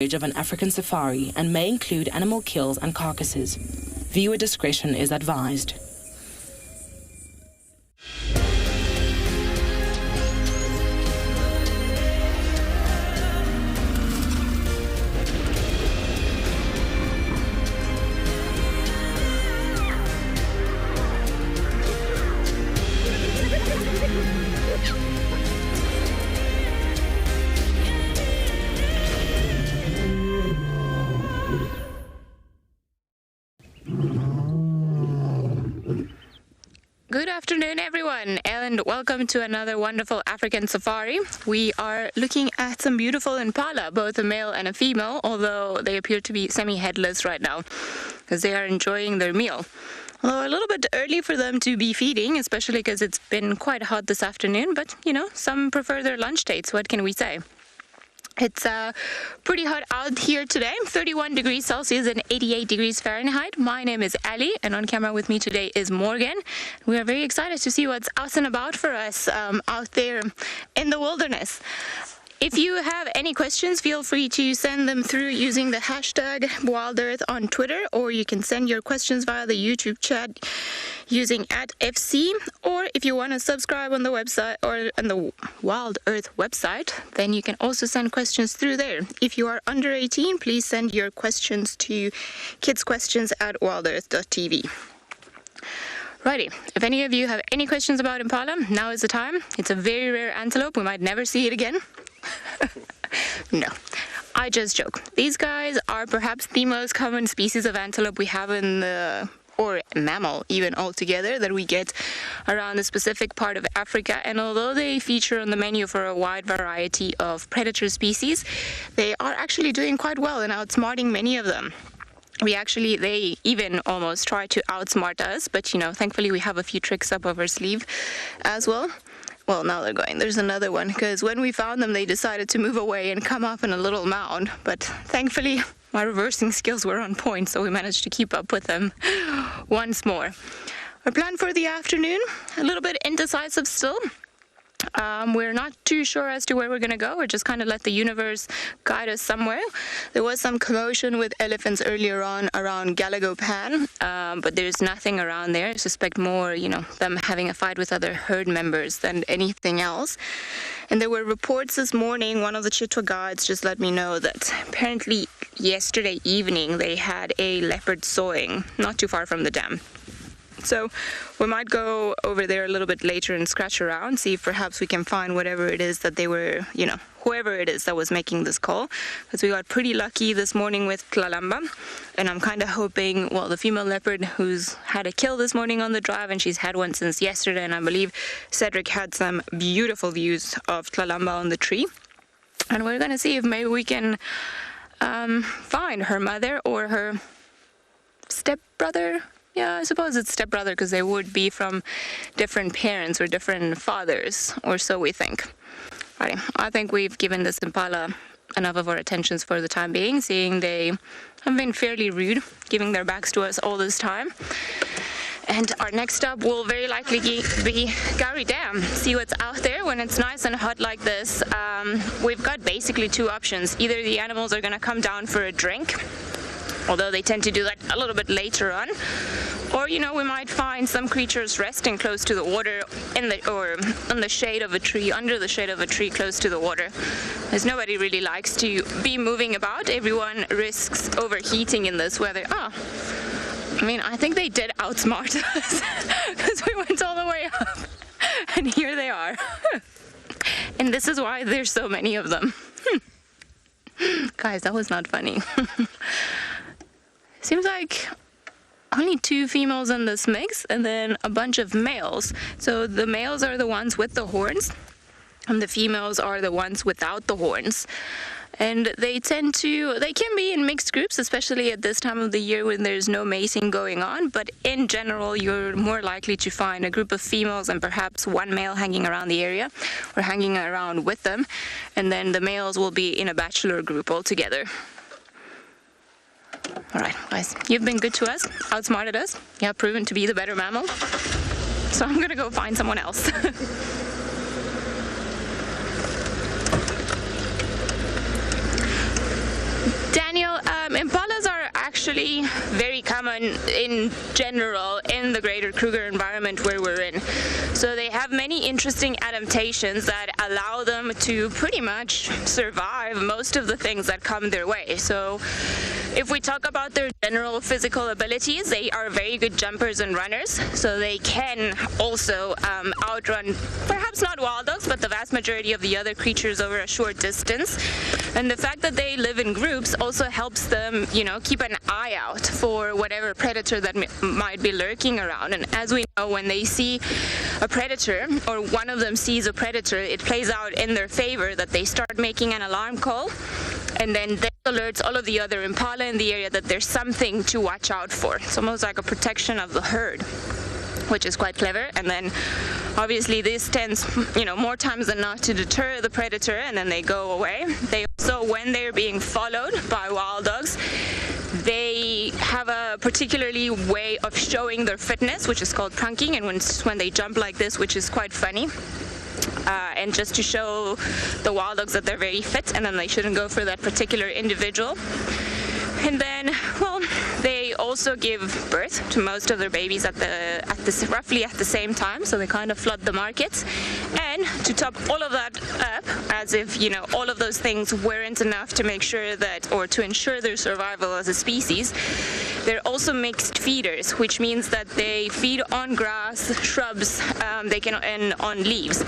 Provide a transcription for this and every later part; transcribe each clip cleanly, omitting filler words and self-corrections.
of an African safari and may include animal kills and carcasses. Viewer discretion is advised. Good afternoon, everyone, and welcome to another wonderful African safari. We are looking at some beautiful impala, both a male and a female, although they appear to be semi-headless right now because they are enjoying their meal. Although a little bit early for them to be feeding, especially because it's been quite hot this afternoon, but, you know, some prefer their lunch dates. What can we say? It's pretty hot out here today, 31 degrees Celsius and 88 degrees Fahrenheit. My name is Ali, and on camera with me today is Morgan. We are very excited to see what's out and about for us out there in the wilderness. If you have any questions, feel free to send them through using the hashtag WildEarth on Twitter, or you can send your questions via the YouTube chat using @FC, or if you want to subscribe on the website or on the WildEarth website, then you can also send questions through there. If you are under 18, please send your questions to kidsquestions@wildearth.tv. Righty, if any of you have any questions about impala, now is the time. It's a very rare antelope. We might never see it again. No, I just joke. These guys are perhaps the most common species of antelope we have in the, or mammal even altogether, that we get around the specific part of Africa. And although they feature on the menu for a wide variety of predator species, they are actually doing quite well and outsmarting many of them. They even almost try to outsmart us, but, you know, thankfully we have a few tricks up our sleeve as well. Well, now they're going. There's another one, because when we found them, they decided to move away and come up in a little mound. But thankfully, my reversing skills were on point, so we managed to keep up with them once more. Our plan for the afternoon, a little bit indecisive still. We're not too sure as to where we're going to go. We're just kind of let the universe guide us somewhere. There was some commotion with elephants earlier on around Galagopan, but there's nothing around there. I suspect more, you know, them having a fight with other herd members than anything else. And there were reports this morning, one of the Chitwa guides just let me know that apparently yesterday evening they had a leopard sawing not too far from the dam. So we might go over there a little bit later and scratch around, see if perhaps we can find whatever it is that they were, you know, whoever it is that was making this call. Because we got pretty lucky this morning with Tlalamba, and I'm kind of hoping, well, the female leopard who's had a kill this morning on the drive, and she's had one since yesterday, and I believe Cedric had some beautiful views of Tlalamba on the tree. And we're going to see if maybe we can find her mother or her stepbrother. Yeah, I suppose it's stepbrother, because they would be from different parents or different fathers, or so we think. Right. I think we've given this impala enough of our attentions for the time being, seeing they have been fairly rude, giving their backs to us all this time. And our next stop will very likely be Leopard Dam. See what's out there when it's nice and hot like this. We've got basically two options. Either the animals are going to come down for a drink, although they tend to do that a little bit later on. Or, you know, we might find some creatures resting close to the water or in the shade of a tree, under the shade of a tree close to the water. As nobody really likes to be moving about. Everyone risks overheating in this weather. I mean, I think they did outsmart us because we went all the way up. And here they are. And this is why there's so many of them. Guys, that was not funny. Seems like only 2 females in this mix and then a bunch of males. So the males are the ones with the horns and the females are the ones without the horns. And they can be in mixed groups, especially at this time of the year when there's no mating going on. But in general, you're more likely to find a group of females and perhaps one male hanging around the area or hanging around with them. And then the males will be in a bachelor group altogether. All right, guys, you've been good to us, outsmarted us. You have proven to be the better mammal. So I'm going to go find someone else. actually very common in general in the greater Kruger environment where we're in. So they have many interesting adaptations that allow them to pretty much survive most of the things that come their way. So if we talk about their general physical abilities, they are very good jumpers and runners, so they can also outrun, perhaps not wild dogs, but the vast majority of the other creatures over a short distance. And the fact that they live in groups also helps them, keep an eye out for whatever predator that might be lurking around. And as we know, when they see a predator, or one of them sees a predator, it plays out in their favor that they start making an alarm call, and then that alerts all of the other impala in the area that there's something to watch out for. It's almost like a protection of the herd, which is quite clever. And then obviously this tends, more times than not to deter the predator, and then they go away. They also, when they're being followed by wild dogs, they have a particularly way of showing their fitness, which is called prunking, and when they jump like this, which is quite funny. And just to show the wild dogs that they're very fit, and then they shouldn't go for that particular individual. And then, they also give birth to most of their babies roughly at the same time, so they kind of flood the markets. And to top all of that up, as if all of those things weren't enough to make sure that, or to ensure their survival as a species, they're also mixed feeders, which means that they feed on grass, shrubs, and on leaves.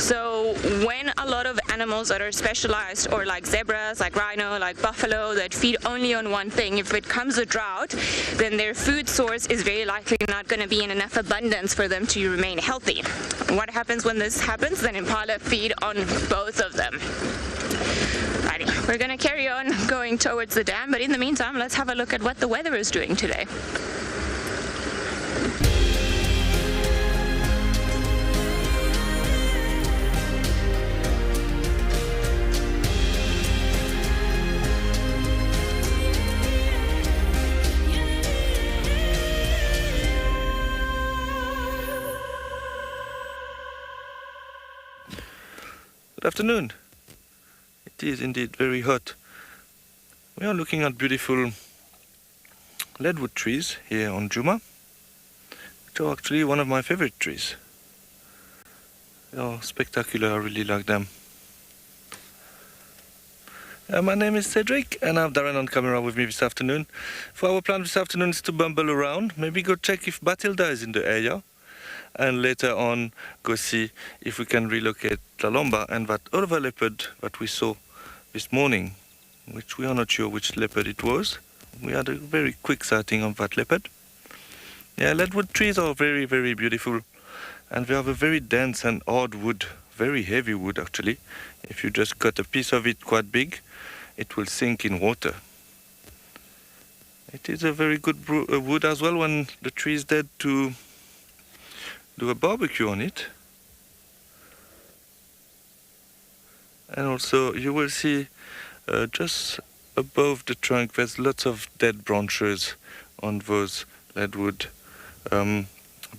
So when a lot of animals that are specialized, or like zebras, like rhino, like buffalo, that feed only on one thing, if it comes a drought, then their food source is very likely not going to be in enough abundance for them to remain healthy. What happens when this happens? Then impala feed on both of them. Righty, we're going to carry on going towards the dam, but in the meantime, let's have a look at what the weather is doing today. Good afternoon. It is indeed very hot. We are looking at beautiful Leadwood trees here on Djuma, which are actually one of my favorite trees. They are spectacular, I really like them. My name is Cedric, and I have Darren on camera with me this afternoon. For our plan this afternoon is to bumble around, maybe go check if Batilda is in the area, and later on go see if we can relocate La Lomba and that other leopard that we saw this morning, which we are not sure which leopard it was. We had a very quick sighting of that leopard. Yeah, Leadwood trees are very, very beautiful, and they have a very dense and hard wood, very heavy wood actually. If you just cut a piece of it quite big, it will sink in water. It is a very good wood as well when the tree is dead to do a barbecue on it. And also you will see just above the trunk there's lots of dead branches on those Leadwood.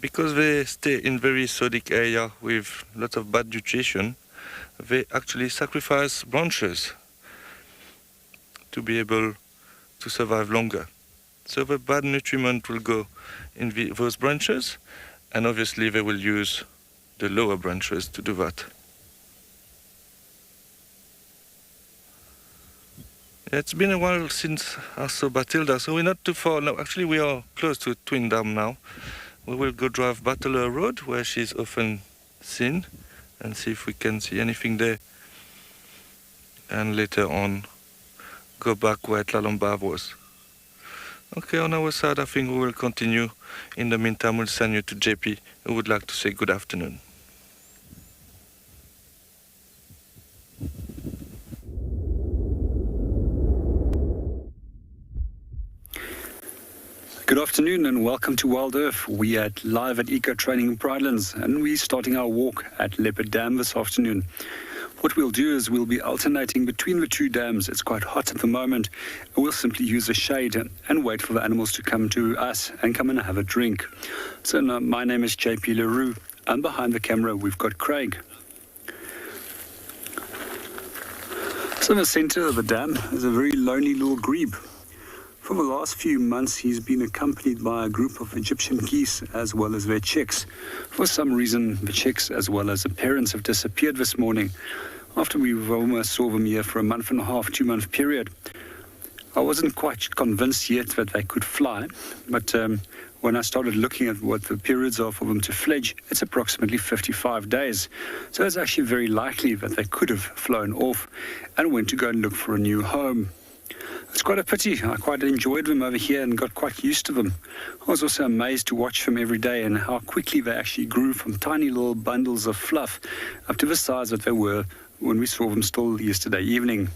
Because they stay in very acidic area with lots of bad nutrition, they actually sacrifice branches to be able to survive longer. So the bad nutriment will go in those branches, and obviously they will use the lower branches to do that. It's been a while since I saw Batilda, so we're not too far. No, actually we are close to Twin Dam now. We will go drive Battler Road, where she's often seen, and see if we can see anything there. And later on, go back where La Lomba was. Okay, on our side, I think we will continue. In the meantime, we'll send you to JP, who would like to say good afternoon. Good afternoon and welcome to WildEarth. We are live at Eco Training in Pridelands, and we're starting our walk at Leopard Dam this afternoon. What we'll do is we'll be alternating between the two dams. It's quite hot at the moment, and we'll simply use the shade and wait for the animals to come to us and come and have a drink. So my name is JP LaRue, and behind the camera we've got Craig. So in the center of the dam is a very lonely little grebe. For the last few months, he's been accompanied by a group of Egyptian geese as well as their chicks. For some reason, the chicks as well as the parents have disappeared this morning after we almost saw them here for a month and a half, 2-month period. I wasn't quite convinced yet that they could fly, but when I started looking at what the periods are for them to fledge, it's approximately 55 days. So it's actually very likely that they could have flown off and went to go and look for a new home. It's quite a pity. I quite enjoyed them over here and got quite used to them. I was also amazed to watch them every day and how quickly they actually grew from tiny little bundles of fluff up to the size that they were when we saw them still yesterday evening.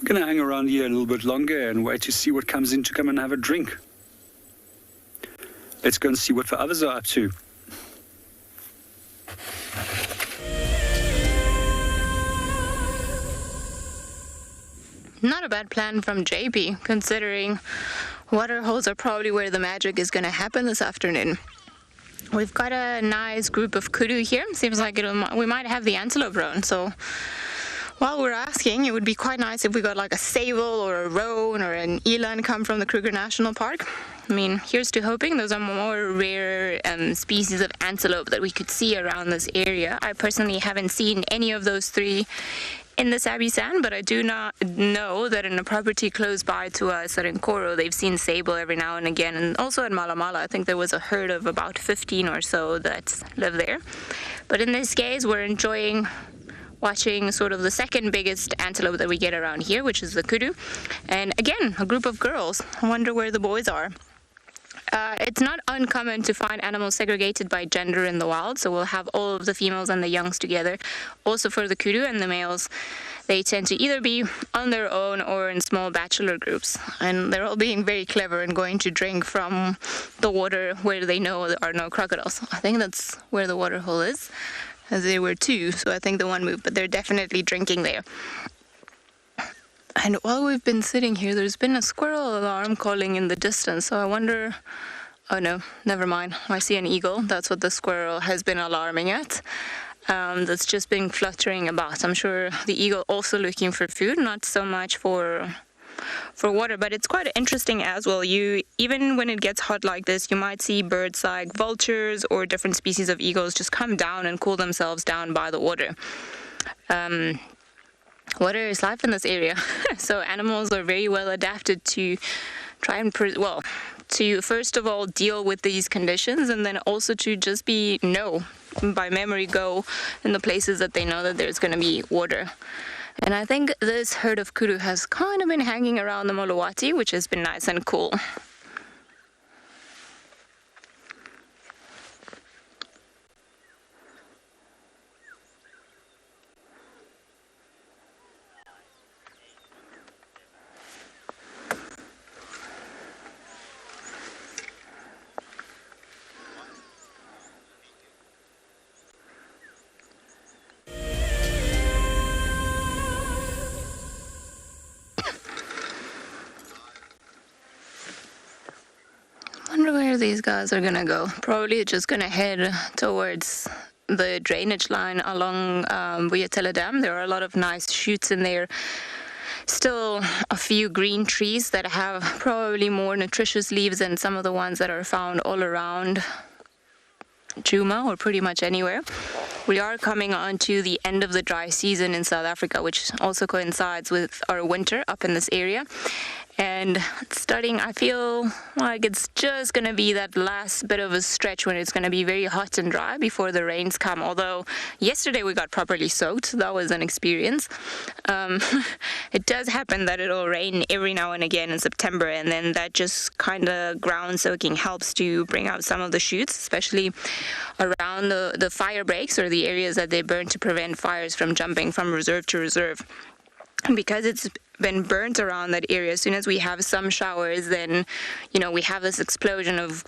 We're going to hang around here a little bit longer and wait to see what comes in to come and have a drink. Let's go and see what the others are up to. Not a bad plan from JP, considering waterholes are probably where the magic is going to happen this afternoon. We've got a nice group of kudu here. Seems like we might have the antelope roan. So while we're asking, it would be quite nice if we got like a sable or a roan or an eland come from the Kruger National Park. I mean, here's to hoping. Those are more rare species of antelope that we could see around this area. I personally haven't seen any of those three in the Sabi sand, but I do not know that in a property close by to us at Nkoro, they've seen sable every now and again. And also at Mala, I think there was a herd of about 15 or so that live there. But in this case, we're enjoying watching sort of the second biggest antelope that we get around here, which is the kudu. And again, a group of girls. I wonder where the boys are. It's not uncommon to find animals segregated by gender in the wild, so we'll have all of the females and the youngs together. Also for the kudu and the males, they tend to either be on their own or in small bachelor groups. And they're all being very clever and going to drink from the water where they know there are no crocodiles. I think that's where the water hole is, as there were two, so I think the one moved, but they're definitely drinking there. And while we've been sitting here, there's been a squirrel alarm calling in the distance, so I wonder... Oh no, never mind. I see an eagle. That's what the squirrel has been alarming at. That's just been fluttering about. I'm sure the eagle also looking for food, not so much for water, but it's quite interesting as well. Even when it gets hot like this, you might see birds like vultures or different species of eagles just come down and cool themselves down by the water. Water is life in this area, so animals are very well adapted to try and, to first of all deal with these conditions, and then also to just by memory go in the places that they know that there's going to be water. And I think this herd of kudu has kind of been hanging around the Molowati, which has been nice and cool. Where these guys are gonna go. Probably just gonna head towards the drainage line along Tswalu Dam. There are a lot of nice shoots in there. Still a few green trees that have probably more nutritious leaves than some of the ones that are found all around Djuma or pretty much anywhere. We are coming on to the end of the dry season in South Africa, which also coincides with our winter up in this area. And I feel like it's just going to be that last bit of a stretch when it's going to be very hot and dry before the rains come. Although yesterday we got properly soaked. That was an experience. It does happen that it'll rain every now and again in September, and then that just kind of ground soaking helps to bring out some of the shoots, especially around the fire breaks or the areas that they burn to prevent fires from jumping from reserve to reserve. Because it's been burnt around that area, as soon as we have some showers, then, we have this explosion of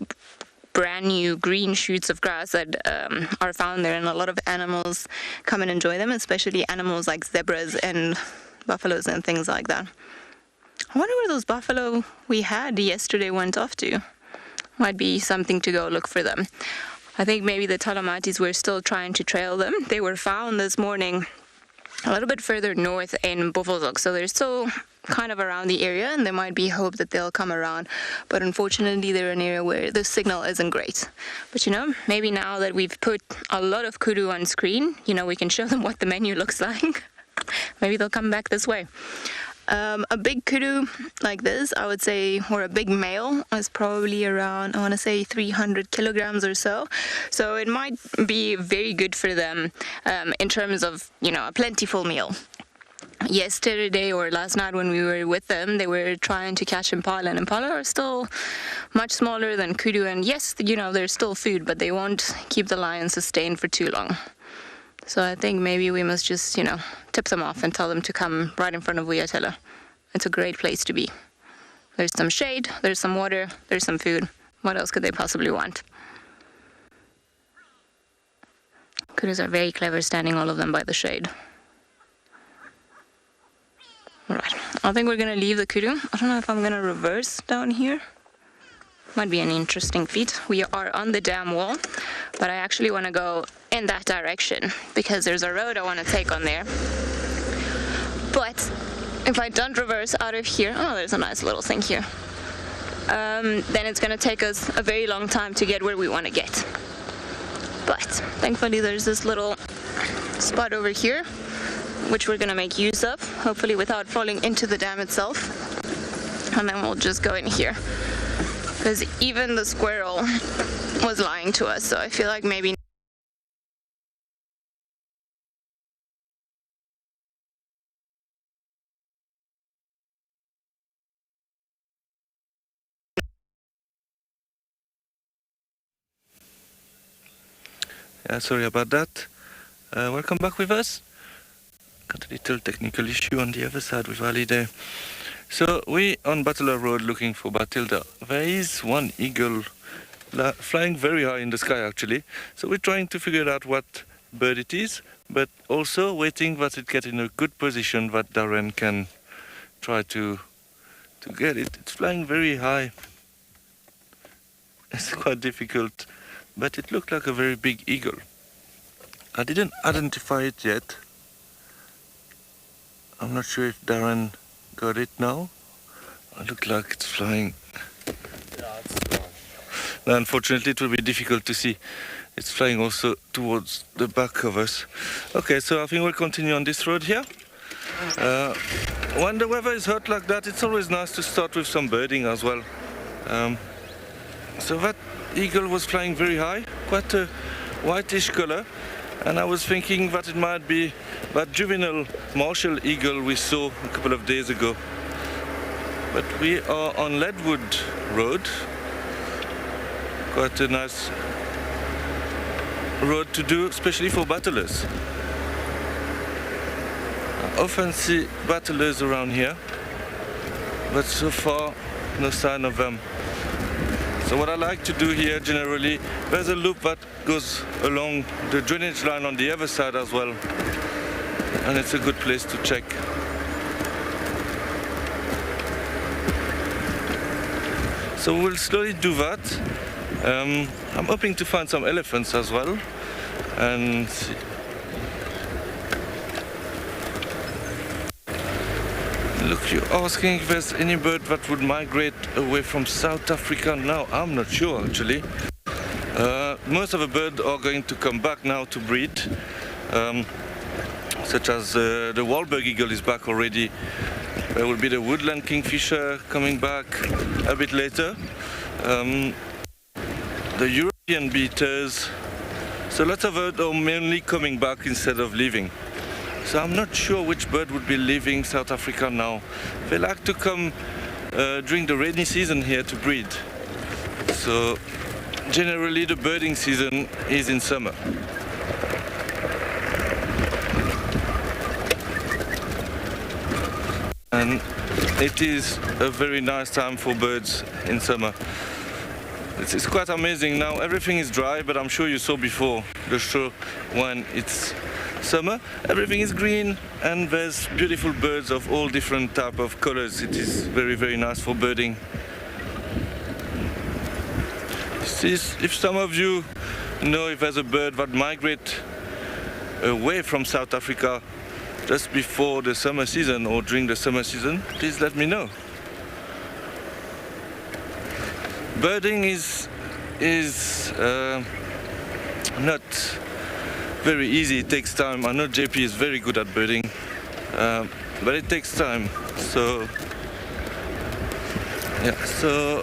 brand new green shoots of grass that are found there, and a lot of animals come and enjoy them, especially animals like zebras and buffaloes and things like that. I wonder where those buffalo we had yesterday went off to. Might be something to go look for them. I think maybe the Talamatis were still trying to trail them. They were found this morning a little bit further north in Buffelshoek, so they're still kind of around the area, and there might be hope that they'll come around, but unfortunately they're an area where the signal isn't great. But maybe now that we've put a lot of kudu on screen, we can show them what the menu looks like. Maybe they'll come back this way. A big kudu like this, I would say, or a big male, is probably around, I want to say, 300 kilograms or so. So it might be very good for them in terms of, a plentiful meal. Yesterday or last night when we were with them, they were trying to catch impala, and impala are still much smaller than kudu. And yes, there's still food, but they won't keep the lion sustained for too long. So I think maybe we must just, tip them off and tell them to come right in front of Vuyatela. It's a great place to be. There's some shade, there's some water, there's some food. What else could they possibly want? Kudus are very clever, standing all of them by the shade. Alright, I think we're going to leave the kudu. I don't know if I'm going to reverse down here. Might be an interesting feat. We are on the dam wall, but I actually want to go in that direction because there's a road I want to take on there. But if I don't reverse out of here, there's a nice little thing here, then it's going to take us a very long time to get where we want to get. But thankfully there's this little spot over here which we're going to make use of, hopefully without falling into the dam itself. And then we'll just go in here, because even the squirrel was lying to us, so I feel like maybe sorry about that. Welcome back with us. Got a little technical issue on the other side with Ali there. So we on Battler Road looking for Batilda. There is one eagle flying very high in the sky actually. So we're trying to figure out what bird it is, but also waiting that it gets in a good position that Darren can try to get it. It's flying very high. It's quite difficult, but it looked like a very big eagle. I didn't identify it yet. I'm not sure if Darren got it now. It looks like it's flying. Yeah, it's flying. Now, unfortunately, it will be difficult to see. It's flying also towards the back of us. Okay, so I think we'll continue on this road here. When the weather is hot like that, it's always nice to start with some birding as well. So that eagle was flying very high, quite a whitish color. And I was thinking that it might be that juvenile martial eagle we saw a couple of days ago. But we are on Leadwood Road. Quite a nice road to do, especially for battlers. I often see battlers around here, but so far no sign of them. So what I like to do here generally, there's a loop that goes along the drainage line on the other side as well. And it's a good place to check. So we'll slowly do that. I'm hoping to find some elephants as well. And see. Look, you're asking if there's any bird that would migrate away from South Africa now. I'm not sure actually. Most of the birds are going to come back now to breed. Such as the Wahlberg eagle is back already. There will be the woodland kingfisher coming back a bit later. The European beaters. So lots of birds are mainly coming back instead of leaving. So I'm not sure which bird would be leaving South Africa now. They like to come during the rainy season here to breed. So generally the birding season is in summer. And it is a very nice time for birds in summer. It's quite amazing now. Everything is dry, but I'm sure you saw before the show when it's summer. Everything is green and there's beautiful birds of all different type of colors. It is very, very nice for birding. If some of you know if there's a bird that migrates away from South Africa just before the summer season or during the summer season, please let me know. Birding is not very easy. It takes time. I know JP is very good at birding, but it takes time. So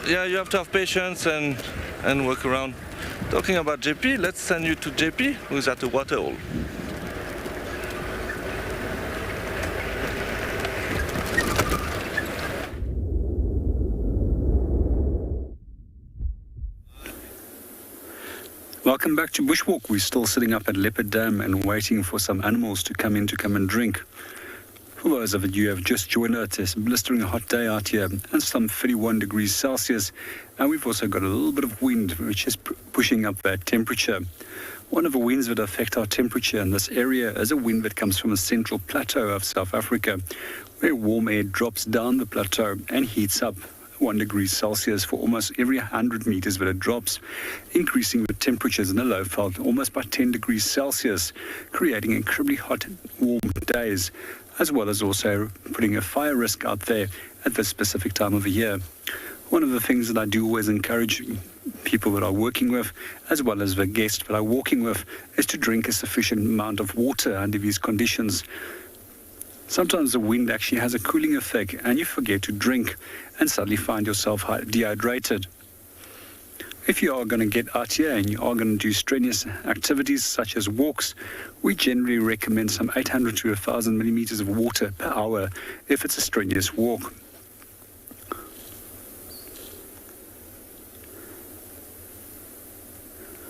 yeah, you have to have patience and work around. Talking about JP, let's send you to JP, who's at the waterhole. Welcome back to Bushwalk. We're still sitting up at Leopard Dam and waiting for some animals to come and drink. For those of you who have just joined us, it's a blistering hot day out here and some 31 degrees Celsius. And we've also got a little bit of wind, which is pushing up that temperature. One of the winds that affect our temperature in this area is a wind that comes from the central plateau of South Africa, where warm air drops down the plateau and heats up 1 degree Celsius for almost every 100 meters that it drops, increasing the temperatures in the low veld almost by 10 degrees Celsius, creating incredibly hot, warm days, as well as also putting a fire risk out there at this specific time of the year. One of the things that I do always encourage people that are working with, as well as the guests that are walking with, is to drink a sufficient amount of water under these conditions. Sometimes the wind actually has a cooling effect and you forget to drink and suddenly find yourself dehydrated. If you are going to get out here and you are going to do strenuous activities such as walks, we generally recommend some 800 to 1,000 millimeters of water per hour if it's a strenuous walk.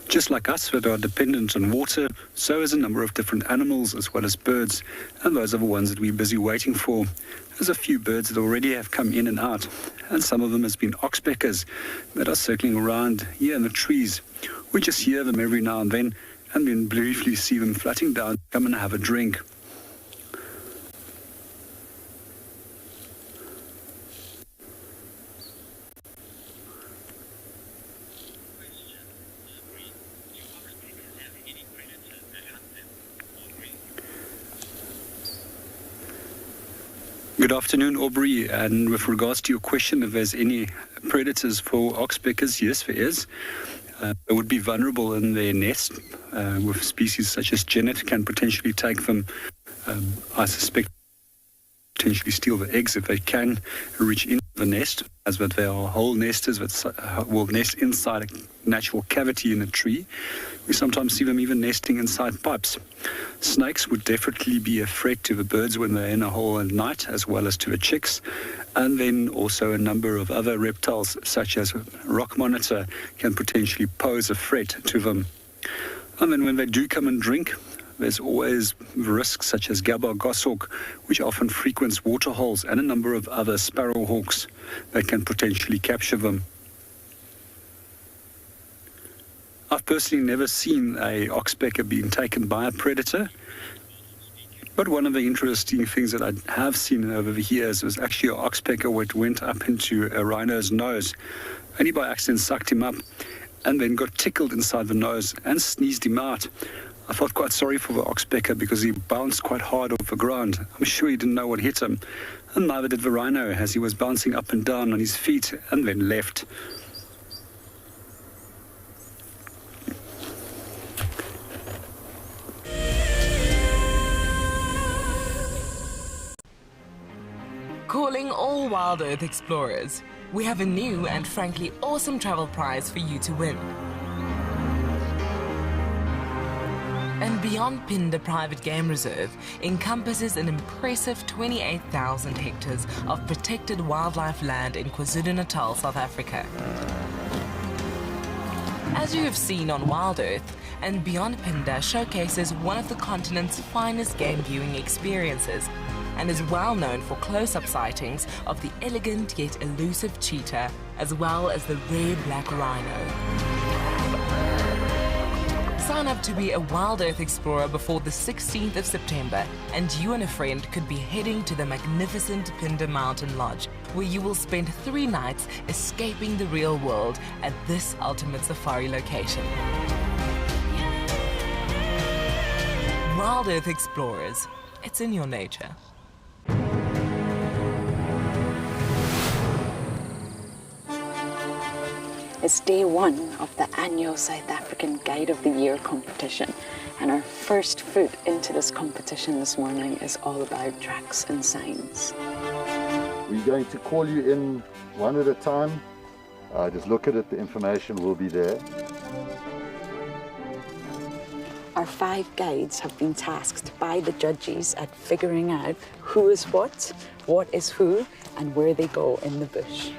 Just like us that are dependent on water, so is a number of different animals as well as birds, and those are the ones that we're busy waiting for. There's a few birds that already have come in and out, and some of them has been oxpeckers that are circling around here in the trees. We just hear them every now and then briefly see them flatting down, come and have a drink. Good afternoon, Aubrey. And with regards to your question, if there's any predators for oxpeckers, yes, there is. They would be vulnerable in their nest with species such as genet can potentially take them. I suspect potentially steal the eggs if they can reach into the nest, as that they are whole nesters that will nest inside a natural cavity in a tree. We sometimes see them even nesting inside pipes. Snakes would definitely be a threat to the birds when they're in a hole at night, as well as to the chicks. And then also a number of other reptiles, such as rock monitor, can potentially pose a threat to them. And then when they do come and drink, there's always risks such as gabar goshawk, which often frequents waterholes, and a number of other sparrowhawks that can potentially capture them. I've personally never seen a oxpecker being taken by a predator, but one of the interesting things that I have seen over the years was actually an oxpecker which went up into a rhino's nose, and he by accident sucked him up and then got tickled inside the nose and sneezed him out. I felt quite sorry for the oxpecker because he bounced quite hard off the ground. I'm sure he didn't know what hit him, and neither did the rhino as he was bouncing up and down on his feet and then left. Calling all WildEarth explorers, we have a new and frankly awesome travel prize for you to win. andBeyond Phinda Private Game Reserve encompasses an impressive 28,000 hectares of protected wildlife land in KwaZulu-Natal, South Africa. As you have seen on WildEarth, andBeyond Phinda showcases one of the continent's finest game viewing experiences and is well known for close-up sightings of the elegant yet elusive cheetah, as well as the rare black rhino. Sign up to be a WildEarth explorer before the 16th of September, and you and a friend could be heading to the magnificent Phinda Mountain Lodge, where you will spend 3 nights escaping the real world at this ultimate safari location. WildEarth explorers, It's in your nature. It's day one of the annual South African Guide of the Year competition, and our first foot into this competition this morning is all about tracks and signs. We're going to call you in one at a time. Just look at it, the information will be there. Our 5 guides have been tasked by the judges at figuring out who is what is who, and where they go in the bush.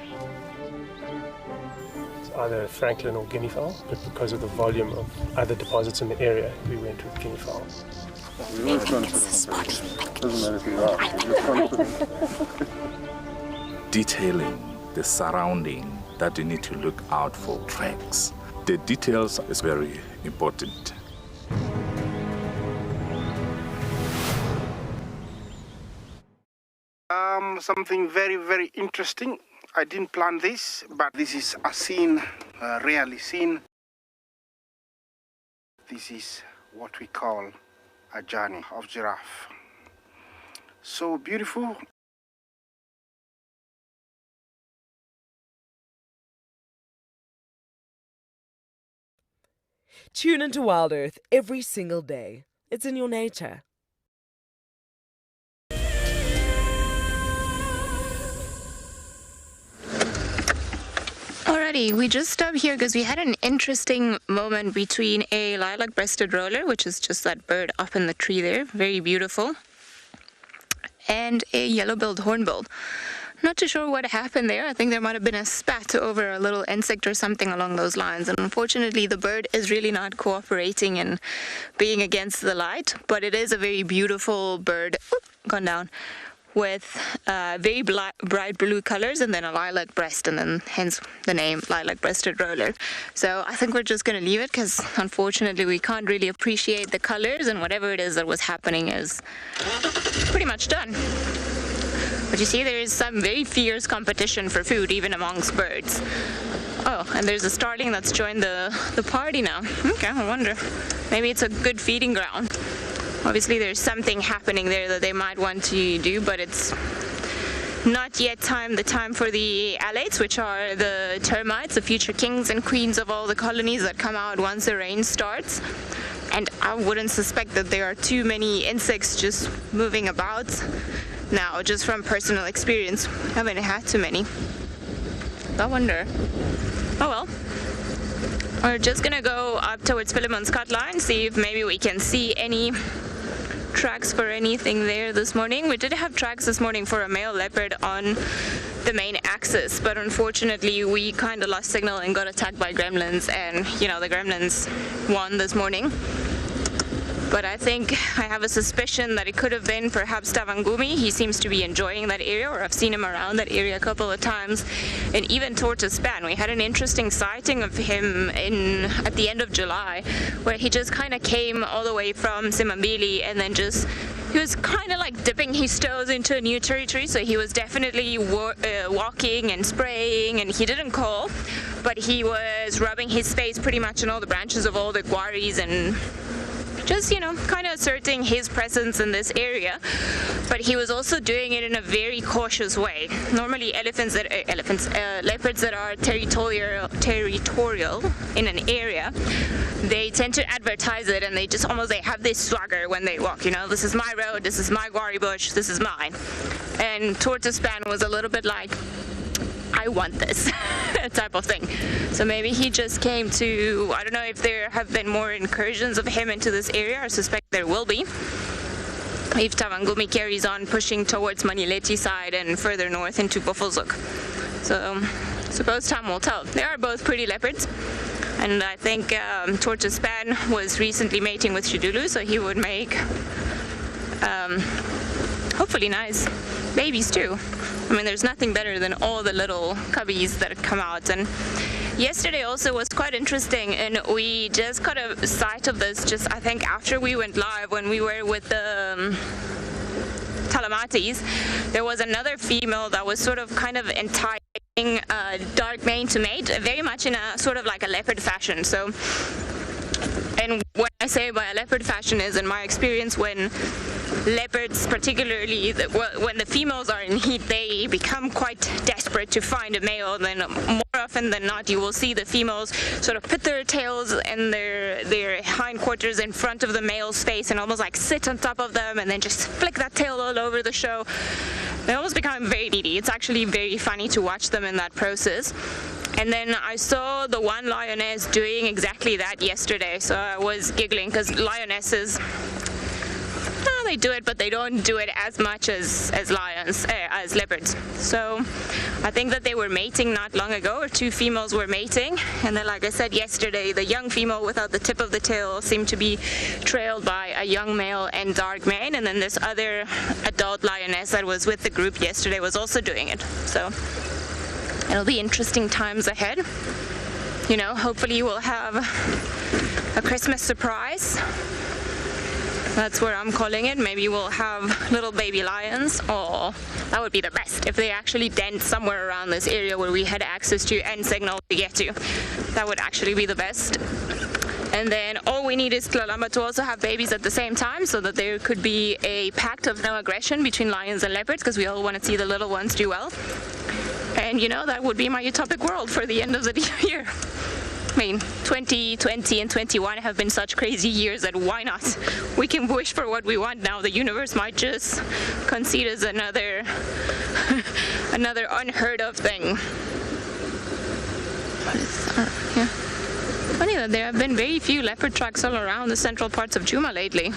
Either Franklin or guinea fowl, but because of the volume of other deposits in the area, we went with guinea fowl. Detailing the surrounding that you need to look out for tracks. The details is very important. Something very, very interesting. I didn't plan this, but this is a scene rarely seen. This is what we call a journey of giraffe. So beautiful. Tune into WildEarth every single day. It's in your nature. Alrighty, we just stopped here because we had an interesting moment between a lilac-breasted roller, which is just that bird up in the tree there, very beautiful, and a yellow-billed hornbill. Not too sure what happened there. I think there might have been a spat over a little insect or something along those lines. And unfortunately, the bird is really not cooperating and being against the light. But it is a very beautiful bird. Oop, gone down. With very bright blue colors and then a lilac breast, and then hence the name lilac-breasted roller. So I think we're just going to leave it because unfortunately we can't really appreciate the colors, and whatever it is that was happening is pretty much done. But you see, there is some very fierce competition for food even amongst birds. Oh, and there's a starling that's joined the party now. Okay, I wonder. Maybe it's a good feeding ground. Obviously, there's something happening there that they might want to do, but it's not yet the time for the alates, which are the termites, the future kings and queens of all the colonies that come out once the rain starts. And I wouldn't suspect that there are too many insects just moving about now, just from personal experience. I haven't had too many. I wonder. Oh well. We're just gonna go up towards Philemon's cut line, see if maybe we can see any tracks for anything there this morning. We did have tracks this morning for a male leopard on the main axis, but unfortunately we kind of lost signal and got attacked by gremlins, and you know, the gremlins won this morning. But I think I have a suspicion that it could have been perhaps Tavangumi. He seems to be enjoying that area, or I've seen him around that area a couple of times. And even Tortoise Span, we had an interesting sighting of him at the end of July, where he just kind of came all the way from Simambili, and then he was kind of like dipping his toes into a new territory. So he was definitely walking and spraying, and he didn't call, but he was rubbing his face pretty much on all the branches of all the guaris and just, you know, kind of asserting his presence in this area. But he was also doing it in a very cautious way. Normally leopards that are territorial in an area, they tend to advertise it, and they have this swagger when they walk, you know, this is my road, this is my guari bush, this is mine. And Tortoise Span was a little bit like, I want this type of thing. So maybe he just came to, I don't know if there have been more incursions of him into this area. I suspect there will be, if Tavangumi carries on pushing towards Manileti side and further north into Buffelshoek. So suppose time will tell. They are both pretty leopards, and I think Tortoise Span was recently mating with Shidulu, so he would make hopefully nice babies too. I mean, there's nothing better than all the little cubbies that come out. And yesterday also was quite interesting, and we just got a sight of this just, I think, after we went live, when we were with the Talamatis. There was another female that was sort of kind of enticing dark mane to mate, very much in a sort of like a leopard fashion. So, and what I say by a leopard fashion is, in my experience, when leopards, particularly when the females are in heat, they become quite desperate to find a male. Then more often than not, you will see the females sort of put their tails and their hindquarters in front of the male's face and almost like sit on top of them and then just flick that tail all over the show. They almost become very needy. It's actually very funny to watch them in that process. And then I saw the one lioness doing exactly that yesterday, so I was giggling because lionesses, they do it, but they don't do it as much as leopards. So I think that they were mating not long ago, or two females were mating, and then, like I said yesterday, the young female without the tip of the tail seemed to be trailed by a young male and dark mane, and then this other adult lioness that was with the group yesterday was also doing it. So it'll be interesting times ahead. You know, hopefully we'll have a Christmas surprise. That's where I'm calling it. Maybe we'll have little baby lions. Oh, that would be the best if they actually dent somewhere around this area where we had access to and signal to get to. That would actually be the best. And then all we need is Tlalamba to also have babies at the same time, so that there could be a pact of no aggression between lions and leopards, because we all want to see the little ones do well. And you know, that would be my utopic world for the end of the year. I mean, 2020 and 21 have been such crazy years that why not? We can wish for what we want now. The universe might just concede us another unheard of thing. Yeah. Funny that there have been very few leopard tracks all around the central parts of Djuma lately.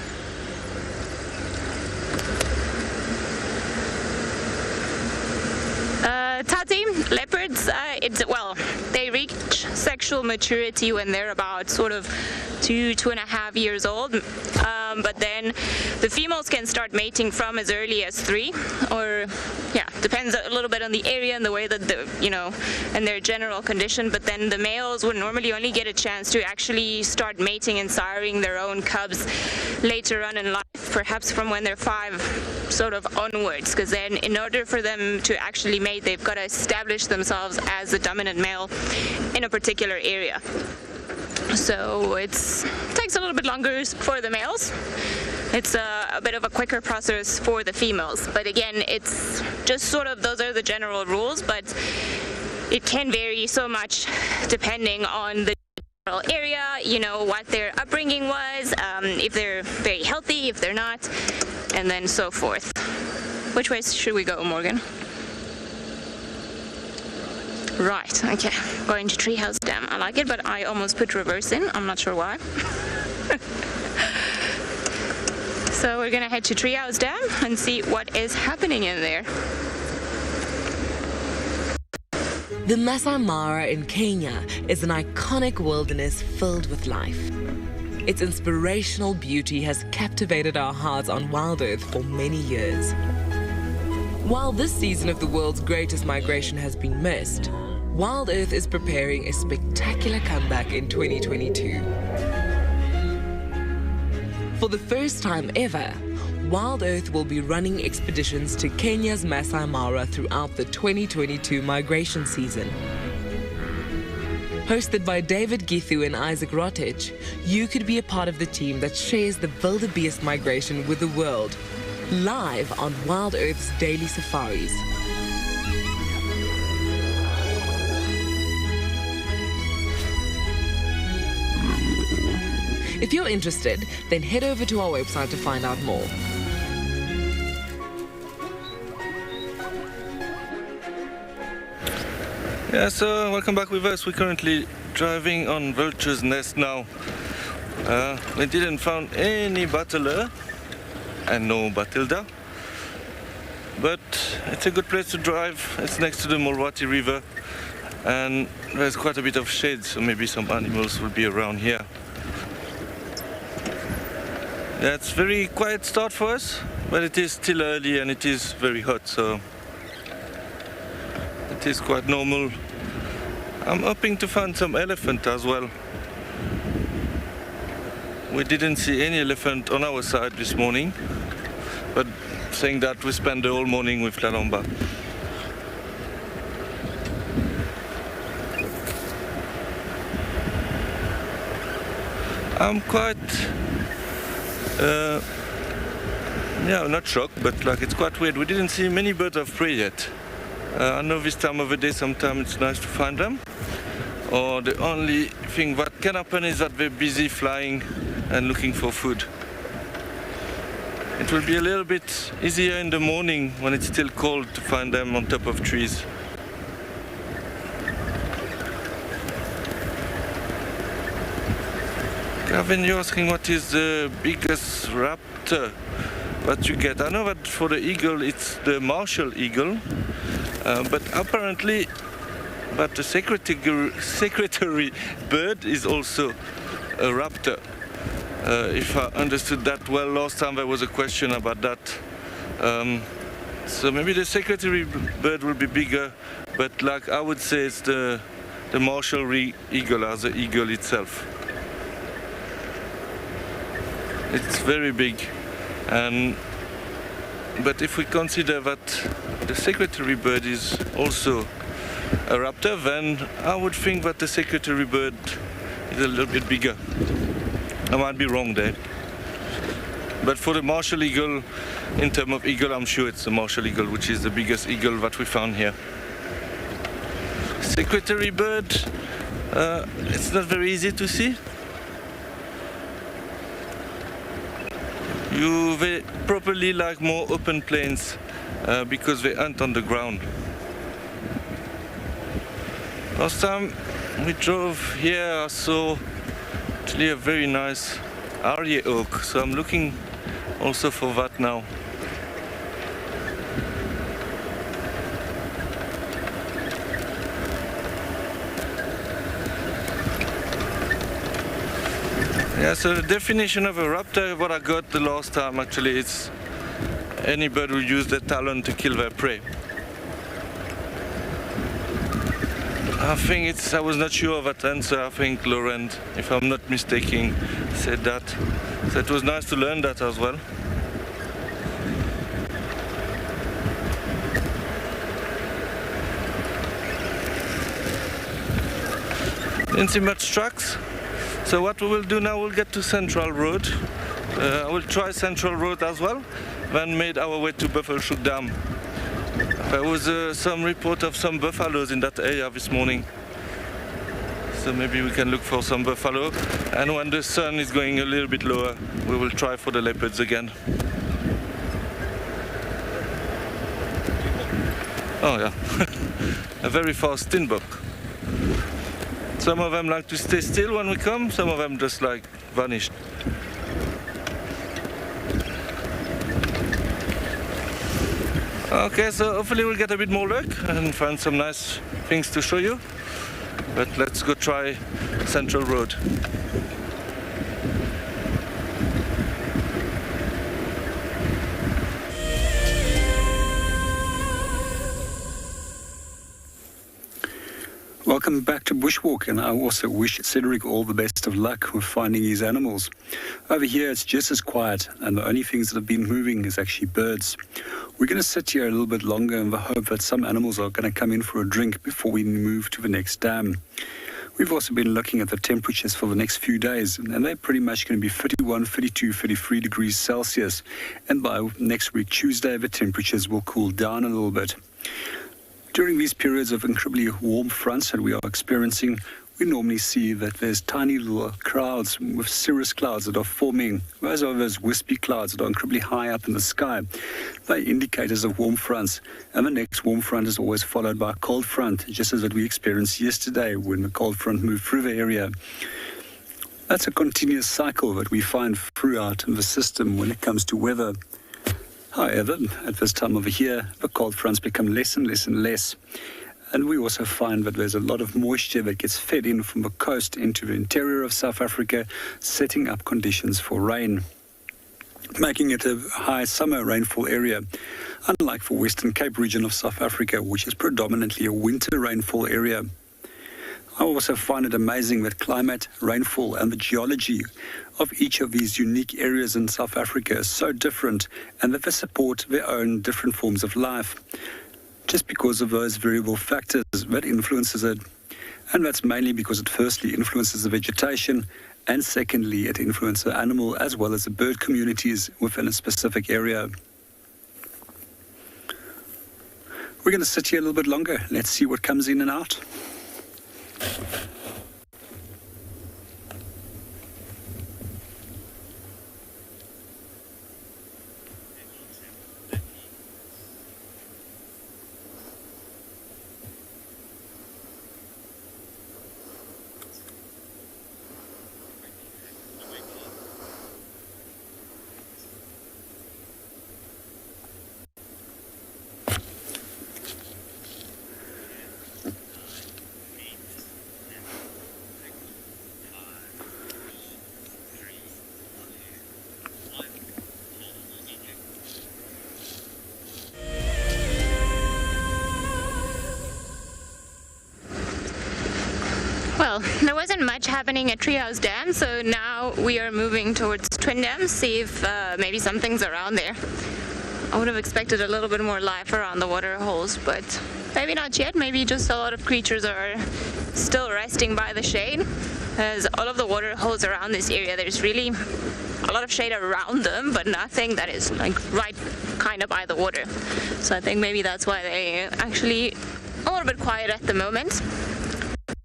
Tati, leopards, they reach sexual maturity when they're about sort of 2.5 years old. But then the females can start mating from as early as 3, or depends a little bit on the area and the way that and their general condition. But then the males would normally only get a chance to actually start mating and siring their own cubs later on in life, perhaps from when they're 5 sort of onwards, because then in order for them to actually mate, they've got to establish themselves as the dominant male in a particular area. So it takes a little bit longer for the males. It's a bit of a quicker process for the females. But again, it's just sort of, those are the general rules, but it can vary so much depending on the general area, you know, what their upbringing was, if they're very healthy, if they're not, and then so forth. Which way should we go, Morgan? Right, okay, going to Treehouse Dam. I like it, but I almost put reverse in. I'm not sure why. So we're gonna head to Treehouse Dam and see what is happening in there. The Masai Mara in Kenya is an iconic wilderness filled with life. Its inspirational beauty has captivated our hearts on WildEarth for many years. While this season of the world's greatest migration has been missed, WildEarth is preparing a spectacular comeback in 2022. For the first time ever, WildEarth will be running expeditions to Kenya's Masai Mara throughout the 2022 migration season. Hosted by David Githu and Isaac Rotich, you could be a part of the team that shares the wildebeest migration with the world, live on WildEarth's daily safaris. If you're interested, then head over to our website to find out more. Yeah, so welcome back with us. We're currently driving on Vulture's Nest now. We didn't find any battler and no batilda, but it's a good place to drive. It's next to the Mulwati River and there's quite a bit of shade, so maybe some animals will be around here. Yeah, it's a very quiet start for us, but it is still early and it is very hot, so it is quite normal. I'm hoping to find some elephant as well. We didn't see any elephant on our side this morning, but saying that, we spent the whole morning with Tlalamba. I'm quite Yeah, not shocked, but like it's quite weird. We didn't see many birds of prey yet. I know this time of the day sometimes it's nice to find them. Or the only thing that can happen is that they're busy flying and looking for food. It will be a little bit easier in the morning when it's still cold to find them on top of trees. Gavin, you're asking what is the biggest raptor that you get. I know that for the eagle it's the Marshall eagle, but apparently that the secretary bird is also a raptor. If I understood that well, last time there was a question about that. So maybe the secretary bird will be bigger, but like I would say it's the Marshall eagle as the eagle itself. It's very big, but if we consider that the secretary bird is also a raptor, then I would think that the secretary bird is a little bit bigger. I might be wrong there. But for the Marshall eagle, in terms of eagle, I'm sure it's the Marshall eagle, which is the biggest eagle that we found here. Secretary bird, it's not very easy to see. They probably like more open plains because they hunt on the ground. Last time we drove here, I saw actually a very nice RSA oak, so I'm looking also for that now. Yeah, so the definition of a raptor, what I got the last time actually, it's any bird who use their talon to kill their prey. I think I was not sure of that answer. I think Laurent, if I'm not mistaken, said that. So it was nice to learn that as well. Didn't see much tracks. So what we will do now, we'll get to Central Road. I will try Central Road as well, then made our way to Buffalo Dam. There was some report of some buffaloes in that area this morning. So maybe we can look for some buffalo. And when the sun is going a little bit lower, we will try for the leopards again. Oh yeah, a very fast tinbuck. Some of them like to stay still when we come, some of them just like vanished. Okay, so hopefully we'll get a bit more luck and find some nice things to show you. But let's go try Central Road. Welcome back to Bushwalk, and I also wish Cedric all the best of luck with finding his animals. Over here it's just as quiet, and the only things that have been moving is actually birds. We're going to sit here a little bit longer in the hope that some animals are going to come in for a drink before we move to the next dam. We've also been looking at the temperatures for the next few days, and they're pretty much going to be 31, 32, 33 degrees Celsius. And by next week, Tuesday, the temperatures will cool down a little bit. During these periods of incredibly warm fronts that we are experiencing, we normally see that there's tiny little clouds with cirrus clouds that are forming. Those are those wispy clouds that are incredibly high up in the sky. They're indicators of warm fronts, and the next warm front is always followed by a cold front, just as what we experienced yesterday when the cold front moved through the area. That's a continuous cycle that we find throughout the system when it comes to weather. However, at this time of the year, the cold fronts become less and less and less. And we also find that there's a lot of moisture that gets fed in from the coast into the interior of South Africa, setting up conditions for rain, making it a high summer rainfall area, unlike the Western Cape region of South Africa, which is predominantly a winter rainfall area. I also find it amazing that climate, rainfall and the geology of each of these unique areas in South Africa is so different, and that they support their own different forms of life, just because of those variable factors that influences it. And that's mainly because it firstly influences the vegetation And secondly, it influences the animal as well as the bird communities within a specific area. We're going to sit here a little bit longer. Let's see what comes in and out. Well, there wasn't much happening at Treehouse Dam, so now we are moving towards Twin Dam, see if maybe something's around there. I would have expected a little bit more life around the water holes, but maybe not yet. Maybe just a lot of creatures are still resting by the shade. As all of the water holes around this area, there's really a lot of shade around them, but nothing that is like right kind of by the water. So I think maybe that's why they're actually a little bit quiet at the moment.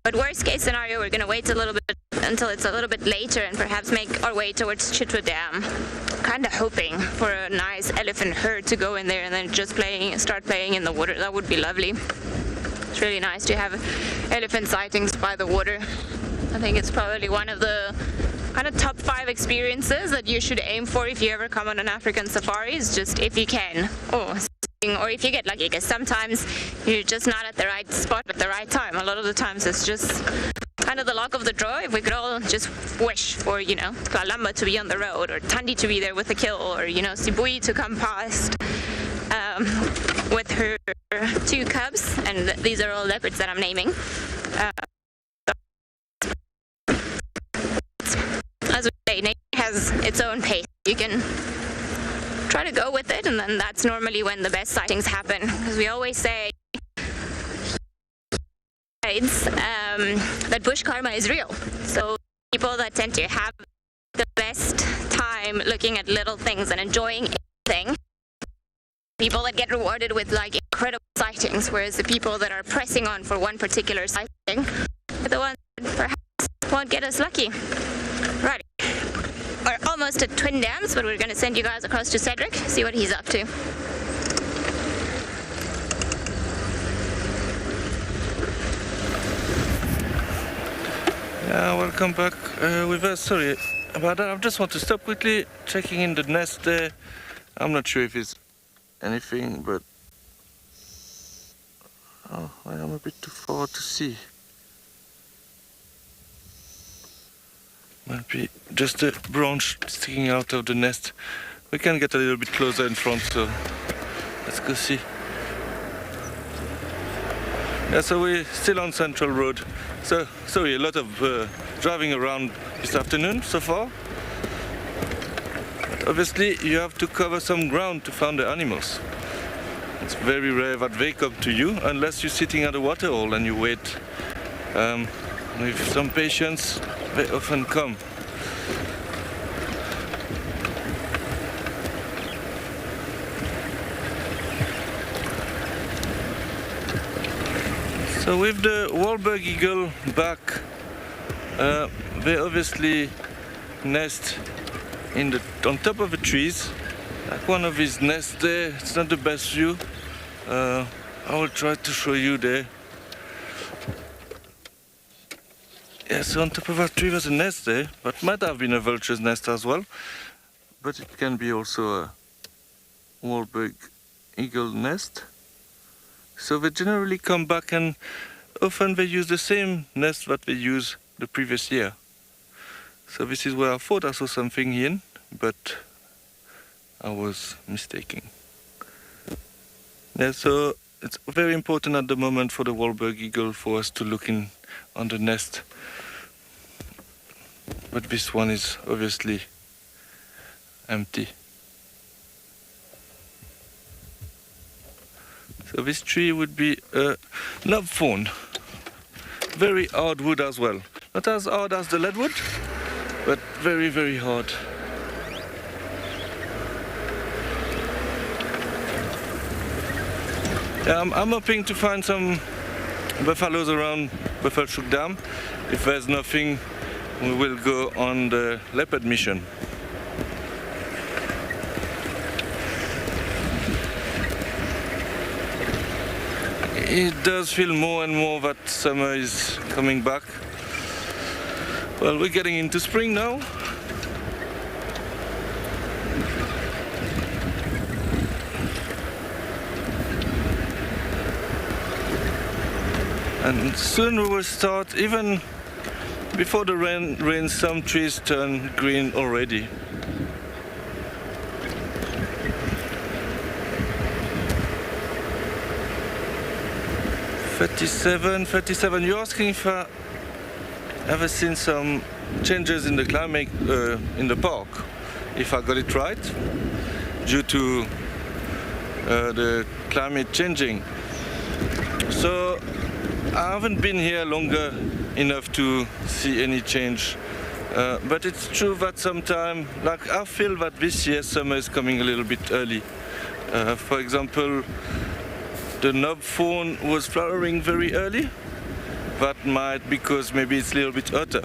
But worst case scenario, we're going to wait a little bit until it's a little bit later and perhaps make our way towards Chitwa Dam. Kind of hoping for a nice elephant herd to go in there and then just start playing in the water. That would be lovely. It's really nice to have elephant sightings by the water. I think it's probably one of the kind of top 5 experiences that you should aim for if you ever come on an African safari, is just if you can. Or if you get lucky, because sometimes you're just not at the right spot at the right time. A lot of the times it's just kind of the luck of the draw. If we could all just wish for, you know, Kalamba to be on the road, or Tandi to be there with a kill, or, you know, Sibui to come past with her 2 cubs, and these are all leopards that I'm naming. As we say, nature has its own pace. You can try to go with it, and then that's normally when the best sightings happen, because we always say that bush karma is real. So people that tend to have the best time looking at little things and enjoying anything, people that get rewarded with like incredible sightings, whereas the people that are pressing on for one particular sighting are the ones that perhaps won't get as lucky. Right. We're almost at Twin Dams, but we're going to send you guys across to Cedric, see what he's up to. Yeah, welcome back with us. Sorry about that. I just want to stop quickly, checking in the nest there. I'm not sure if it's anything, but oh, I am a bit too far to see. Might be just a branch sticking out of the nest. We can get a little bit closer in front, so let's go see. Yeah, so we're still on Central Road. So, sorry, a lot of driving around this afternoon so far. But obviously, you have to cover some ground to find the animals. It's very rare that they come to you, unless you're sitting at a water hole and you wait. With some patience, they often come. So with the Wahlberg eagle back, they obviously nest on top of the trees. Like one of his nests there. It's not the best view. I will try to show you there. Yeah, so on top of that tree there's a nest there, but might have been a vulture's nest as well. But it can be also a Wahlberg eagle nest. So they generally come back, and often they use the same nest that they used the previous year. So this is where I thought I saw something in, but I was mistaken. Yeah, so it's very important at the moment for the Wahlberg eagle for us to look in on the nest. But this one is obviously empty. So this tree would be a love thorn. Very hard wood as well. Not as hard as the Leadwood, but very, very hard. I'm hoping to find some buffaloes around Leopard Dam. If there's nothing, we will go on the leopard mission. It does feel more and more that summer is coming back. Well, we're getting into spring now. And soon we will start, even before the rain, some trees turn green already. Thirty-seven. You're asking if I ever seen some changes in the climate in the park, if I got it right, due to the climate changing. So I haven't been here longer enough to see any change, but it's true that sometimes, like I feel that this year summer is coming a little bit early. For example, the knob fawn was flowering very early. That might because maybe it's a little bit hotter.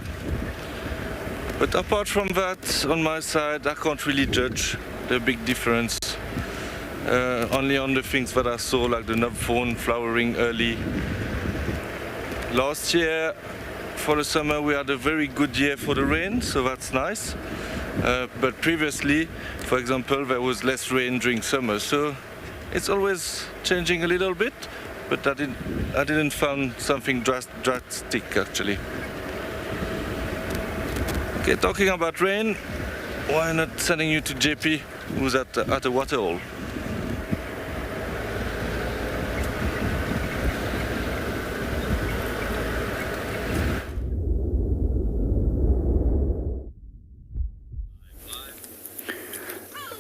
But apart from that, on my side, I can't really judge the big difference. Only on the things that I saw, like the knob fawn flowering early. Last year, for the summer, we had a very good year for the rain, so that's nice. But previously, for example, there was less rain during summer, so it's always changing a little bit. But I didn't find something drastic actually. Okay, talking about rain, why not sending you to JP, who's at a waterhole?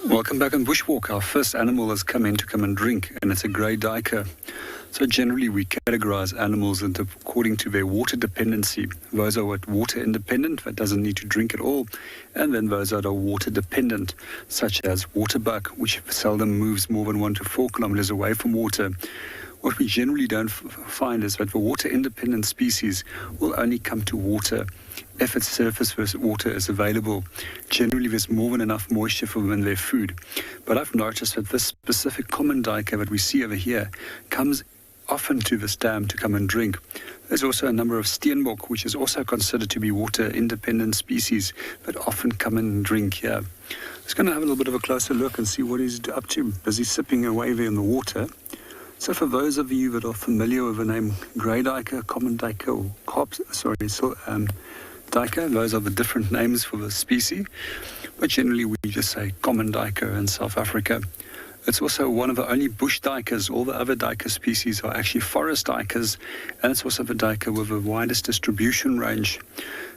Welcome back on Bushwalk. Our first animal has come in to come and drink, and it's a grey duiker. So generally we categorize animals according to their water dependency. Those are water independent, that doesn't need to drink at all, and then those that are water dependent, such as waterbuck, which seldom moves more than 1 to 4 kilometers away from water. What we generally don't find is that the water independent species will only come to water if its surface water is available. Generally there's more than enough moisture for them in their food. But I've noticed that this specific common duiker that we see over here comes often to this dam to come and drink. There's also a number of steenbok, which is also considered to be water independent species, but often come and drink here. Just going to have a little bit of a closer look and see what he's up to. Busy sipping away there in the water. So for those of you that are familiar with the name grey duiker, common duiker, or duiker, those are the different names for the species, but generally we just say common duiker in South Africa. It's also one of the only bush duikers. All the other duiker species are actually forest duikers, and it's also the duiker with the widest distribution range.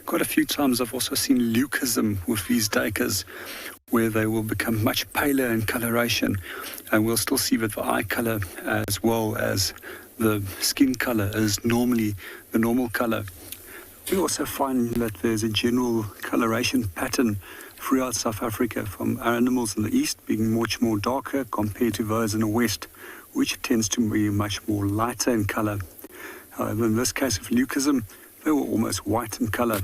Quite a few times I've also seen leucism with these duikers, where they will become much paler in coloration, and we'll still see that the eye color as well as the skin color is normally the normal color. We also find that there's a general coloration pattern throughout South Africa, from animals in the east being much more darker compared to those in the west, which tends to be much more lighter in color. However, in this case of leucism, they were almost white in color.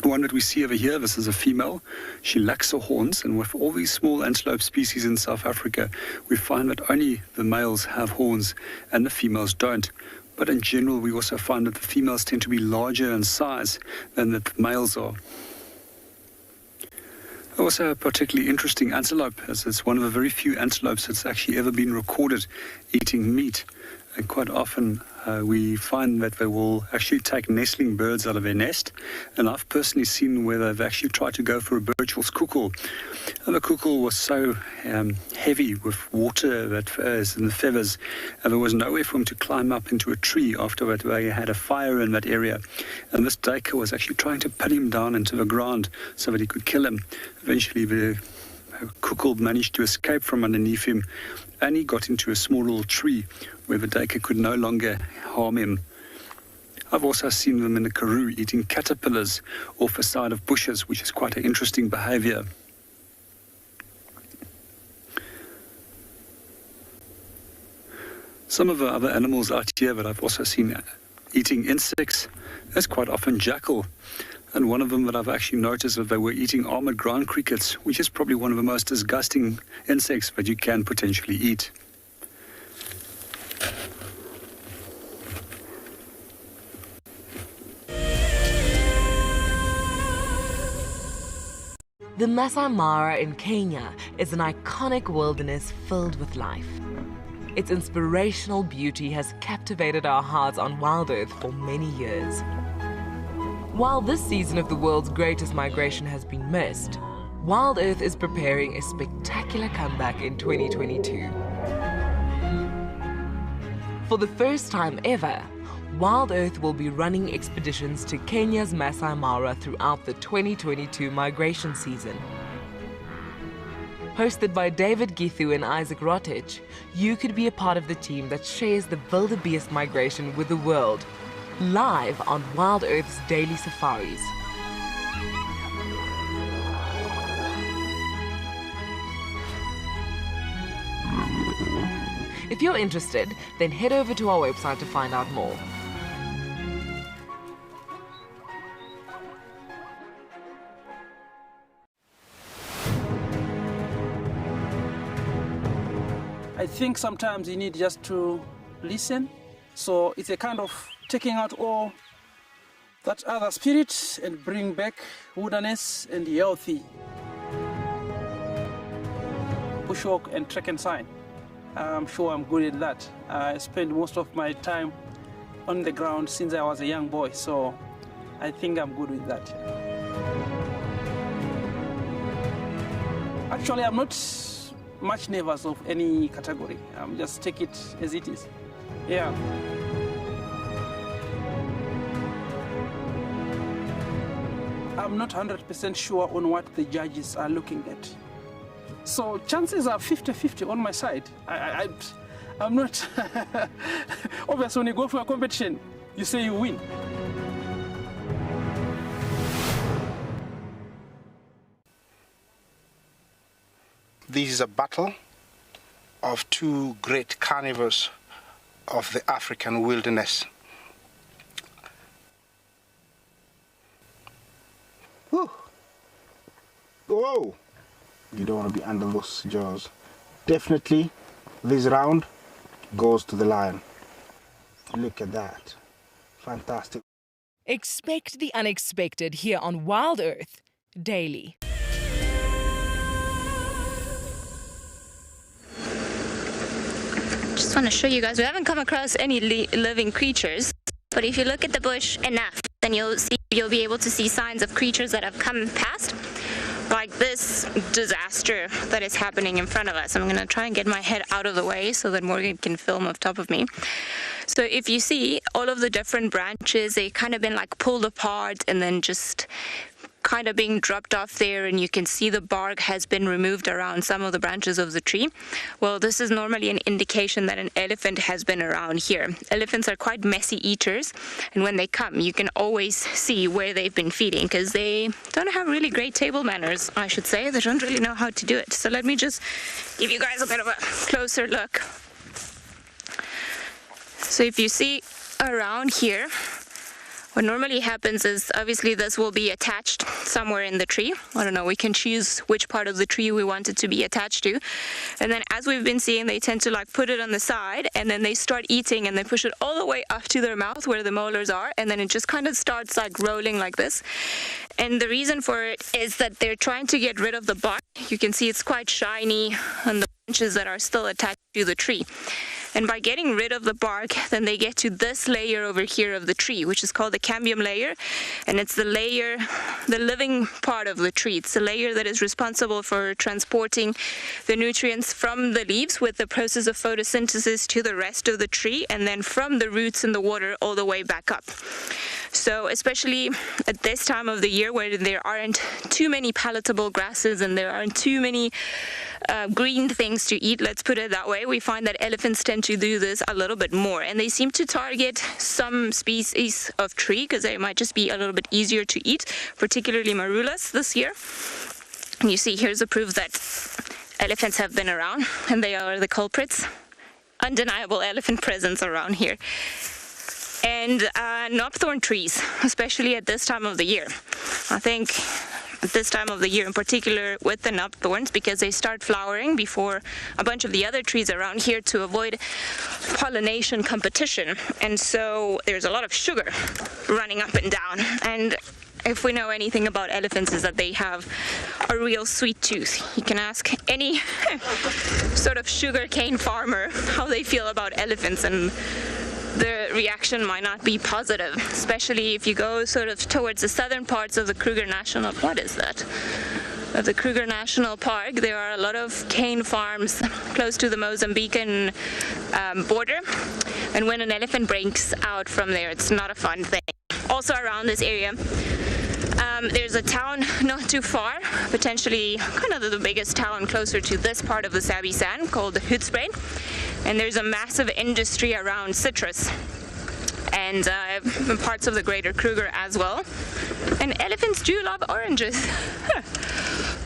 The one that we see over here, this is a female. She lacks her horns, and with all these small antelope species in South Africa, we find that only the males have horns and the females don't. But in general, we also find that the females tend to be larger in size than the males are. Also a particularly interesting antelope, as it's one of the very few antelopes that's actually ever been recorded eating meat. And quite often we find that they will actually take nestling birds out of their nest. And I've personally seen where they've actually tried to go for a Birchall's cuckoo. And the cuckoo was so heavy with water that is in the feathers, and there was nowhere for him to climb up into a tree after that they had a fire in that area. And this duiker was actually trying to pin him down into the ground so that he could kill him. Eventually the cuckoo managed to escape from underneath him, and he got into a small little tree where the duiker could no longer harm him. I've also seen them in the Karoo eating caterpillars off the side of bushes, which is quite an interesting behavior. Some of the other animals out here that I've also seen eating insects is quite often jackal. And one of them that I've actually noticed that they were eating armored ground crickets, which is probably one of the most disgusting insects that you can potentially eat. The Masai Mara in Kenya is an iconic wilderness filled with life. Its inspirational beauty has captivated our hearts on WildEarth for many years. While this season of the world's greatest migration has been missed, WildEarth is preparing a spectacular comeback in 2022. For the first time ever, WildEarth will be running expeditions to Kenya's Masai Mara throughout the 2022 migration season. Hosted by David Githu and Isaac Rotich, you could be a part of the team that shares the wildebeest migration with the world, live on WildEarth's daily safaris. If you're interested, then head over to our website to find out more. I think sometimes you need just to listen. So it's a kind of taking out all that other spirit and bring back wilderness and healthy. Bushwalk and trek and sign. I'm sure I'm good at that. I spend most of my time on the ground since I was a young boy, so I think I'm good with that. Actually, I'm not much nervous of any category. Just take it as it is. Yeah. I'm not 100% sure on what the judges are looking at. So chances are 50-50 on my side. I'm not... Obviously, when you go for a competition, you say you win. This is a battle of two great carnivores of the African wilderness. Whew. Whoa! You don't want to be under those jaws. Definitely, this round goes to the lion. Look at that. Fantastic. Expect the unexpected here on WildEarth daily. Just want to show you guys, we haven't come across any living creatures, but if you look at the bush enough, then you'll be able to see signs of creatures that have come past, like this disaster that is happening in front of us. I'm going to try and get my head out of the way so that Morgan can film up top of me. So if you see all of the different branches, they've kind of been like pulled apart and then just kind of being dropped off there, and you can see the bark has been removed around some of the branches of the tree. Well, this is normally an indication that an elephant has been around here. Elephants are quite messy eaters, and when they come, you can always see where they've been feeding, because they don't have really great table manners, I should say. They don't really know how to do it. So let me just give you guys a bit of a closer look. So if you see around here, what normally happens is, obviously this will be attached somewhere in the tree. I don't know, we can choose which part of the tree we want it to be attached to. And then as we've been seeing, they tend to like put it on the side, and then they start eating and they push it all the way up to their mouth where the molars are, and then it just kind of starts like rolling like this. And the reason for it is that they're trying to get rid of the bark. You can see it's quite shiny on the branches that are still attached to the tree. And by getting rid of the bark, then they get to this layer over here of the tree, which is called the cambium layer. And it's the layer, the living part of the tree. It's the layer that is responsible for transporting the nutrients from the leaves with the process of photosynthesis to the rest of the tree, and then from the roots in the water all the way back up. So especially at this time of the year where there aren't too many palatable grasses and there aren't too many green things to eat, let's put it that way, we find that elephants tend to do this a little bit more, and they seem to target some species of tree because they might just be a little bit easier to eat, particularly marulas this year. And you see here's a proof that elephants have been around and they are the culprits. Undeniable elephant presence around here. And knobthorn trees, especially at this time of the year. I think at this time of the year in particular with the knobthorns, because they start flowering before a bunch of the other trees around here to avoid pollination competition. And so there's a lot of sugar running up and down. And if we know anything about elephants is that they have a real sweet tooth. You can ask any sort of sugarcane farmer how they feel about elephants, and the reaction might not be positive, especially if you go sort of towards the southern parts of the Kruger National. What is that? Of the Kruger National Park, there are a lot of cane farms close to the Mozambican border, and when an elephant breaks out from there, it's not a fun thing. Also around this area, there's a town not too far, potentially kind of the biggest town closer to this part of the Sabi Sand, called Hoedspruit. And there's a massive industry around citrus and parts of the greater Kruger as well. And elephants do love oranges.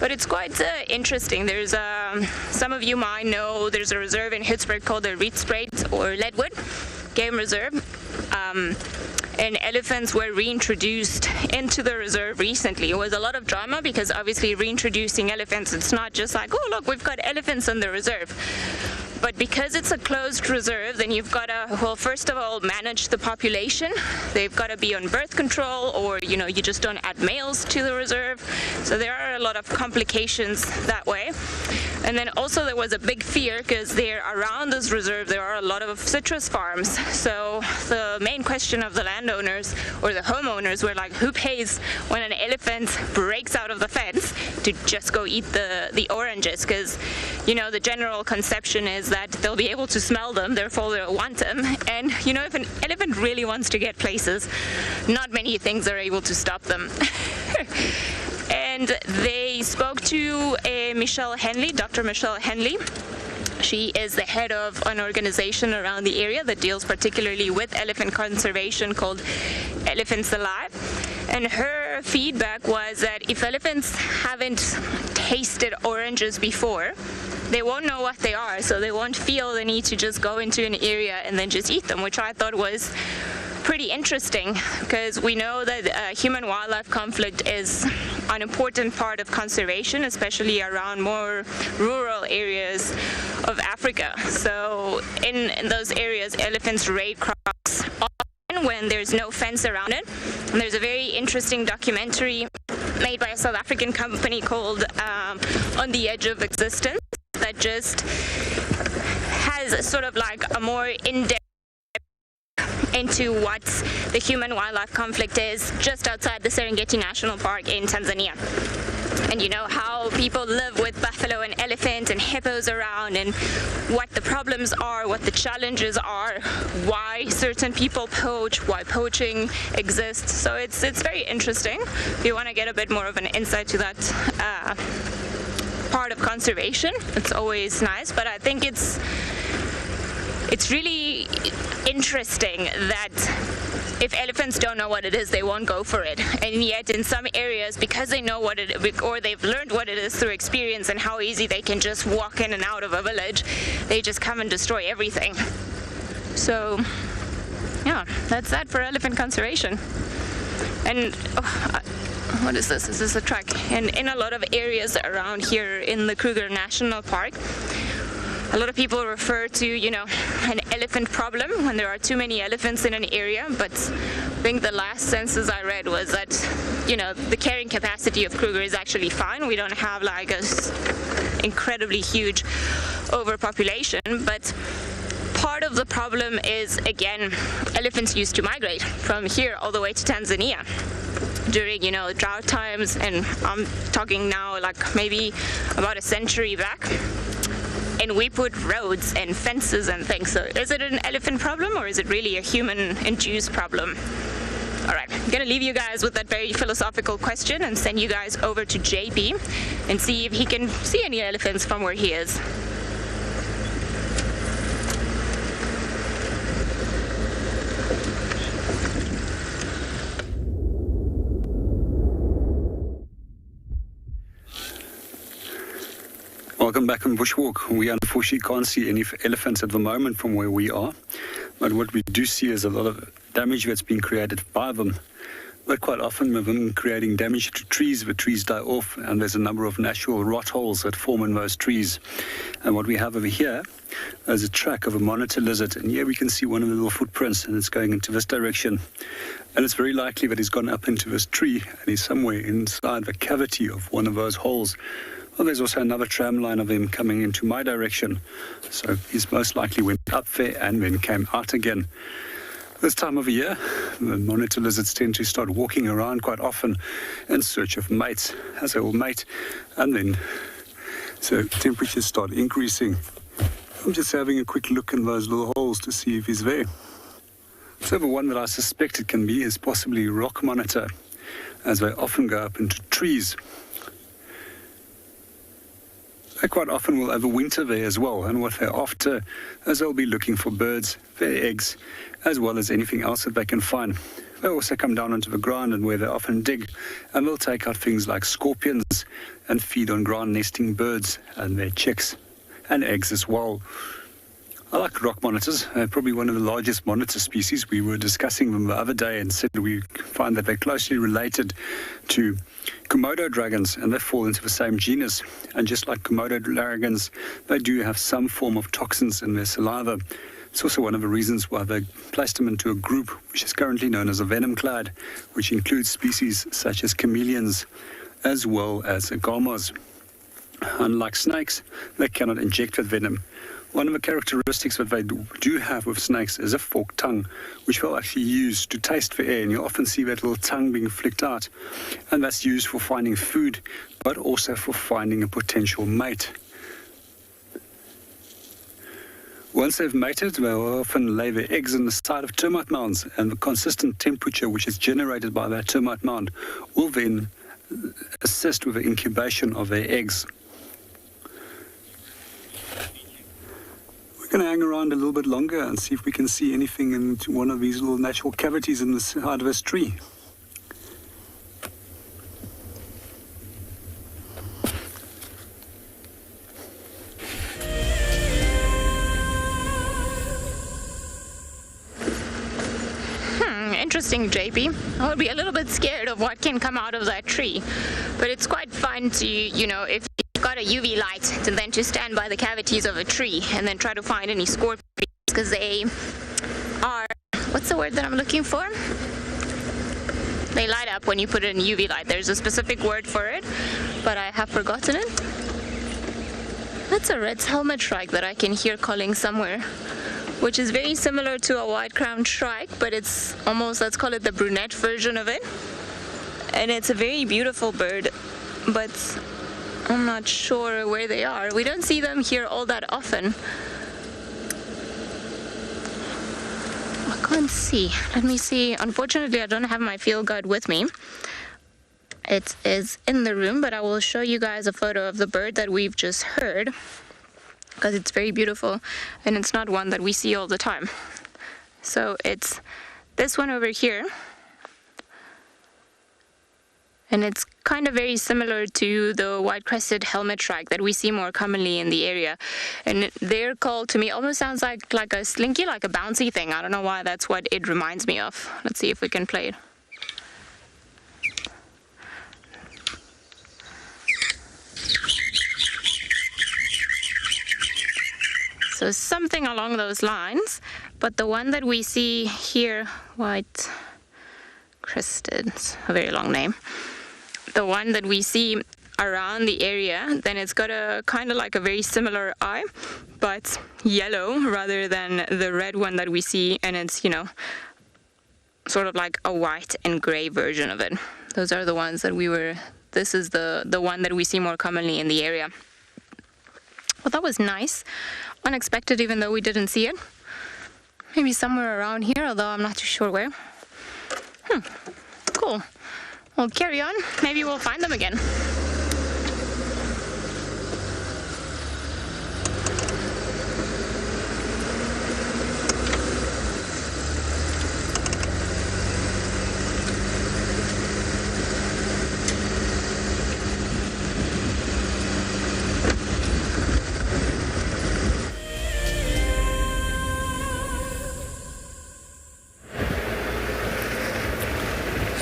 But it's quite interesting. There's some of you might know there's a reserve in Hoedspruit called the Rietsspruit or Leadwood Game Reserve. And elephants were reintroduced into the reserve recently. It was a lot of drama because obviously reintroducing elephants, it's not just like, oh look, we've got elephants in the reserve. But because it's a closed reserve, then you've got to, well, first of all, manage the population. They've got to be on birth control, or, you know, you just don't add males to the reserve. So there are a lot of complications that way. And then also there was a big fear because there around this reserve, there are a lot of citrus farms. So the main question of the landowners or the homeowners were like, who pays when an elephant breaks out of the fence to just go eat the oranges? Because, you know, the general conception is that they'll be able to smell them, therefore they'll want them. And, you know, if an elephant really wants to get places, not many things are able to stop them. And they spoke to Michelle Henley, Dr. Michelle Henley. She is the head of an organization around the area that deals particularly with elephant conservation called Elephants Alive. And her feedback was that if elephants haven't tasted oranges before, they won't know what they are, so they won't feel the need to just go into an area and then just eat them, which I thought was pretty interesting, because we know that human-wildlife conflict is an important part of conservation, especially around more rural areas of Africa. So in those areas, elephants raid crops often when there's no fence around it. And there's a very interesting documentary made by a South African company called On the Edge of Existence that just has sort of like a more in-depth into what the human-wildlife conflict is just outside the Serengeti National Park in Tanzania. And you know how people live with buffalo and elephant and hippos around, and what the problems are, what the challenges are, why certain people poach, why poaching exists. So it's very interesting. If you want to get a bit more of an insight to that part of conservation, it's always nice. But I think it's really interesting that if elephants don't know what it is, they won't go for it. And yet in some areas, because they know what it is, or they've learned what it is through experience and how easy they can just walk in and out of a village, they just come and destroy everything. So yeah, that's that for elephant conservation. And what is this? This is a track. And in a lot of areas around here in the Kruger National Park, a lot of people refer to, you know, an elephant problem when there are too many elephants in an area, but I think the last census I read was that, you know, the carrying capacity of Kruger is actually fine. We don't have like a incredibly huge overpopulation, but part of the problem is, again, elephants used to migrate from here all the way to Tanzania during, you know, drought times, and I'm talking now like maybe about a century back. And we put roads and fences and things. So is it an elephant problem, or is it really a human-induced problem? All right, I'm gonna leave you guys with that very philosophical question and send you guys over to JP and see if he can see any elephants from where he is. Welcome back on Bushwalk. We unfortunately can't see any elephants at the moment from where we are, but what we do see is a lot of damage that's been created by them. But quite often with them creating damage to trees, the trees die off and there's a number of natural rot holes that form in those trees. And what we have over here is a track of a monitor lizard, and here we can see one of the little footprints, and it's going into this direction. And it's very likely that he's gone up into this tree and he's somewhere inside the cavity of one of those holes. Well, there's also another tram line of him coming into my direction. So he's most likely went up there and then came out again. This time of year, the monitor lizards tend to start walking around quite often in search of mates, as they will mate, and then so temperatures start increasing. I'm just having a quick look in those little holes to see if he's there. So the one that I suspect it can be is possibly rock monitor, as they often go up into trees. They quite often will overwinter there as well, and what they're after is they'll be looking for birds, their eggs, as well as anything else that they can find. They also come down onto the ground and where they often dig, and they'll take out things like scorpions and feed on ground nesting birds and their chicks and eggs as well. I like rock monitors. They're probably one of the largest monitor species. We were discussing them the other day and said we find that they're closely related to Komodo dragons, and they fall into the same genus. And just like Komodo dragons, they do have some form of toxins in their saliva. It's also one of the reasons why they placed them into a group which is currently known as a venom clad, which includes species such as chameleons as well as agamos. Unlike snakes, they cannot inject with venom. One of the characteristics that they do have with snakes is a forked tongue, which they'll actually use to taste for air, and you'll often see that little tongue being flicked out, and that's used for finding food, but also for finding a potential mate. Once they've mated, they'll often lay their eggs in the side of termite mounds, and the consistent temperature which is generated by that termite mound will then assist with the incubation of their eggs. We're going to hang around a little bit longer and see if we can see anything in one of these little natural cavities in the side of this tree. Interesting, JP. I would be a little bit scared of what can come out of that tree, but it's quite fun to, you know, if you've got a UV light, to then to stand by the cavities of a tree and then try to find any scorpions, because they are, what's the word that I'm looking for? They light up when you put it in UV light. There's a specific word for it, but I have forgotten it. That's a red helmet shrike that I can hear calling somewhere, which is very similar to a white-crowned shrike, but it's almost, let's call it the brunette version of it. And it's a very beautiful bird, but I'm not sure where they are. We don't see them here all that often. I can't see. Let me see. Unfortunately, I don't have my field guide with me. It is in the room, but I will show you guys a photo of the bird that we've just heard, because it's very beautiful and it's not one that we see all the time. So it's this one over here, and it's kind of very similar to the white-crested helmet shrike that we see more commonly in the area. And their call to me almost sounds like a slinky, like a bouncy thing. I don't know why, that's what it reminds me of. Let's see if we can play it. So something along those lines, but the one that we see here, white crested, it's a very long name. The one that we see around the area, then it's got a kind of like a very similar eye, but yellow rather than the red one that we see, and it's, you know, sort of like a white and gray version of it. Those are the ones that this is the one that we see more commonly in the area. Well, that was nice. Unexpected, even though we didn't see it. Maybe somewhere around here, although I'm not too sure where. Cool. Well, carry on. Maybe we'll find them again.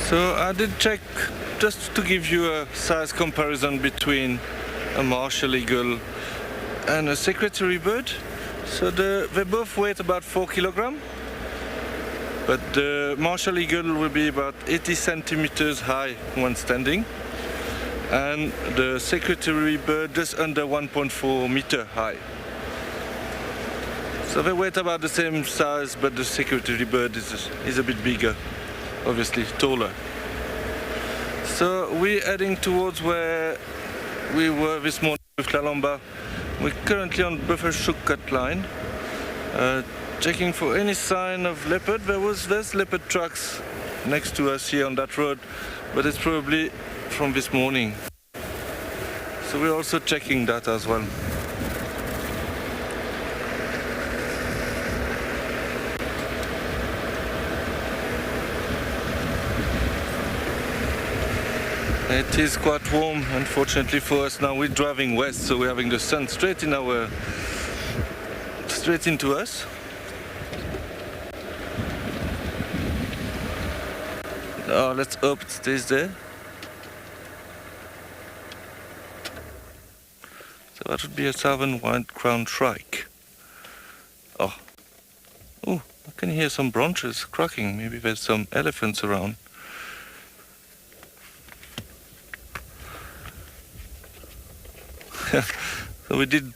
So I did check just to give you a size comparison between a martial eagle and a secretary bird. So they both weigh about 4 kilograms, but the martial eagle will be about 80 centimeters high when standing, and the secretary bird just under 1.4 meter high. So they weigh about the same size, but the secretary bird is a bit bigger, obviously taller. So we're heading towards where we were this morning with Lalamba. We're currently on buffer shook cut line, checking for any sign of leopard. There's leopard tracks next to us here on that road, but it's probably from this morning. So we're also checking that as well. It is quite warm, unfortunately for us now. We're driving west, so we're having the sun straight into us. Oh, let's hope it stays there. So that would be a southern white-crowned shrike. Oh, I can hear some branches cracking. Maybe there's some elephants around. So we did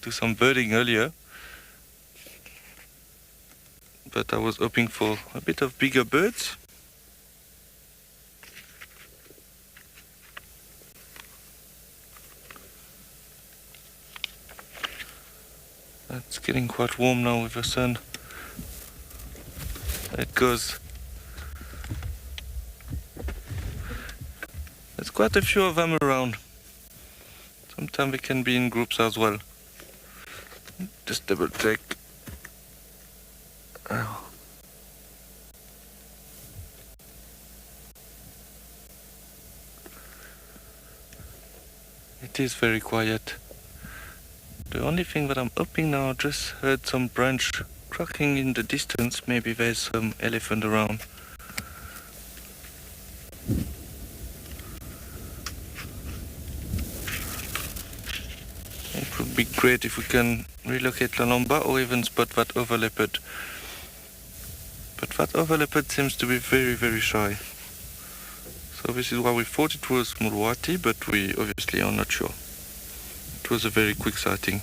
do some birding earlier, but I was hoping for a bit of bigger birds. It's getting quite warm now with the sun. It goes. There's quite a few of them around. Sometimes they can be in groups as well. Just double check. Oh. It is very quiet. The only thing that I'm hoping now, I just heard some branch cracking in the distance. Maybe there's some elephant around. It would be great if we can relocate Lalamba or even spot that other leopard. But that other leopard seems to be very, very shy. So this is why we thought it was Mulwati, but we obviously are not sure. It was a very quick sighting.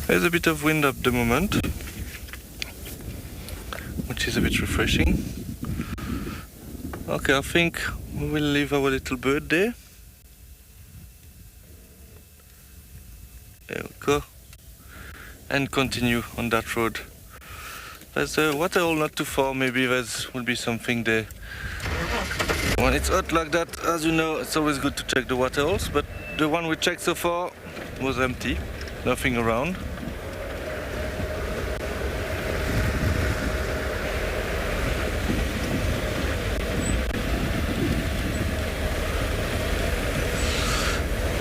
There's a bit of wind at the moment, which is a bit refreshing. Okay, I think we will leave our little bird there. There we go. And continue on that road. There's a waterhole not too far, maybe there will be something there. When it's hot like that, as you know, it's always good to check the waterholes, but the one we checked so far was empty, nothing around.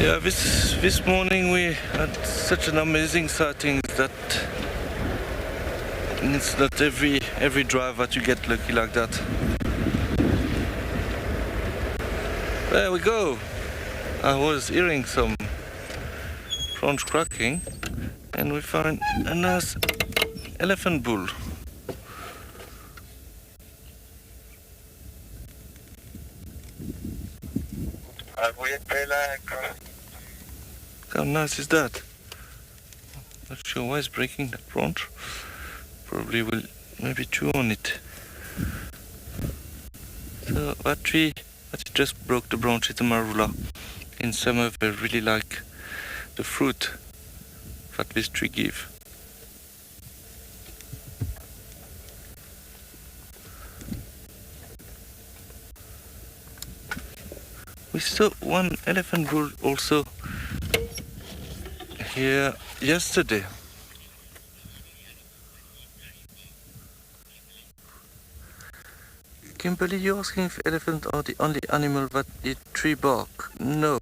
Yeah, this morning we had such an amazing sighting that it's not every drive that you get lucky like that. There we go. I was hearing some branch cracking, and we found a nice elephant bull. How nice is that? Not sure why it's breaking that branch. Probably will maybe chew on it. So that tree that just broke the branch is a marula. In summer they really like the fruit that this tree gives. We saw one elephant bull also here yesterday. Kimberly, you're asking if elephants are the only animal that eat tree bark? No.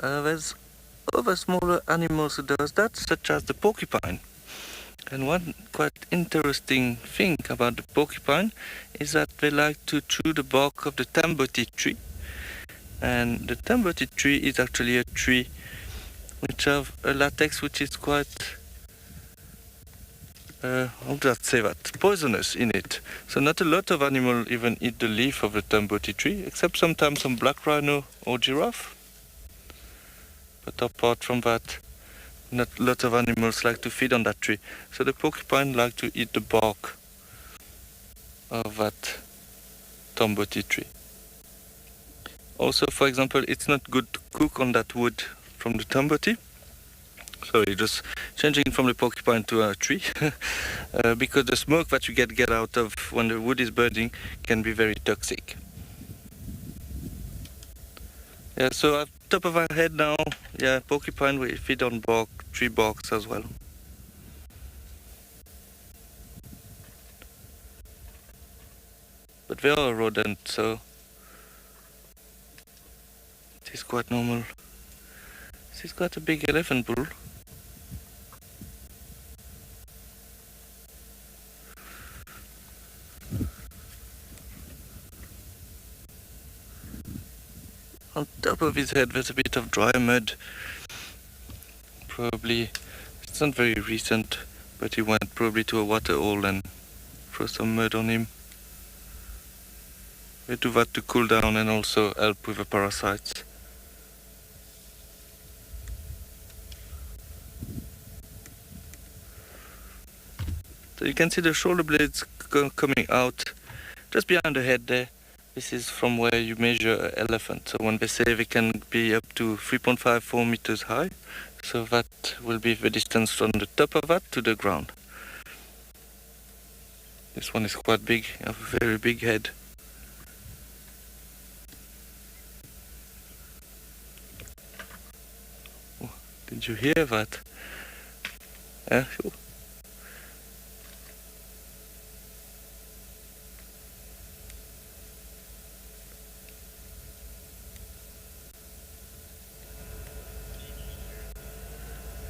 There's other smaller animals who does that, such as the porcupine. And one quite interesting thing about the porcupine is that they like to chew the bark of the tamboti tree. And the tamboti tree is actually a tree which have a latex which is quite, how do I say that, poisonous in it. So not a lot of animals even eat the leaf of the tamboti tree, except sometimes some black rhino or giraffe. But apart from that, not a lot of animals like to feed on that tree. So the porcupine like to eat the bark of that tamboti tree. Also, for example, it's not good to cook on that wood from the tamboti. Sorry, just changing from the porcupine to a tree. Because the smoke that you get out of when the wood is burning can be very toxic. Yeah, so at top of our head now, yeah, porcupine will feed on bark, tree barks as well. But they are a rodent, so it is quite normal. This is quite a big elephant bull. On top of his head there's a bit of dry mud. Probably, it's not very recent, but he went probably to a water hole and threw some mud on him. We do that to cool down and also help with the parasites. So you can see the shoulder blades coming out just behind the head there. This is from where you measure an elephant. So when they say they can be up to 3.54 meters high, so that will be the distance from the top of that to the ground. This one is quite big, a very big head. Oh, did you hear that? Yeah, sure.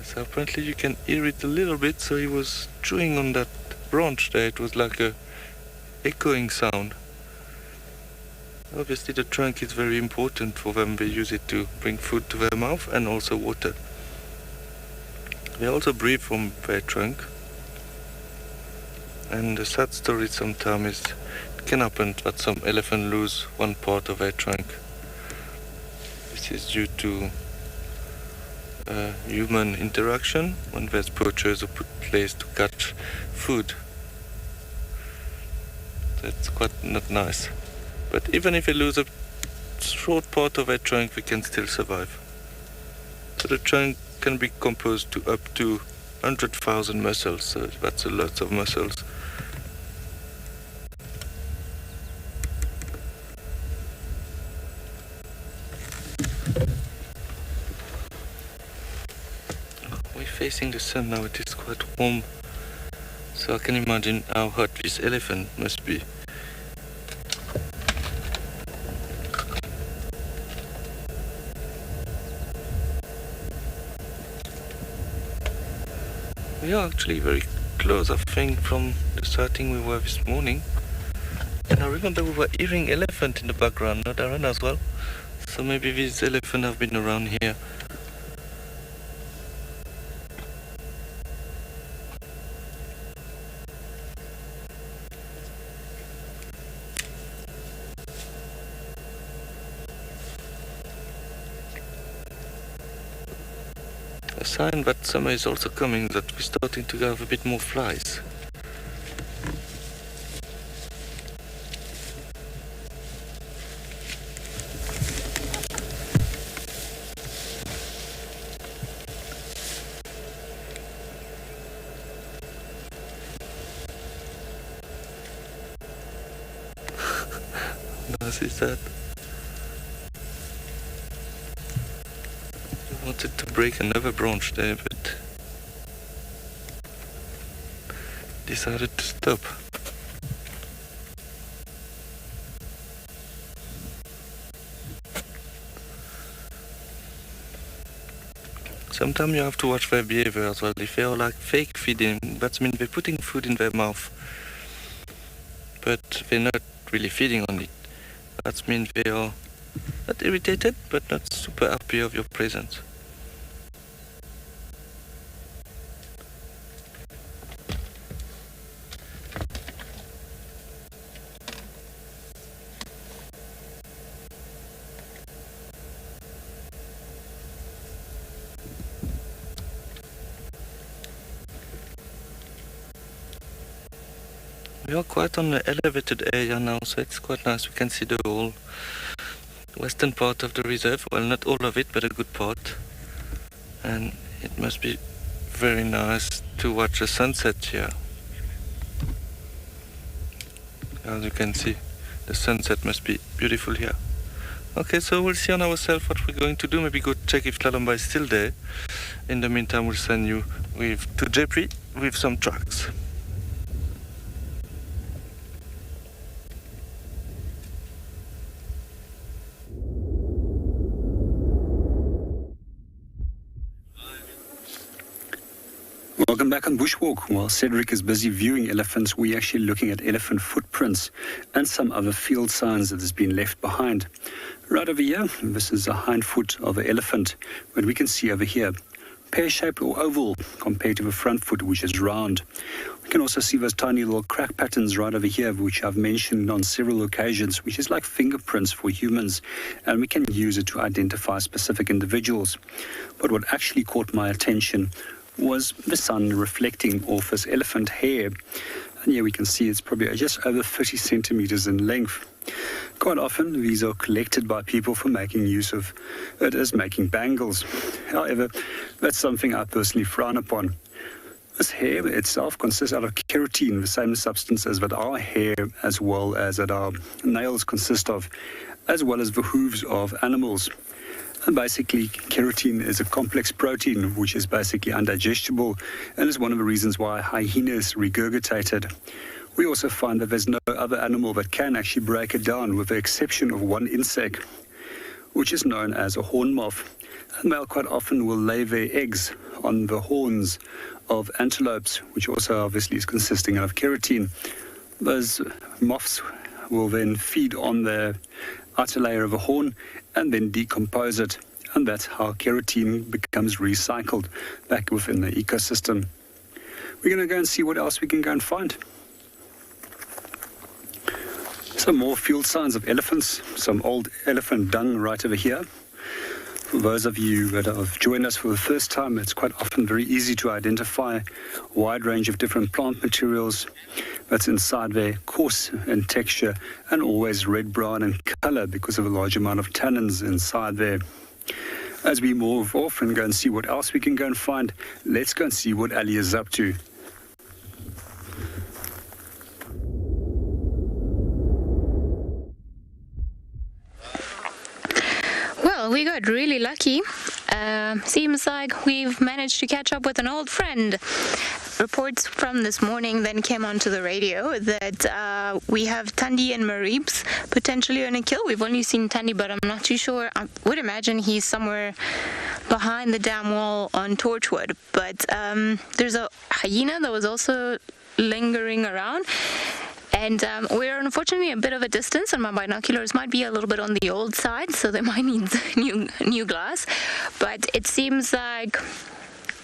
So apparently you can hear it a little bit, so he was chewing on that branch there. It was like a echoing sound. Obviously the trunk is very important for them. They use it to bring food to their mouth and also water. They also breathe from their trunk. And the sad story sometimes is it can happen that some elephants lose one part of their trunk. This is due to human interaction when there's poachers who put place to catch food. That's quite not nice. But even if they lose a short part of their trunk, we can still survive. So the trunk can be composed to up to 100,000 muscles, so that's a lot of muscles. Facing the sun now, it is quite warm, so I can imagine how hot this elephant must be. We are actually very close, I think, from the sighting we were this morning. And I remember we were hearing elephant in the background, not Darren as well. So maybe these elephants have been around here. a sign that summer is also coming, that we're starting to have a bit more flies. Nice is that? I wanted to break another branch there, but decided to stop. Sometimes you have to watch their behavior as well. If they are like fake feeding, that means they're putting food in their mouth, but they're not really feeding on it. That means they are not irritated, but not super happy of your presence. We are quite on the elevated area now, so it's quite nice. We can see the whole western part of the reserve. Well, not all of it, but a good part. And it must be very nice to watch the sunset here. As you can see, the sunset must be beautiful here. Okay, so we'll see on ourselves what we're going to do. Maybe go check if Lalomba is still there. In the meantime, we'll send you to Jeffrey with some tracks. Welcome back on Bushwalk. While Cedric is busy viewing elephants, we're actually looking at elephant footprints and some other field signs that has been left behind. Right over here, this is a hind foot of an elephant, but we can see over here, pear-shaped or oval compared to the front foot, which is round. We can also see those tiny little crack patterns right over here, which I've mentioned on several occasions, which is like fingerprints for humans, and we can use it to identify specific individuals. But what actually caught my attention was the sun reflecting off this elephant hair. And here we can see it's probably just over 30 centimeters in length. Quite often these are collected by people for making use of it as making bangles. However, that's something I personally frown upon. This hair itself consists out of keratin, the same substance as that our hair as well as that our nails consist of, as well as the hooves of animals. And basically, keratin is a complex protein which is basically undigestible and is one of the reasons why hyenas regurgitated. We also find that there's no other animal that can actually break it down, with the exception of one insect, which is known as a horn moth. And they'll quite often will lay their eggs on the horns of antelopes, which also obviously is consisting of keratin. Those moths will then feed on the outer layer of a horn and then decompose it, and that's how keratin becomes recycled back within the ecosystem. We're going to go and see what else we can go and find. Some more field signs of elephants, some old elephant dung right over here. For those of you that have joined us for the first time, it's quite often very easy to identify a wide range of different plant materials that's inside there, coarse in texture and always red-brown in color because of a large amount of tannins inside there. As we move off and go and see what else we can go and find, let's go and see what Ali is up to. Well, we got really lucky. Seems like we've managed to catch up with an old friend. Reports from this morning then came onto the radio that we have Thandi and Maribs potentially on a kill. We've only seen Thandi, but I'm not too sure. I would imagine he's somewhere behind the dam wall on Torchwood. But there's a hyena that was also lingering around. And we're unfortunately a bit of a distance, and my binoculars might be a little bit on the old side, so they might need new glass. But it seems like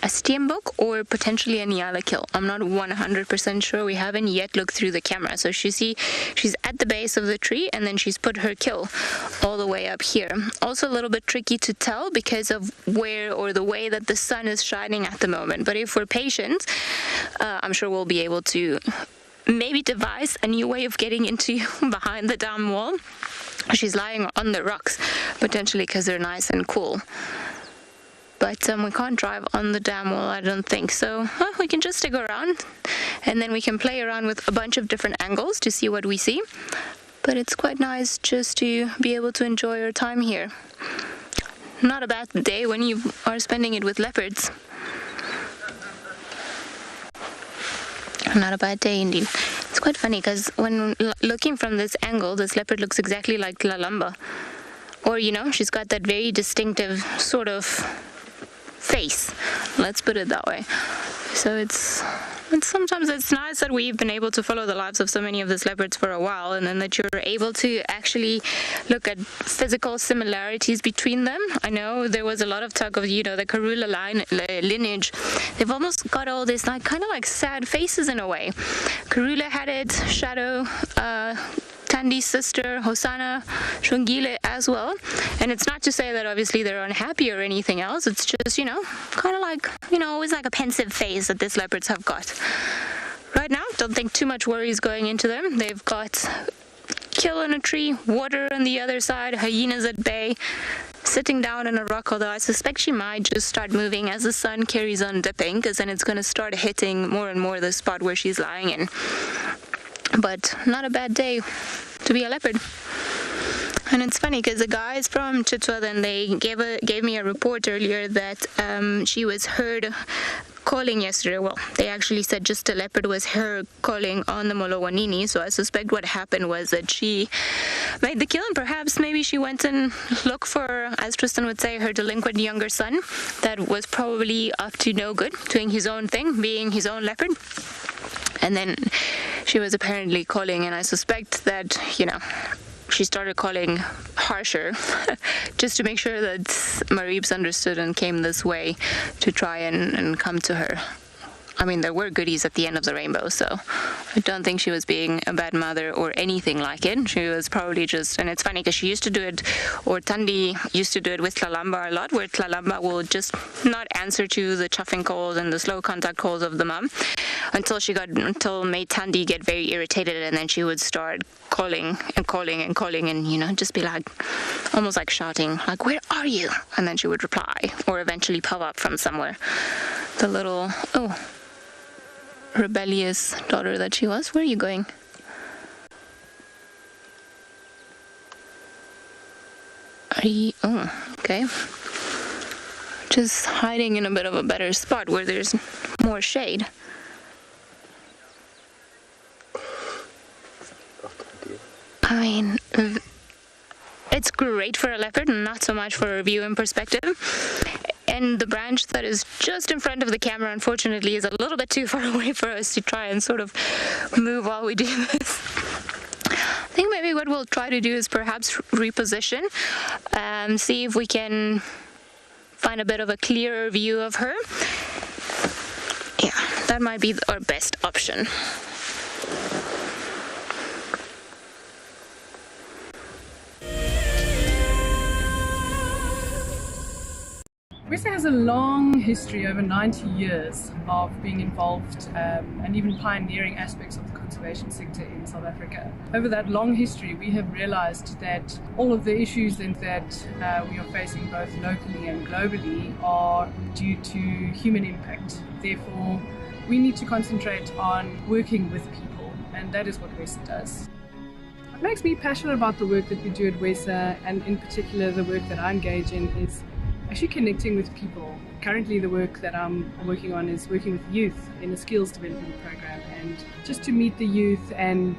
a steenbok or potentially a Ngala kill. I'm not 100% sure. We haven't yet looked through the camera. So she's at the base of the tree, and then she's put her kill all the way up here. Also a little bit tricky to tell because of where or the way that the sun is shining at the moment. But if we're patient, I'm sure we'll be able to maybe devise a new way of getting into behind the dam wall. She's lying on the rocks, potentially because they're nice and cool. But we can't drive on the dam wall, I don't think. So we can just stick around, and then we can play around with a bunch of different angles to see what we see. But it's quite nice just to be able to enjoy our time here. Not a bad day when you are spending it with leopards. Not a bad day indeed. It's quite funny because when looking from this angle, this leopard looks exactly like Lalamba. Or, you know, she's got that very distinctive sort of face. Let's put it that way. So it's sometimes it's nice that we've been able to follow the lives of so many of these leopards for a while, and then that you're able to actually look at physical similarities between them. I know there was a lot of talk of, you know, the Karula lineage. They've almost got all this like kind of like sad faces in a way. Karula had it, Shadow, Tandi's sister, Hosanna, Shungile as well. And it's not to say that obviously they're unhappy or anything else. It's just, you know, kind of like, you know, always like a pensive face that these leopards have got. Right now, don't think too much worry is going into them. They've got kill in a tree, water on the other side, hyenas at bay, sitting down on a rock, although I suspect she might just start moving as the sun carries on dipping, because then it's going to start hitting more and more the spot where she's lying in. But not a bad day to be a leopard. And it's funny because the guys from Tswalu, then they gave me a report earlier that she was heard calling yesterday. Well, they actually said just a leopard was heard calling on the Molowanini. So I suspect what happened was that she made the kill, and perhaps maybe she went and looked for, as Tristan would say, her delinquent younger son that was probably up to no good, doing his own thing, being his own leopard. And then she was apparently calling, and I suspect that, you know, she started calling harsher just to make sure that Maribs understood and came this way to try and come to her. I mean, there were goodies at the end of the rainbow, so I don't think she was being a bad mother or anything like it. She was probably just, and it's funny because she used to do it, or Tandi used to do it with Tlalamba a lot, where Tlalamba will just not answer to the chuffing calls and the slow contact calls of the mom until made Tandi get very irritated, and then she would start calling and, you know, just be like, almost like shouting, like, where are you? And then she would reply, or eventually pop up from somewhere. The little, rebellious daughter that she was. Where are you going? Are you, okay. Just hiding in a bit of a better spot where there's more shade. I mean, it's great for a leopard, not so much for a viewing perspective. And the branch that is just in front of the camera, unfortunately, is a little bit too far away for us to try and sort of move while we do this. I think maybe what we'll try to do is perhaps reposition, see if we can find a bit of a clearer view of her. Yeah, that might be our best option. RSA has a long history, over 90 years, of being involved and even pioneering aspects of the conservation sector in South Africa. Over that long history, we have realized that all of the issues that we are facing both locally and globally are due to human impact. Therefore, we need to concentrate on working with people, and that is what WESA does. What makes me passionate about the work that we do at WESA, and in particular the work that I engage in, is actually connecting with people. Currently the work that I'm working on is working with youth in a skills development program, and just to meet the youth and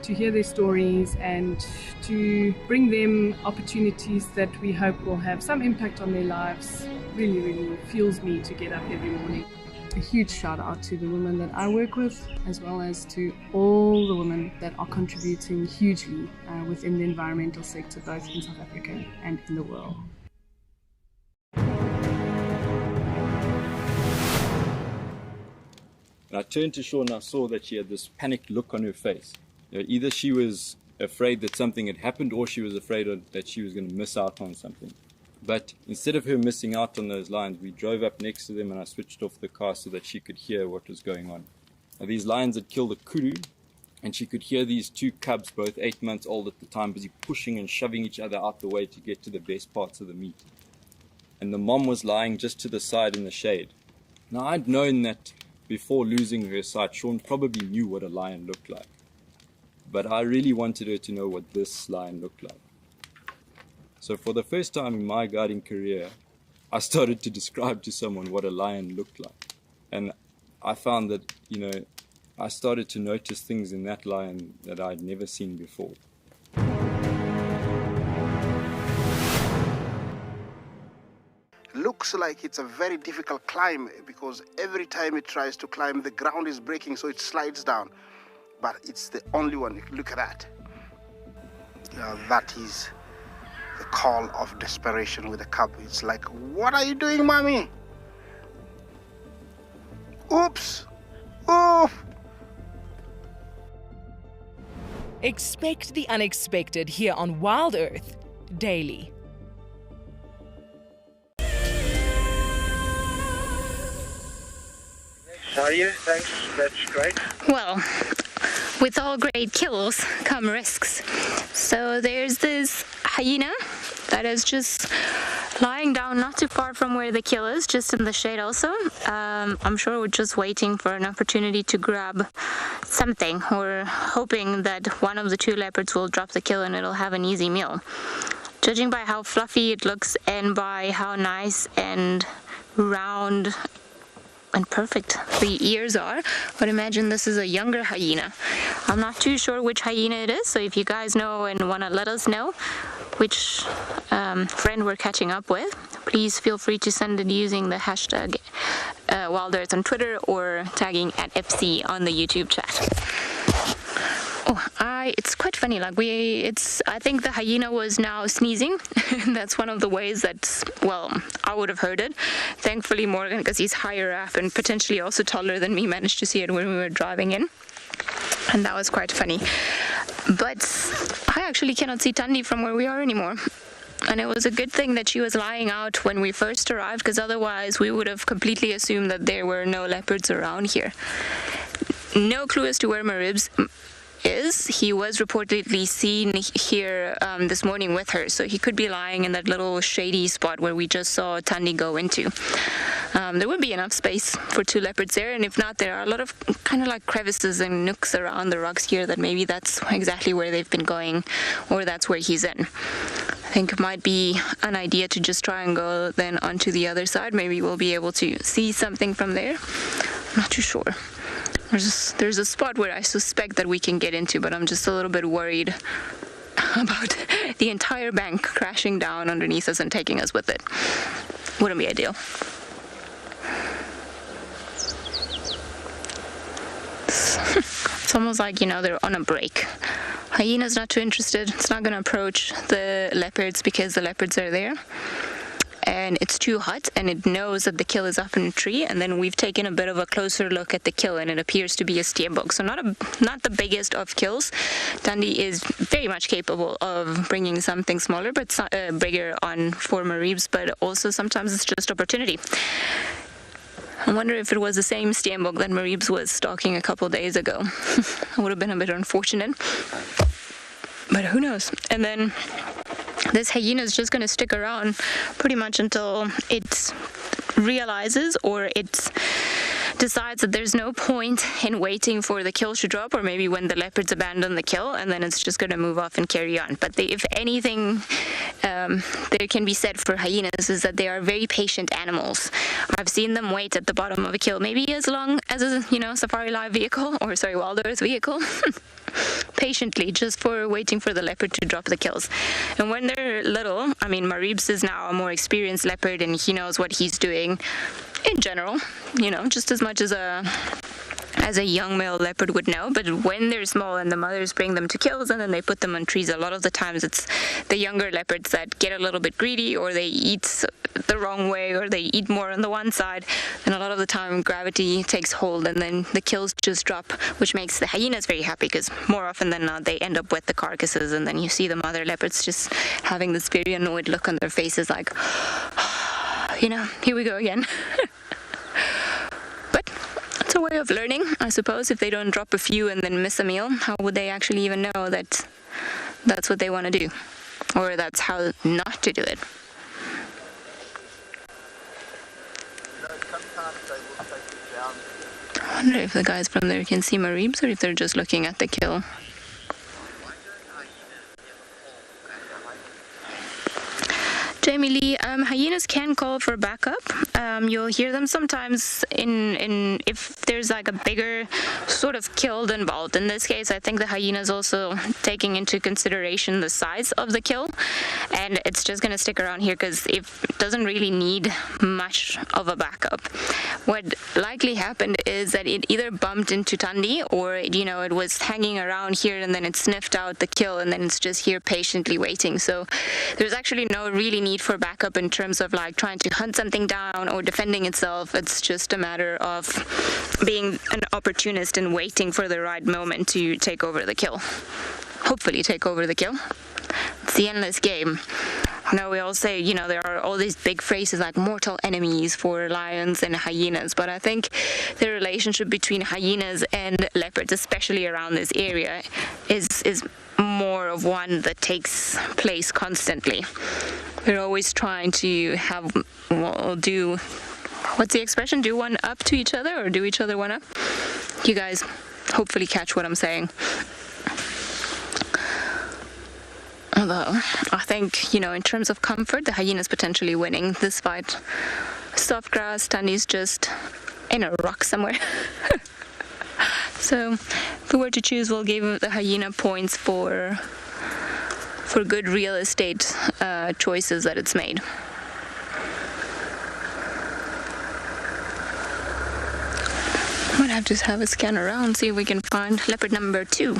to hear their stories and to bring them opportunities that we hope will have some impact on their lives really, really fuels me to get up every morning. A huge shout out to the women that I work with, as well as to all the women that are contributing hugely within the environmental sector, both in South Africa and in the world. And I turned to Shaw and I saw that she had this panicked look on her face. Either she was afraid that something had happened or she was afraid that she was going to miss out on something. But instead of her missing out on those lions, we drove up next to them and I switched off the car so that she could hear what was going on. Now, these lions had killed a kudu, and she could hear these two cubs, both 8 months old at the time, busy pushing and shoving each other out the way to get to the best parts of the meat. And the mom was lying just to the side in the shade. Now, I'd known that before losing her sight, Sean probably knew what a lion looked like. But I really wanted her to know what this lion looked like. So for the first time in my guiding career, I started to describe to someone what a lion looked like. And I found that, I started to notice things in that lion that I'd never seen before. Looks like it's a very difficult climb because every time it tries to climb, the ground is breaking, so it slides down. But it's the only one. Look at that. That is the call of desperation with the cub. It's like, what are you doing, mommy? Oops! Oof! Expect the unexpected here on WildEarth daily. Thanks, that's great. Well, with all great kills come risks. So there's this hyena that is just lying down not too far from where the kill is, just in the shade also. I'm sure we're just waiting for an opportunity to grab something, or hoping that one of the two leopards will drop the kill and it'll have an easy meal. Judging by how fluffy it looks and by how nice and round and perfect the ears are, I would imagine this is a younger hyena. I'm not too sure which hyena it is, so if you guys know and want to let us know which friend we're catching up with, please feel free to send it using the hashtag WildEarth on Twitter or tagging @FC on the YouTube chat. It's quite funny, I think the hyena was now sneezing. That's one of the ways that, I would have heard it. Thankfully Morgan, because he's higher up and potentially also taller than me, managed to see it when we were driving in. And that was quite funny. But I actually cannot see Tandi from where we are anymore. And it was a good thing that she was lying out when we first arrived, because otherwise we would have completely assumed that there were no leopards around here. No clue as to where Maribs is. He was reportedly seen here this morning with her, so he could be lying in that little shady spot where we just saw Tandi go into. There would be enough space for two leopards there, and if not, there are a lot of kind of like crevices and nooks around the rocks here that maybe that's exactly where they've been going, or that's where he's in. I think it might be an idea to just try and go then onto the other side. Maybe we'll be able to see something from there. I'm not too sure. There's a spot where I suspect that we can get into, but I'm just a little bit worried about the entire bank crashing down underneath us and taking us with it. Wouldn't be ideal. It's almost like, they're on a break. Hyena's not too interested. It's not going to approach the leopards because the leopards are there. And it's too hot, and it knows that the kill is up in a tree. And then we've taken a bit of a closer look at the kill, and it appears to be a steenbok. So not the biggest of kills. Tandi is very much capable of bringing something smaller, but bigger on for Maribs. But also sometimes it's just opportunity. I wonder if it was the same steenbok that Maribs was stalking a couple days ago. It would have been a bit unfortunate, but who knows? And then this hyena is just going to stick around pretty much until it realizes or it decides that there's no point in waiting for the kill to drop, or maybe when the leopards abandon the kill, and then it's just going to move off and carry on. But if anything there can be said for hyenas is that they are very patient animals. I've seen them wait at the bottom of a kill maybe as long as a Safari Live vehicle, or WildEarth vehicle, patiently, just for waiting for the leopard to drop the kills. And when they're little, Maribs is now a more experienced leopard, and he knows what he's doing in general, just as much as a as a young male leopard would know. But when they're small and the mothers bring them to kills and then they put them on trees, a lot of the times it's the younger leopards that get a little bit greedy, or they eat the wrong way, or they eat more on the one side, and a lot of the time gravity takes hold and then the kills just drop, which makes the hyenas very happy, because more often than not they end up with the carcasses, and then you see the mother leopards just having this very annoyed look on their faces, like, you know, here we go again. But it's a way of learning, I suppose. If they don't drop a few and then miss a meal, how would they actually even know that that's what they want to do, or that's how not to do it? I wonder if the guys from there can see mareebs, or if they're just looking at the kill. Jamie Lee, hyenas can call for backup. You'll hear them sometimes in if there's like a bigger sort of kill involved. In this case, I think the hyena is also taking into consideration the size of the kill, and it's just going to stick around here because it doesn't really need much of a backup. What likely happened is that it either bumped into Tandi, or it was hanging around here and then it sniffed out the kill, and then it's just here patiently waiting. So there's actually no really need for backup in terms of like trying to hunt something down or defending itself. It's just a matter of being an opportunist and waiting for the right moment to take over the kill. Hopefully take over the kill. It's the endless game. I know we all say, there are all these big phrases like mortal enemies for lions and hyenas, but I think the relationship between hyenas and leopards, especially around this area, is more of one that takes place constantly. We're always trying to do, what's the expression? Do one up to each other, or do each other one up? You guys hopefully catch what I'm saying. Although, I think, in terms of comfort, the hyena's potentially winning this fight. Soft grass, Tandi's just in a rock somewhere. So, if we were to choose, we'll give the hyena points for good real estate choices that it's made. Might have to have a scan around, see if we can find leopard number 2.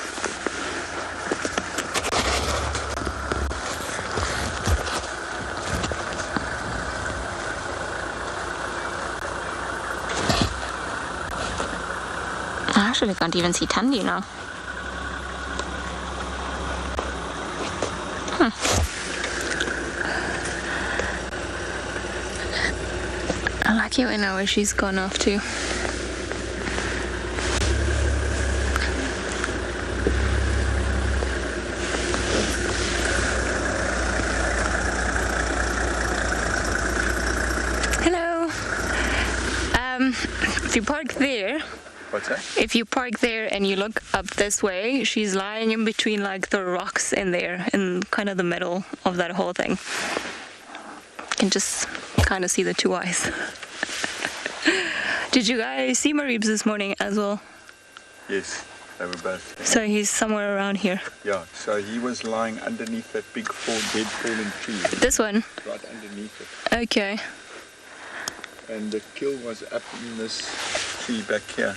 I actually can't even see Tandi now. I like it when I know where she's gone off to. Hello. If you park there. What's that? If you park there and you look up this way, she's lying in between like the rocks in there, in kind of the middle of that whole thing. You can just kind of see the two eyes. Did you guys see mareebs this morning as well? Yes, they were both. So he's somewhere around here. Yeah, so he was lying underneath that big dead fallen tree. This one? Right underneath it. Okay. And the kill was up in this tree back here.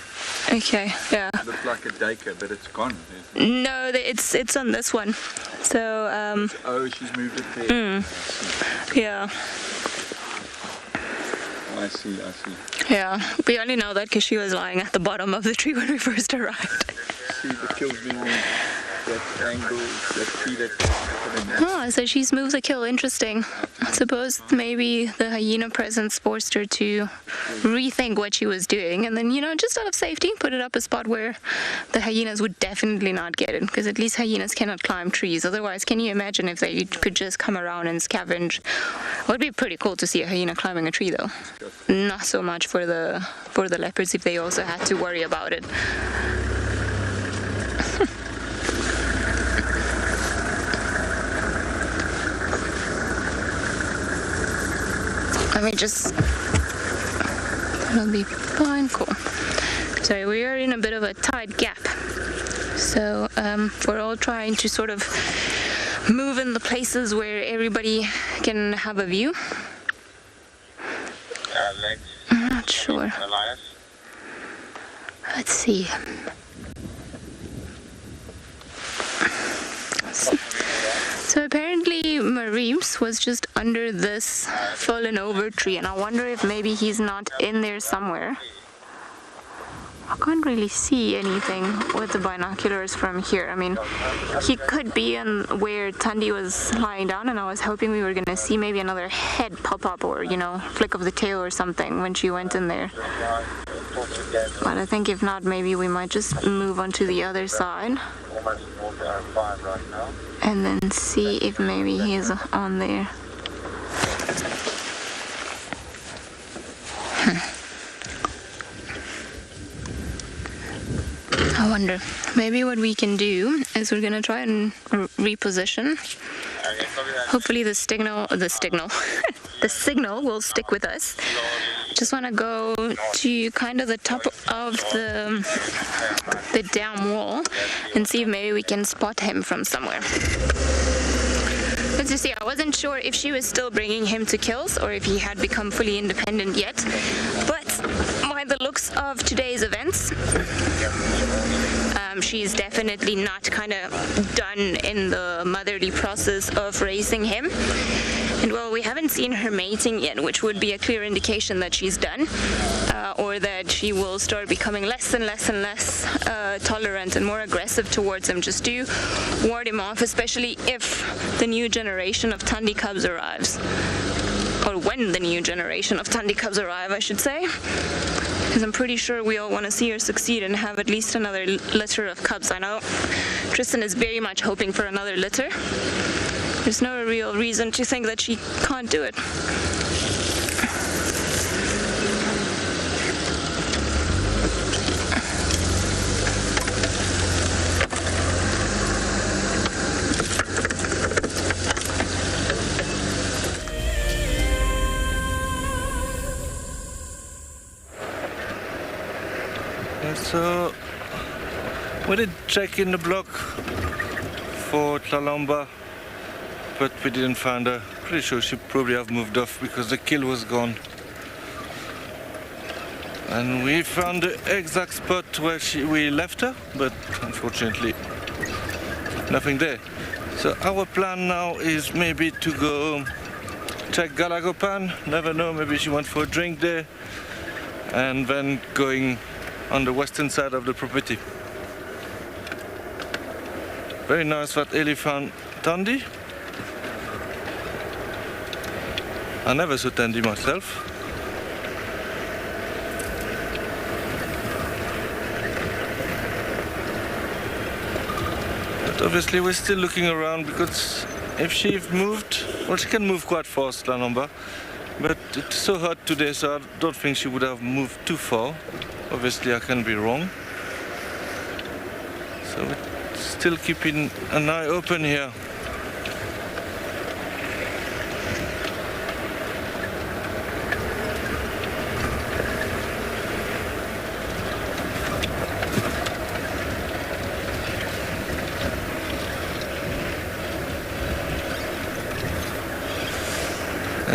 Okay, yeah. It looked like a duiker, but it's gone. No, it's on this one. So, oh, she's moved it there. Yeah. I see. Yeah, we only know that because she was lying at the bottom of the tree when we first arrived. See the kills being that angle, that tree that. Oh, so she's moved the kill. Interesting. I suppose maybe the hyena presence forced her to rethink what she was doing, and then, just out of safety, put it up a spot where the hyenas would definitely not get it, because at least hyenas cannot climb trees. Otherwise, can you imagine if they could just come around and scavenge? It would be pretty cool to see a hyena climbing a tree, though. Not so much for the leopards if they also had to worry about it. Let me just, that'll be fine, cool. So we are in a bit of a tight gap. So we're all trying to sort of move in the places where everybody can have a view. I'm not sure. Let's see. So apparently Mareeps was just under this fallen over tree, and I wonder if maybe he's not in there somewhere. I can't really see anything with the binoculars from here. I mean, he could be in where Thandi was lying down, and I was hoping we were going to see maybe another head pop up, or, you know, flick of the tail or something when she went in there. But I think if not, maybe we might just move on to the other side and then see if maybe he's on there. I wonder, maybe what we can do is we're going to try and reposition. Hopefully the signal will stick with us. Just want to go to kind of the top of the dam wall and see if maybe we can spot him from somewhere. Let's just see, I wasn't sure if she was still bringing him to kills or if he had become fully independent yet, but by the looks of today's events, she's definitely not kind of done in the motherly process of raising him. And well, we haven't seen her mating yet, which would be a clear indication that she's done, or that she will start becoming less and less and less tolerant and more aggressive towards him, just to ward him off, especially if the new generation of Thandi cubs arrives. Or when the new generation of Thandi cubs arrive, I should say. Because I'm pretty sure we all want to see her succeed and have at least another litter of cubs. I know Tristan is very much hoping for another litter. There's no real reason to think that she can't do it. So we did check in the block for Tlalamba, but we didn't find her. Pretty sure she probably have moved off because the kill was gone. And we found the exact spot where we left her, but unfortunately nothing there. So our plan now is maybe to go check Galagopan. Never know, maybe she went for a drink there, and then going on the western side of the property. Very nice that Eli found Thandi. I never saw Thandi myself. But obviously we're still looking around, because if she moved, well, she can move quite fast, Tlalamba, but it's so hot today, so I don't think she would have moved too far. Obviously I can be wrong. So we're still keeping an eye open here.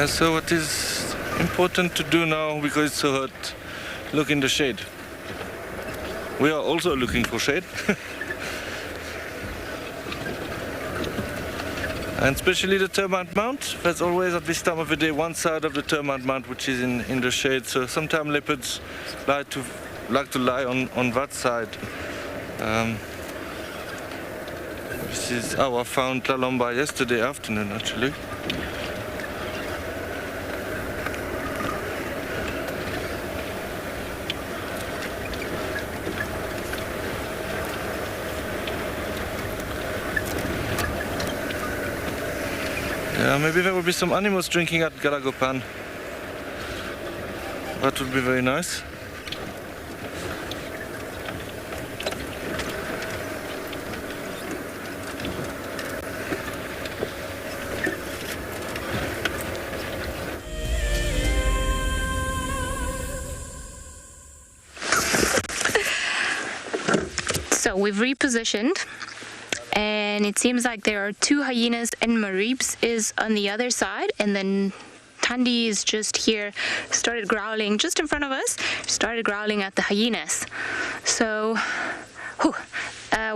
So what is important to do now, because it's so hot, look in the shade. We are also looking for shade. And especially the termite mount. There's always at this time of the day one side of the termite mount which is in the shade. So sometimes leopards like to lie on that side. This is how I found Tlalamba yesterday afternoon, actually. Maybe there will be some animals drinking at Galagopan. That would be very nice. So we've repositioned. And it seems like there are two hyenas, and Mareeps is on the other side, and then Thandi is just here, started growling just in front of us, started growling at the hyenas. So,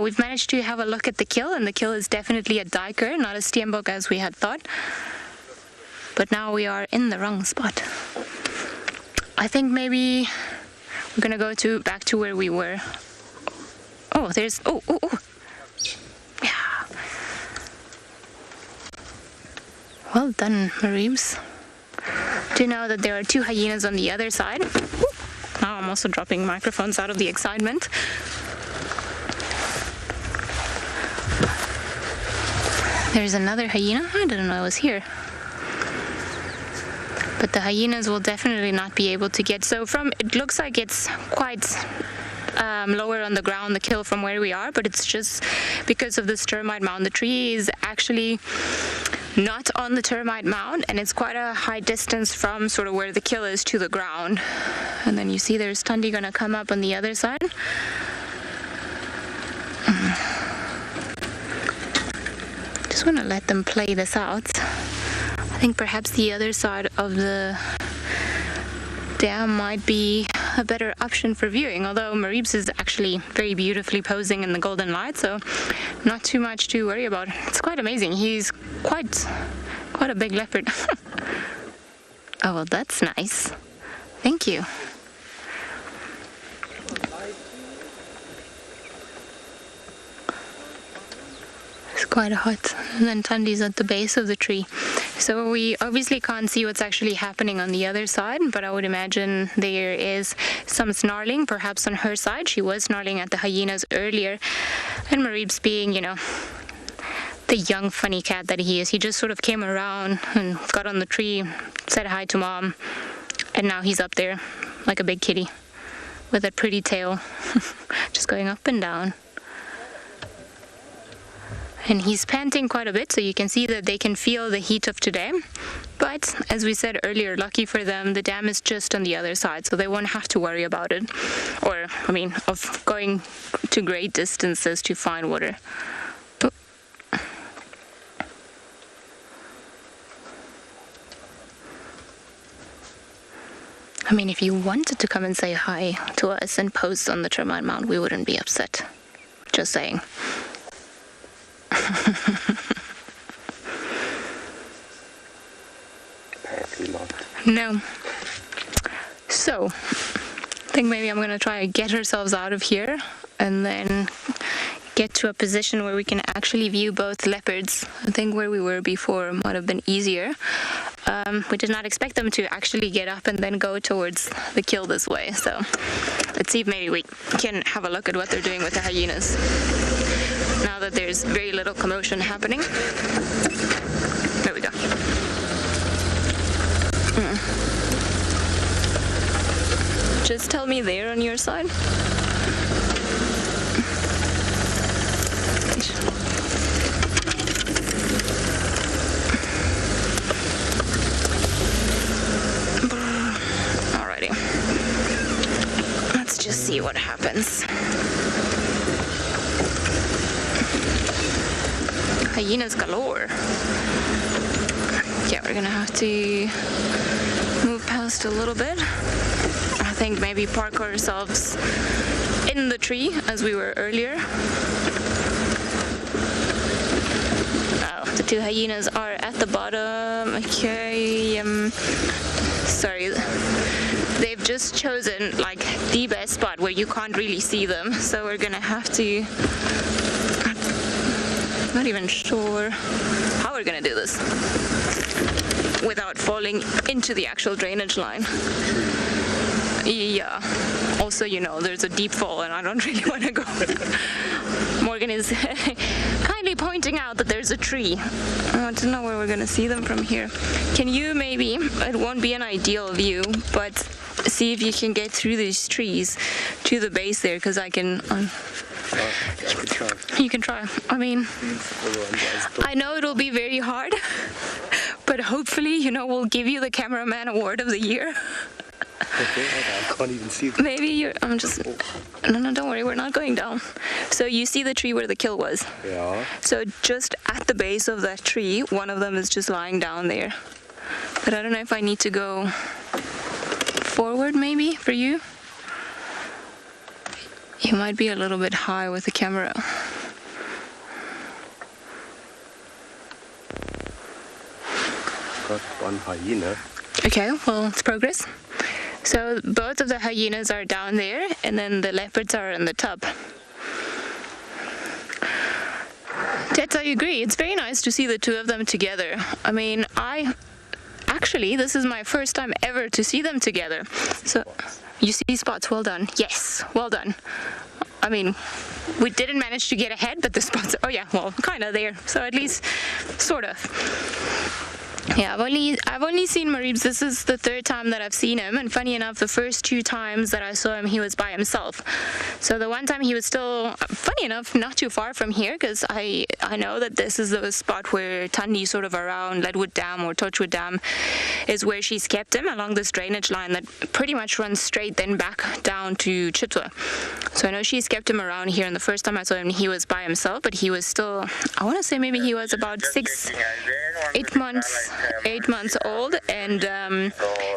we've managed to have a look at the kill, and the kill is definitely a duiker, not a steenbok as we had thought. But now we are in the wrong spot. I think maybe we're gonna go back to where we were. Oh, there's yeah. Well done, Mareebs. Do you know that there are 2 hyenas on the other side? Now I'm also dropping microphones out of the excitement. There's another hyena. I didn't know it was here. But the hyenas will definitely not be able to get, so it looks like it's quite lower on the ground, the kill from where we are, but it's just because of this termite mound. The tree is actually not on the termite mound, and it's quite a high distance from sort of where the kill is to the ground. And then you see there's Thandi gonna come up on the other side. Just want to let them play this out. I think perhaps the other side of the dam might be a better option for viewing, although Mareebs is actually very beautifully posing in the golden light, so not too much to worry about. It's quite amazing. He's quite a big leopard. Oh, well, that's nice. Thank you. It's quite hot. And then Thandi's at the base of the tree. So we obviously can't see what's actually happening on the other side, but I would imagine there is some snarling, perhaps on her side. She was snarling at the hyenas earlier. And Mareebs being, the young funny cat that he is, he just sort of came around and got on the tree, said hi to mom, and now he's up there like a big kitty with a pretty tail, just going up and down. And he's panting quite a bit, so you can see that they can feel the heat of today. But as we said earlier, lucky for them, the dam is just on the other side, so they won't have to worry about it. Or, of going to great distances to find water. If you wanted to come and say hi to us and post on the termite mound, we wouldn't be upset. Just saying. Apparently not. No. So, I think maybe I'm going to try to get ourselves out of here and then get to a position where we can actually view both leopards. I think where we were before might have been easier. We did not expect them to actually get up and then go towards the kill this way. So let's see if maybe we can have a look at what they're doing with the hyenas now that there's very little commotion happening. There we go. Just tell me they're on your side. Alrighty. Let's just see what happens. Hyenas galore. Yeah, we're gonna have to move past a little bit. I think maybe park ourselves in the tree as we were earlier. Oh, the 2 hyenas are at the bottom. Okay, sorry. They've just chosen like the best spot where you can't really see them, so we're gonna have to. Not even sure how we're gonna do this without falling into the actual drainage line. Yeah. Also, there's a deep fall and I don't really want to go. Morgan is kindly pointing out that there's a tree. I don't know where we're gonna see them from here. Can you maybe, it won't be an ideal view, but see if you can get through these trees to the base there, because I can... You can try. I know it'll be very hard, but hopefully, we'll give you the cameraman award of the year. Okay, I can't even see them. Maybe you're... No, don't worry, we're not going down. So you see the tree where the kill was? Yeah. So just at the base of that tree, one of them is just lying down there. But I don't know if I need to go forward maybe for you. You might be a little bit high with the camera. Got one hyena. Okay, well, it's progress. So both of the hyenas are down there, and then the leopards are in the top. Tets, I agree. It's very nice to see the two of them together. I mean, actually, this is my first time ever to see them together. So, you see spots, well done. Yes, well done. I mean, we didn't manage to get ahead, but the spots, oh yeah, well, kind of there. So at least, sort of. Yeah, I've only seen Mareebs. This is the third time that I've seen him, and funny enough, the first two times that I saw him, he was by himself. So the one time he was still, funny enough, not too far from here, because I know that this is the spot where Thandi, sort of around Leadwood Dam or Tswalu Dam, is where she's kept him along this drainage line that pretty much runs straight then back down to Chitwa. So I know she's kept him around here, and the first time I saw him, he was by himself, but he was still, I want to say maybe he was about 8 months old, and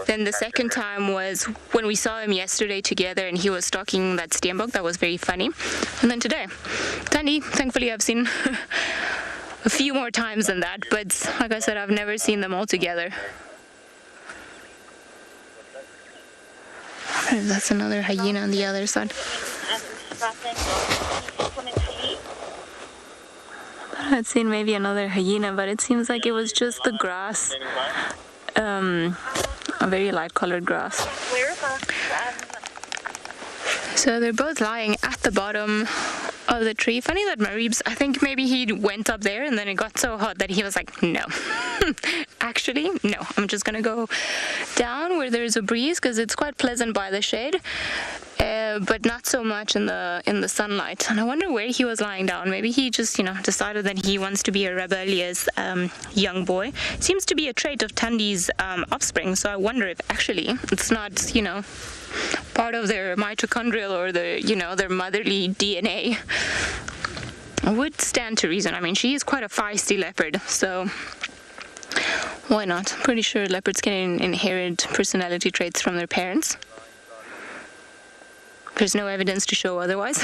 then the second time was when we saw him yesterday together, and he was stalking that steenbok. That was very funny. And then today, Thandi, thankfully I've seen a few more times than that, but like I said, I've never seen them all together. I wonder if that's another hyena on the other side. I'd seen maybe another hyena, but it seems like it was just the grass, a very light colored grass. So they're both lying at the bottom of the tree. Funny that Mareebs, I think maybe he went up there and then it got so hot that he was like, no, actually, no, I'm just gonna go down where there's a breeze, because it's quite pleasant by the shade. But not so much in the sunlight. And I wonder where he was lying down. Maybe he just, decided that he wants to be a rebellious young boy. Seems to be a trait of Thandi's offspring. So I wonder if actually it's not, part of their mitochondrial or their motherly DNA. I would stand to reason. I mean, she is quite a feisty leopard, so why not? Pretty sure leopards can inherit personality traits from their parents. There's no evidence to show otherwise.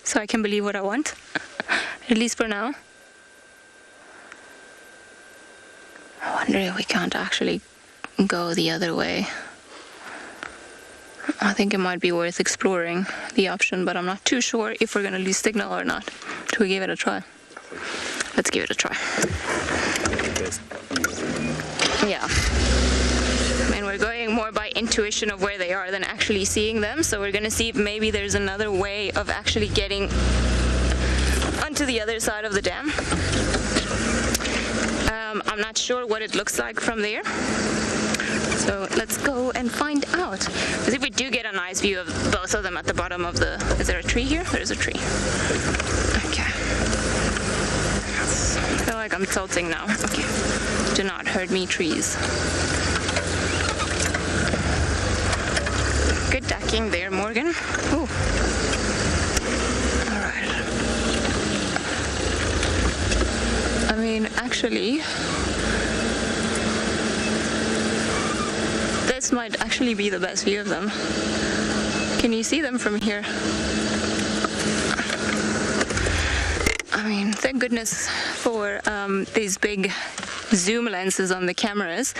So I can believe what I want, at least for now. I wonder if we can't actually go the other way. I think it might be worth exploring the option, but I'm not too sure if we're going to lose signal or not. Should we give it a try? Let's give it a try. Yeah. We're going more by intuition of where they are than actually seeing them, so we're going to see if maybe there's another way of actually getting onto the other side of the dam. I'm not sure what it looks like from there, so let's go and find out. Because if we do get a nice view of both of them at the bottom of the... Is there a tree here? There's a tree. Okay. I feel like I'm tilting now. Okay. Do not hurt me, trees. Good ducking there, Morgan. Ooh. All right. I mean, actually, this might actually be the best view of them. Can you see them from here? I mean, thank goodness for these big zoom lenses on the cameras.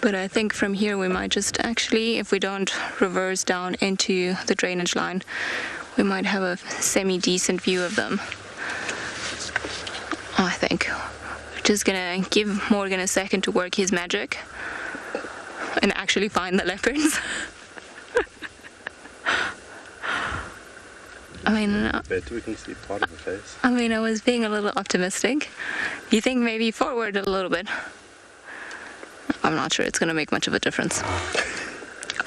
But I think from here we might just actually, if we don't reverse down into the drainage line, we might have a semi-decent view of them. I think. We're just gonna give Morgan a second to work his magic and actually find the leopards. I mean, we can see part of the face. I mean, I was being a little optimistic. You think maybe forward a little bit? I'm not sure it's going to make much of a difference.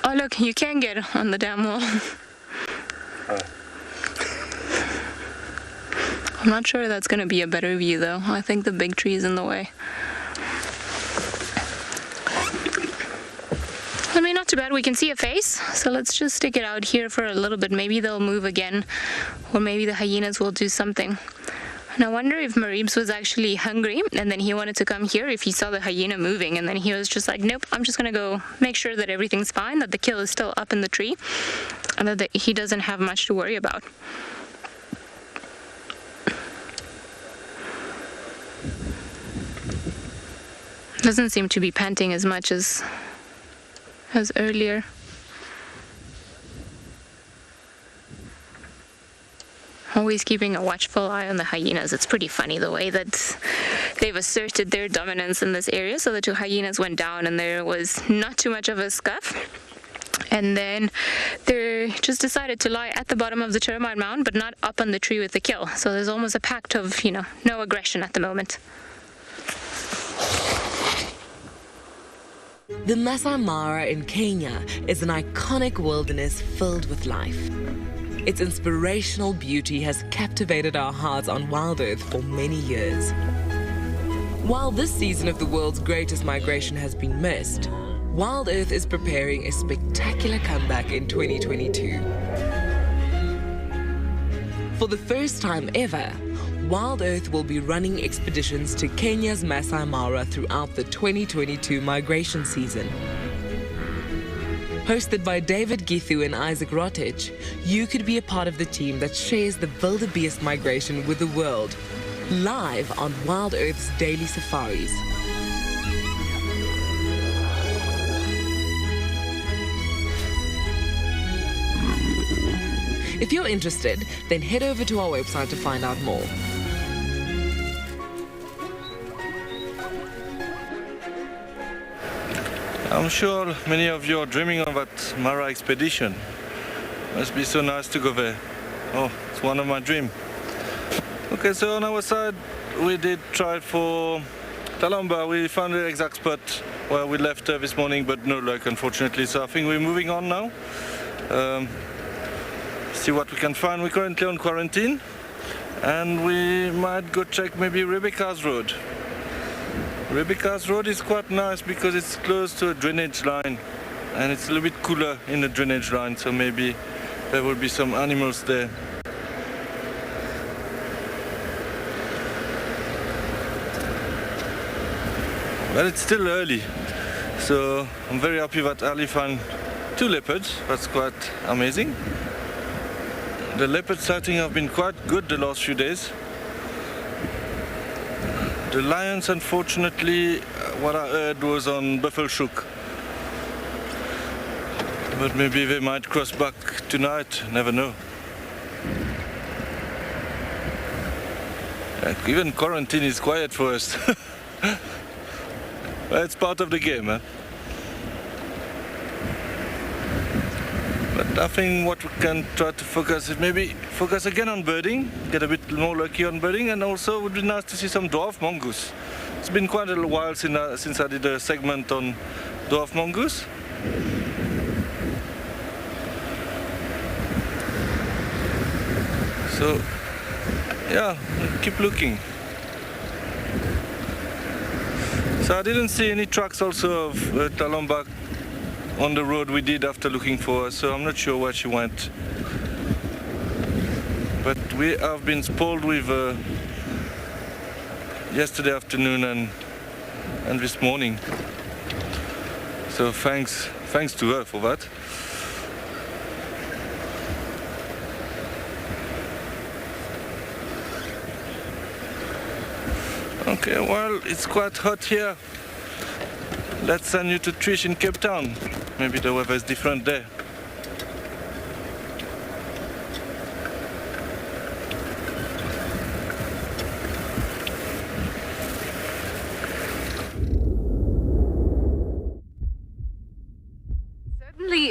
Oh, look, you can get on the dam wall. I'm not sure that's going to be a better view, though. I think the big tree is in the way. I mean, not too bad. We can see a face, so let's just stick it out here for a little bit. Maybe they'll move again, or maybe the hyenas will do something. And I wonder if Mareebs was actually hungry and then he wanted to come here if he saw the hyena moving, and then he was just like, nope, I'm just going to go make sure that everything's fine, that the kill is still up in the tree, and that he doesn't have much to worry about. Doesn't seem to be panting as much as earlier. Always keeping a watchful eye on the hyenas. It's pretty funny the way that they've asserted their dominance in this area. So the two hyenas went down and there was not too much of a scuff. And then they just decided to lie at the bottom of the termite mound, but not up on the tree with the kill. So there's almost a pact of, no aggression at the moment. The Masai Mara in Kenya is an iconic wilderness filled with life. Its inspirational beauty has captivated our hearts on WildEarth for many years. While this season of the world's greatest migration has been missed, WildEarth is preparing a spectacular comeback in 2022. For the first time ever, WildEarth will be running expeditions to Kenya's Masai Mara throughout the 2022 migration season. Hosted by David Githu and Isaac Rotich, you could be a part of the team that shares the wildebeest migration with the world, live on WildEarth's daily safaris. If you're interested, then head over to our website to find out more. I'm sure many of you are dreaming of that Mara expedition. Must be so nice to go there. Oh, it's one of my dreams. Okay, so on our side, we did try for Talamba. We found the exact spot where we left this morning, but no luck, unfortunately. So I think we're moving on now. See what we can find. We're currently on quarantine, and we might go check maybe Rebecca's Road. Rebecca's Road is quite nice because it's close to a drainage line, and it's a little bit cooler in the drainage line, so maybe there will be some animals there. But it's still early, so I'm very happy that Ali found 2 leopards. That's quite amazing. The leopard sighting have been quite good the last few days. The lions, unfortunately, what I heard was on Buffalo Shook. But maybe they might cross back tonight, never know. Even quarantine is quiet for us. Well, it's part of the game, huh? But I think what we can try to focus is maybe focus again on birding, get a bit more lucky on birding, and also it would be nice to see some dwarf mongoose. It's been quite a little while since I did a segment on dwarf mongoose. So, yeah, keep looking. So I didn't see any tracks also of Talamba on the road we did after looking for her, so I'm not sure where she went. But we have been spoiled with yesterday afternoon and this morning. So thanks to her for that. Okay, well, it's quite hot here. Let's send you to Trish in Cape Town. Maybe the weather is different there.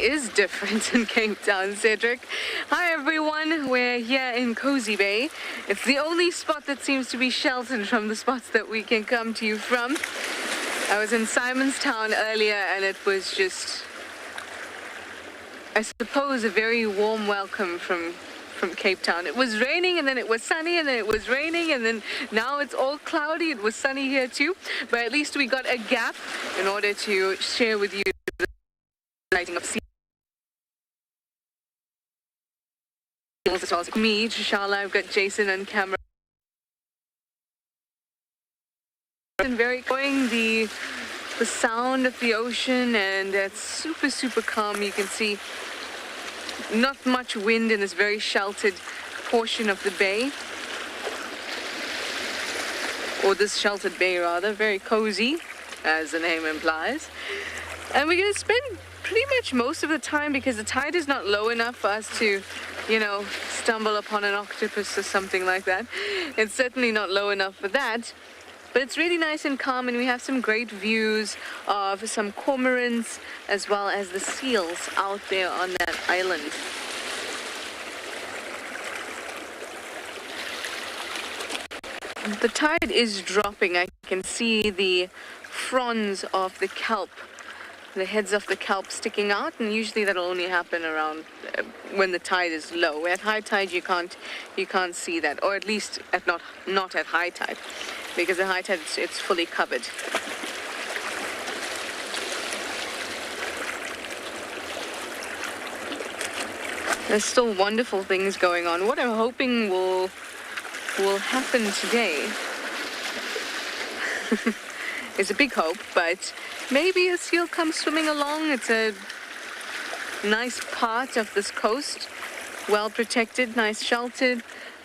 Is different in Cape Town, Cedric. Hi everyone, we're here in Cozy Bay. It's the only spot that seems to be sheltered from the spots that we can come to you from. I was in Simonstown earlier and it was just, I suppose, a very warm welcome from Cape Town. It was raining and then it was sunny and then it was raining and then now it's all cloudy. It was sunny here too, but at least we got a gap in order to share with you the lighting of sea. As well as me, Shishala, I've got Jason on camera. And very enjoying the sound of the ocean, and it's super calm. You can see not much wind in this very sheltered portion of the bay, or this sheltered bay rather. Very cozy, as the name implies. And we're going to spend pretty much most of the time, because the tide is not low enough for us to, you know, stumble upon an octopus or something like that. It's certainly not low enough for that. But it's really nice and calm, and we have some great views of some cormorants as well as the seals out there on that island. The tide is dropping. I can see the fronds of the kelp, the heads of the kelp sticking out, and usually that'll only happen around when the tide is low. At high tide you can't see that, or at least at not at high tide, because at high tide it's fully covered. There's still wonderful things going on. What I'm hoping will happen today is a big hope, but maybe a seal comes swimming along. It's a nice part of this coast, well protected, nice sheltered,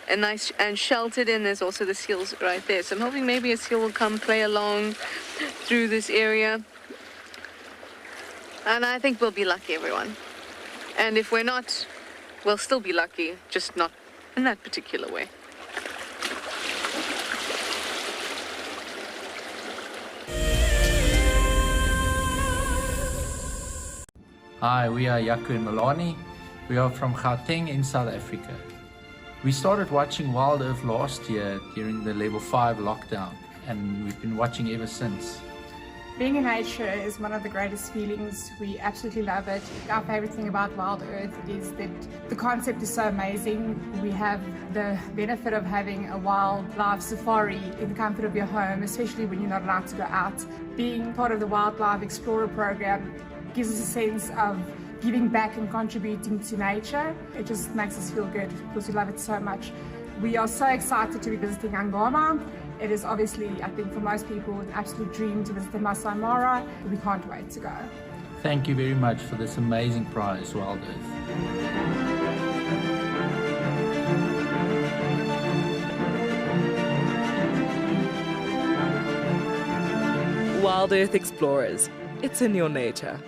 and sheltered, and there's also the seals right there. So I'm hoping maybe a seal will come play along through this area, and I think we'll be lucky, everyone. And if we're not, we'll still be lucky, just not in that particular way. Hi, we are Yaku and Milani. We are from Gauteng in South Africa. We started watching WildEarth last year during the level 5 lockdown, and we've been watching ever since. Being in nature is one of the greatest feelings. We absolutely love it. Our favorite thing about WildEarth is that the concept is so amazing. We have the benefit of having a wildlife safari in the comfort of your home, especially when you're not allowed to go out. Being part of the Wildlife Explorer program gives us a sense of giving back and contributing to nature. It just makes us feel good because we love it so much. We are so excited to be visiting Ngama. It is obviously, I think for most people, an absolute dream to visit the Masai Mara. We can't wait to go. Thank you very much for this amazing prize, WildEarth. WildEarth Explorers. It's in your nature.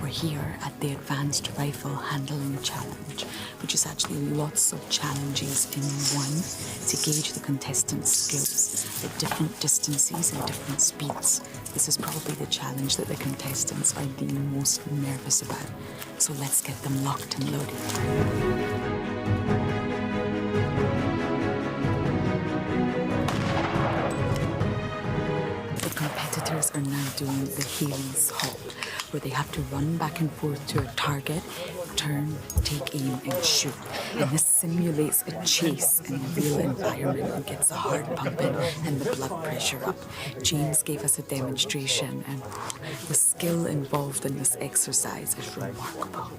Here at the Advanced Rifle Handling Challenge, which is actually lots of challenges in one to gauge the contestants' skills at different distances and different speeds. This is probably the challenge that the contestants are the most nervous about. So let's get them locked and loaded. Competitors are now doing the Hales halt, where they have to run back and forth to a target, turn, take aim and shoot. And this simulates a chase in a real environment and gets the heart pumping and the blood pressure up. James gave us a demonstration, and the skill involved in this exercise is remarkable.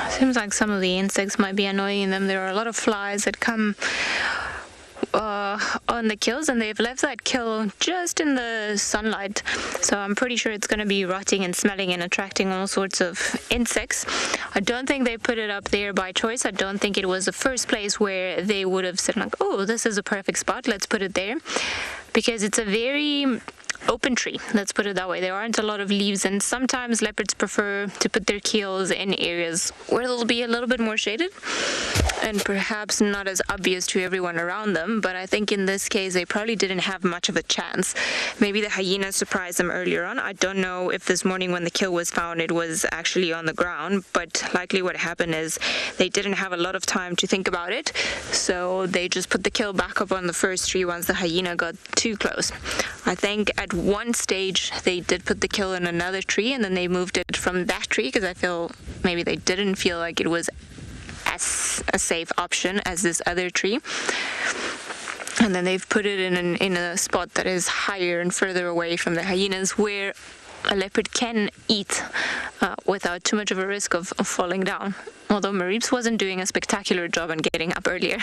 Seems like some of the insects might be annoying them. There are a lot of flies that come on the kills, and they've left that kill just in the sunlight. So I'm pretty sure it's going to be rotting and smelling and attracting all sorts of insects. I don't think they put it up there by choice. I don't think it was the first place where they would have said like, oh, this is a perfect spot, let's put it there. Because it's a very open tree, let's put it that way. There aren't a lot of leaves, and sometimes leopards prefer to put their keels in areas where they'll be a little bit more shaded and perhaps not as obvious to everyone around them. But I think in this case they probably didn't have much of a chance. Maybe the hyena surprised them earlier on. I don't know if this morning when the kill was found it was actually on the ground, but likely what happened is they didn't have a lot of time to think about it, so they just put the kill back up on the first tree once the hyena got too close. I think at one stage they did put the kill in another tree, and then they moved it from that tree because I feel maybe they didn't feel like it was as a safe option as this other tree. And then they've put it in a spot that is higher and further away from the hyenas, where a leopard can eat without too much of a risk of falling down. Although Marips wasn't doing a spectacular job on getting up earlier.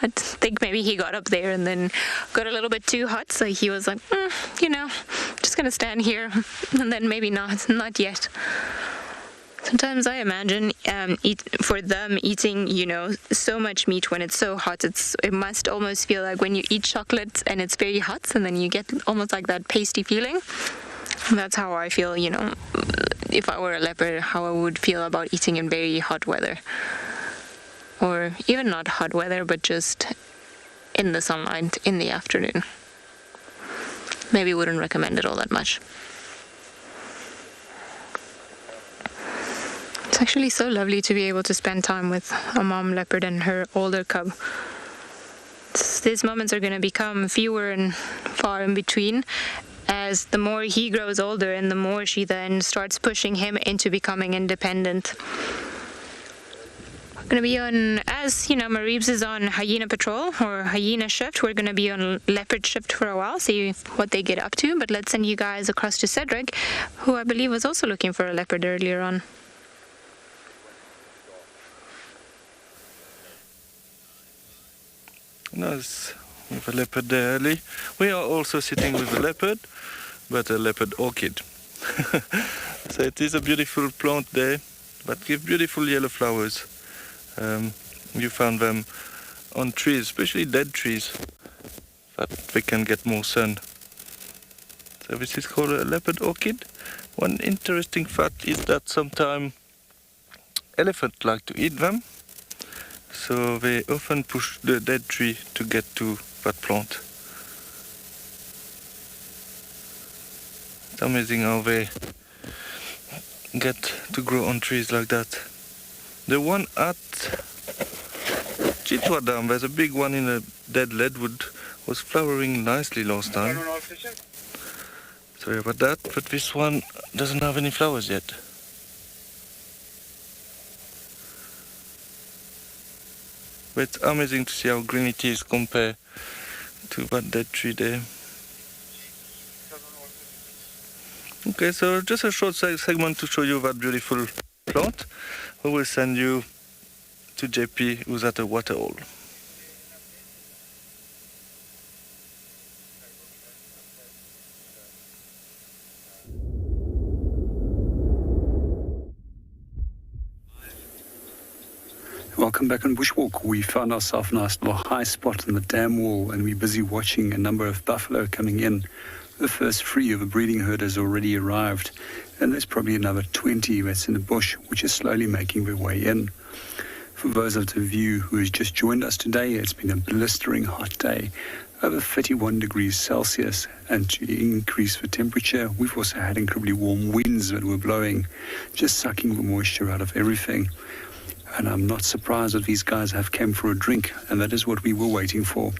I think maybe he got up there and then got a little bit too hot, so he was like, just gonna stand here, and then maybe not yet. Sometimes I imagine for them eating, so much meat when it's so hot, it must almost feel like when you eat chocolate and it's very hot, and then you get almost like that pasty feeling. That's how I feel, if I were a leopard, how I would feel about eating in very hot weather. Or even not hot weather, but just in the sunlight in the afternoon. Maybe wouldn't recommend it all that much. It's actually so lovely to be able to spend time with a mom leopard and her older cub. These moments are going to become fewer and far in between, as the more he grows older and the more she then starts pushing him into becoming independent. We're going to be on, as Marips is on hyena patrol or hyena shift, we're going to be on leopard shift for a while, see what they get up to. But let's send you guys across to Cedric, who I believe was also looking for a leopard earlier on. Nice, with a leopard there early. We are also sitting with a leopard, but a leopard orchid. So it is a beautiful plant there, but give beautiful yellow flowers. You found them on trees, especially dead trees, that they can get more sun. So this is called a leopard orchid. One interesting fact is that sometimes elephants like to eat them. So they often push the dead tree to get to that plant. It's amazing how they get to grow on trees like that. The one at Tswalu Dam, there's a big one in a dead Leadwood, was flowering nicely last time. Sorry about that, but this one doesn't have any flowers yet. But it's amazing to see how green it is compared to that dead tree there. Okay, so just a short segment to show you that beautiful plant. We will send you to JP, who's at a water hole. Welcome back on Bushwalk. We found ourselves in a nice little high spot on the dam wall, and we're busy watching a number of buffalo coming in. The first 3 of a breeding herd has already arrived, and there's probably another 20 that's in the bush, which is slowly making their way in. For those of you who has just joined us today, it's been a blistering hot day, over 31 degrees Celsius, and to increase the temperature, we've also had incredibly warm winds that were blowing, just sucking the moisture out of everything. And I'm not surprised that these guys have come for a drink, and that is what we were waiting for.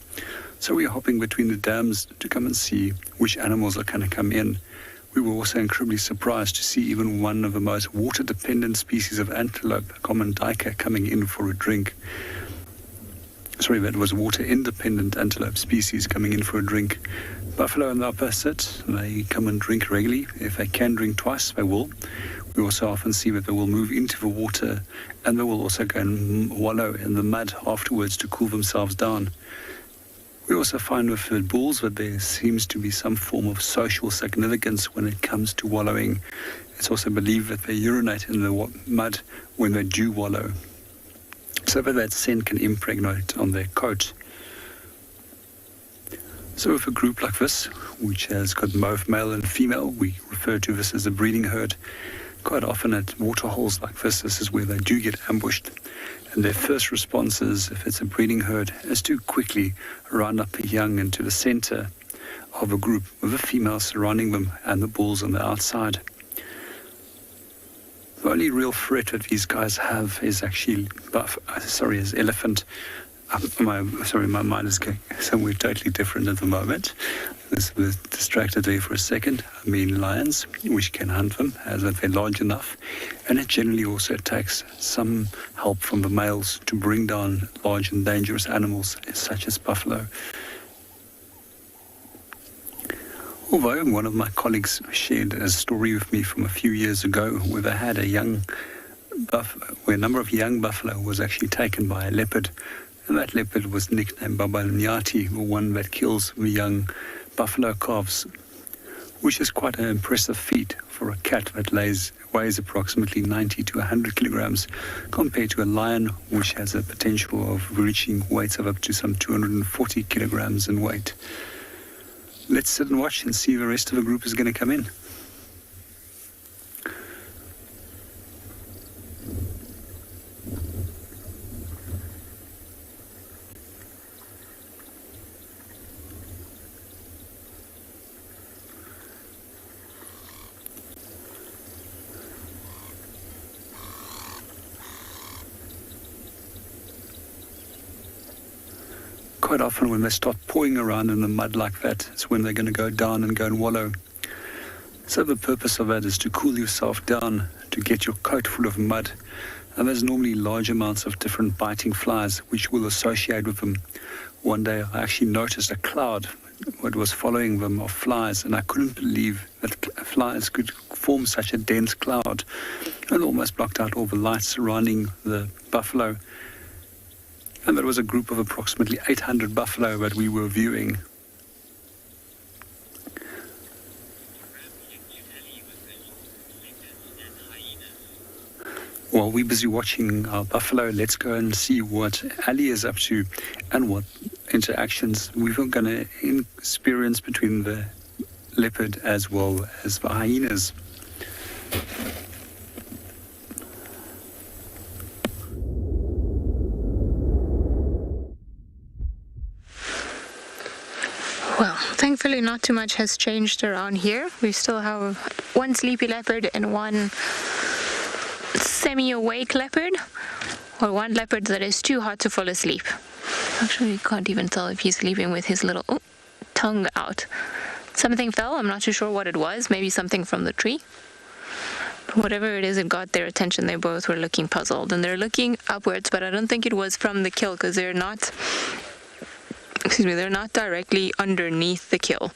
So we're hopping between the dams to come and see which animals are going to come in. We were also incredibly surprised to see even one of the most water-dependent species of antelope, a common duiker, coming in for a drink. Sorry, that was water-independent antelope species coming in for a drink. Buffalo on the opposite, they come and drink regularly. If they can drink twice, they will. We also often see that they will move into the water, and they will also go and wallow in the mud afterwards to cool themselves down. We also find with the bulls that there seems to be some form of social significance when it comes to wallowing. It's also believed that they urinate in the mud when they do wallow, so that scent can impregnate on their coat. So with a group like this, which has got both male and female, we refer to this as a breeding herd. Quite often at waterholes like this is where they do get ambushed. And their first response is, if it's a breeding herd, is to quickly round up the young into the center of a group with the females surrounding them and the bulls on the outside. The only real threat that these guys have is actually is elephant. My mind is going somewhere totally different at the moment. I was distracted there for a second. I mean lions, which can hunt them as if they're large enough. And it generally also takes some help from the males to bring down large and dangerous animals such as buffalo. Although one of my colleagues shared a story with me from a few years ago where they had where a number of young buffalo was actually taken by a leopard. And that leopard was nicknamed Baba Nyati, the one that kills the young buffalo calves, which is quite an impressive feat for a cat that weighs approximately 90 to 100 kilograms, compared to a lion, which has a potential of reaching weights of up to some 240 kilograms in weight. Let's sit and watch and see the rest of the group is going to come in. Quite often when they start pawing around in the mud like that, it's when they're going to go down and go and wallow. So the purpose of that is to cool yourself down, to get your coat full of mud. And there's normally large amounts of different biting flies which will associate with them. One day I actually noticed a cloud what was following them of flies, and I couldn't believe that flies could form such a dense cloud and almost blocked out all the lights surrounding the buffalo. And there was a group of approximately 800 buffalo that we were viewing. While we're busy watching our buffalo, let's go and see what Ali is up to and what interactions we're going to experience between the leopard as well as the hyenas. Well, thankfully not too much has changed around here. We still have one sleepy leopard and one semi-awake leopard, or one leopard that is too hot to fall asleep. Actually, you can't even tell if he's sleeping with his little tongue out. Something fell, I'm not too sure what it was, maybe something from the tree. But whatever it is, it got their attention. They both were looking puzzled, and they're looking upwards, but I don't think it was from the kill, because they're not directly underneath the kill.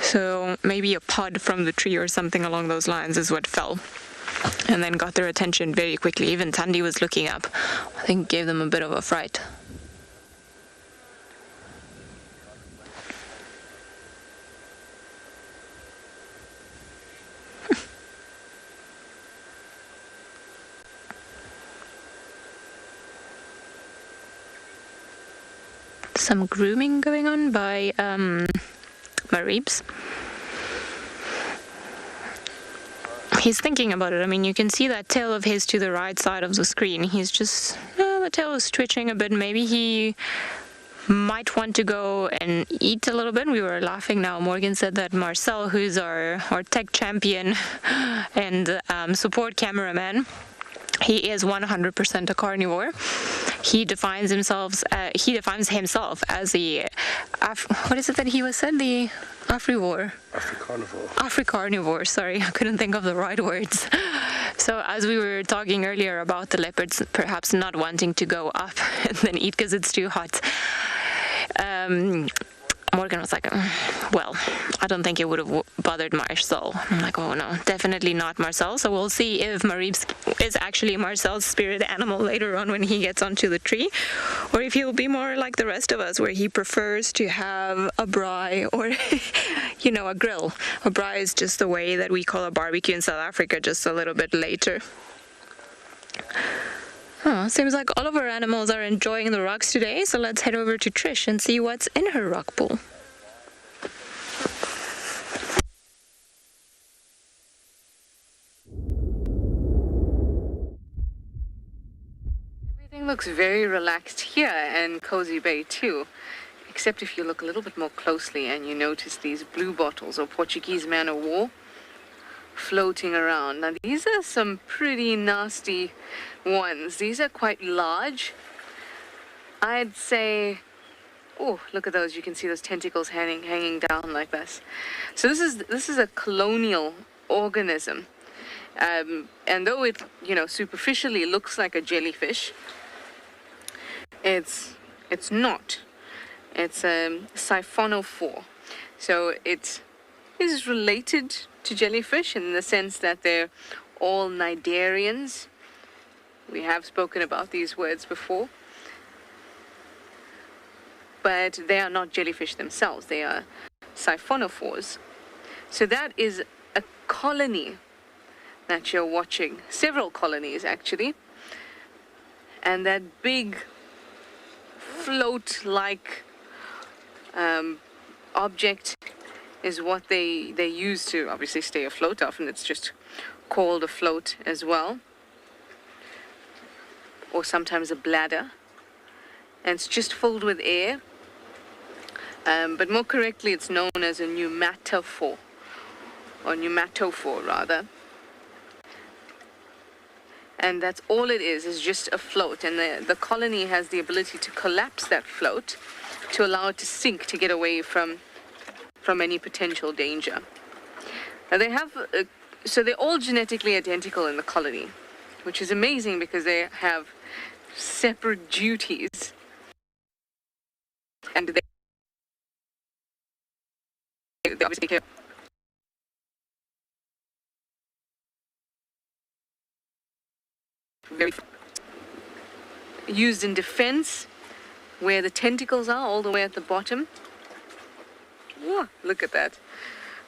So maybe a pod from the tree or something along those lines is what fell, and then got their attention very quickly. Even Tandy was looking up. I think gave them a bit of a fright. Some grooming going on by Maribs. He's thinking about it. I mean, you can see that tail of his to the right side of the screen. He's just, the tail is twitching a bit. Maybe he might want to go and eat a little bit. We were laughing now. Morgan said that Marcel, who's our tech champion and support cameraman, he is 100% a carnivore. He defines himself as the what is it that he was said? The afrivore. Africarnivore. Sorry, I couldn't think of the right words. So as we were talking earlier about the leopards perhaps not wanting to go up and then eat because it's too hot, Morgan was like, well, I don't think it would have bothered Marcel. I'm like, oh no, definitely not Marcel. So we'll see if Maribs is actually Marcel's spirit animal later on when he gets onto the tree, or if he'll be more like the rest of us, where he prefers to have a braai or, a grill. A braai is just the way that we call a barbecue in South Africa, just a little bit later. Oh, seems like all of our animals are enjoying the rocks today, so let's head over to Trish and see what's in her rock pool. Everything looks very relaxed here and Cozy Bay too, except if you look a little bit more closely and you notice these blue bottles or Portuguese man o' war floating around. Now these are some pretty nasty ones. These are quite large. I'd say, oh, look at those. You can see those tentacles hanging down like this. So this is a colonial organism. And though it, superficially looks like a jellyfish, it's not. It's a siphonophore. So it is related to jellyfish in the sense that they're all cnidarians. We have spoken about these words before. But they are not jellyfish themselves. They are siphonophores. So that is a colony that you're watching. Several colonies, actually. And that big float-like object is what they use to obviously stay afloat. Often it's just called a float as well. Or sometimes a bladder. And it's just filled with air. But more correctly, it's known as a pneumatophore, or pneumatophore rather. And that's all it is just a float. And the colony has the ability to collapse that float to allow it to sink, to get away from any potential danger. Now they have, so they're all genetically identical in the colony, which is amazing because they have separate duties. And they obviously care. Very used in defense, where the tentacles are all the way at the bottom. Whoa, look at that.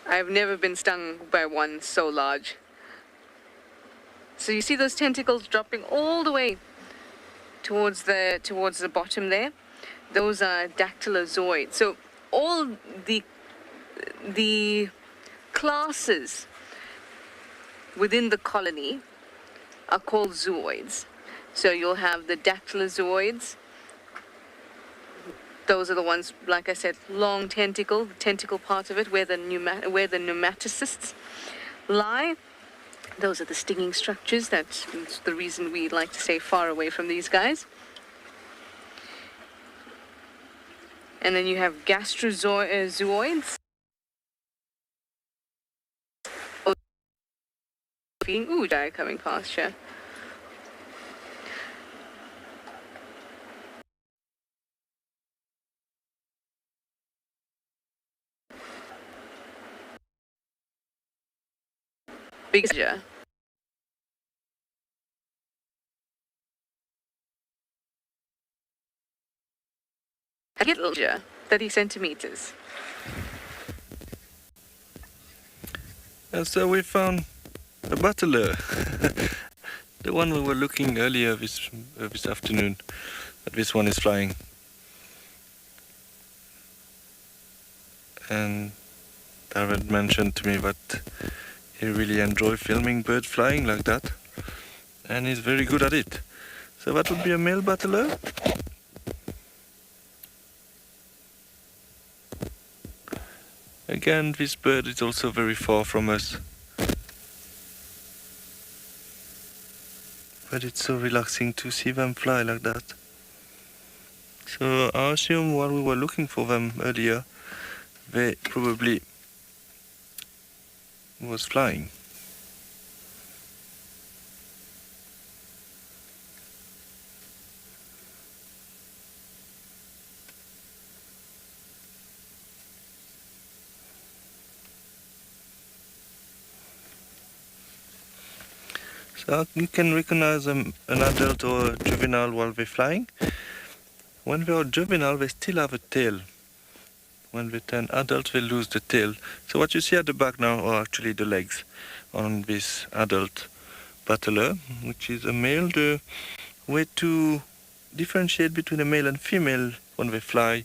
I've never been stung by one so large. So you see those tentacles dropping all the way towards the bottom there? Those are dactylozoids. So all the classes within the colony are called zooids. So you'll have the dactylozoids. Those are the ones, like I said, long tentacle, the tentacle part of it, where the pneumatocysts lie. Those are the stinging structures. That's the reason we like to stay far away from these guys. And then you have gastrozooids. Ooh, guy coming past here. Big yeah. 30 centimeters. And so we found a battler. The one we were looking earlier this afternoon. But this one is flying. And Darren mentioned to me that he really enjoys filming birds flying like that. And he's very good at it. So that would be a male battler. Again, this bird is also very far from us. But it's so relaxing to see them fly like that. So I assume while we were looking for them earlier, they probably was flying. So you can recognize an adult or a juvenile while they're flying. When they are juvenile, they still have a tail. When they turn adult, they lose the tail. So what you see at the back now are actually the legs on this adult battler, which is a male. The way to differentiate between a male and female when they fly,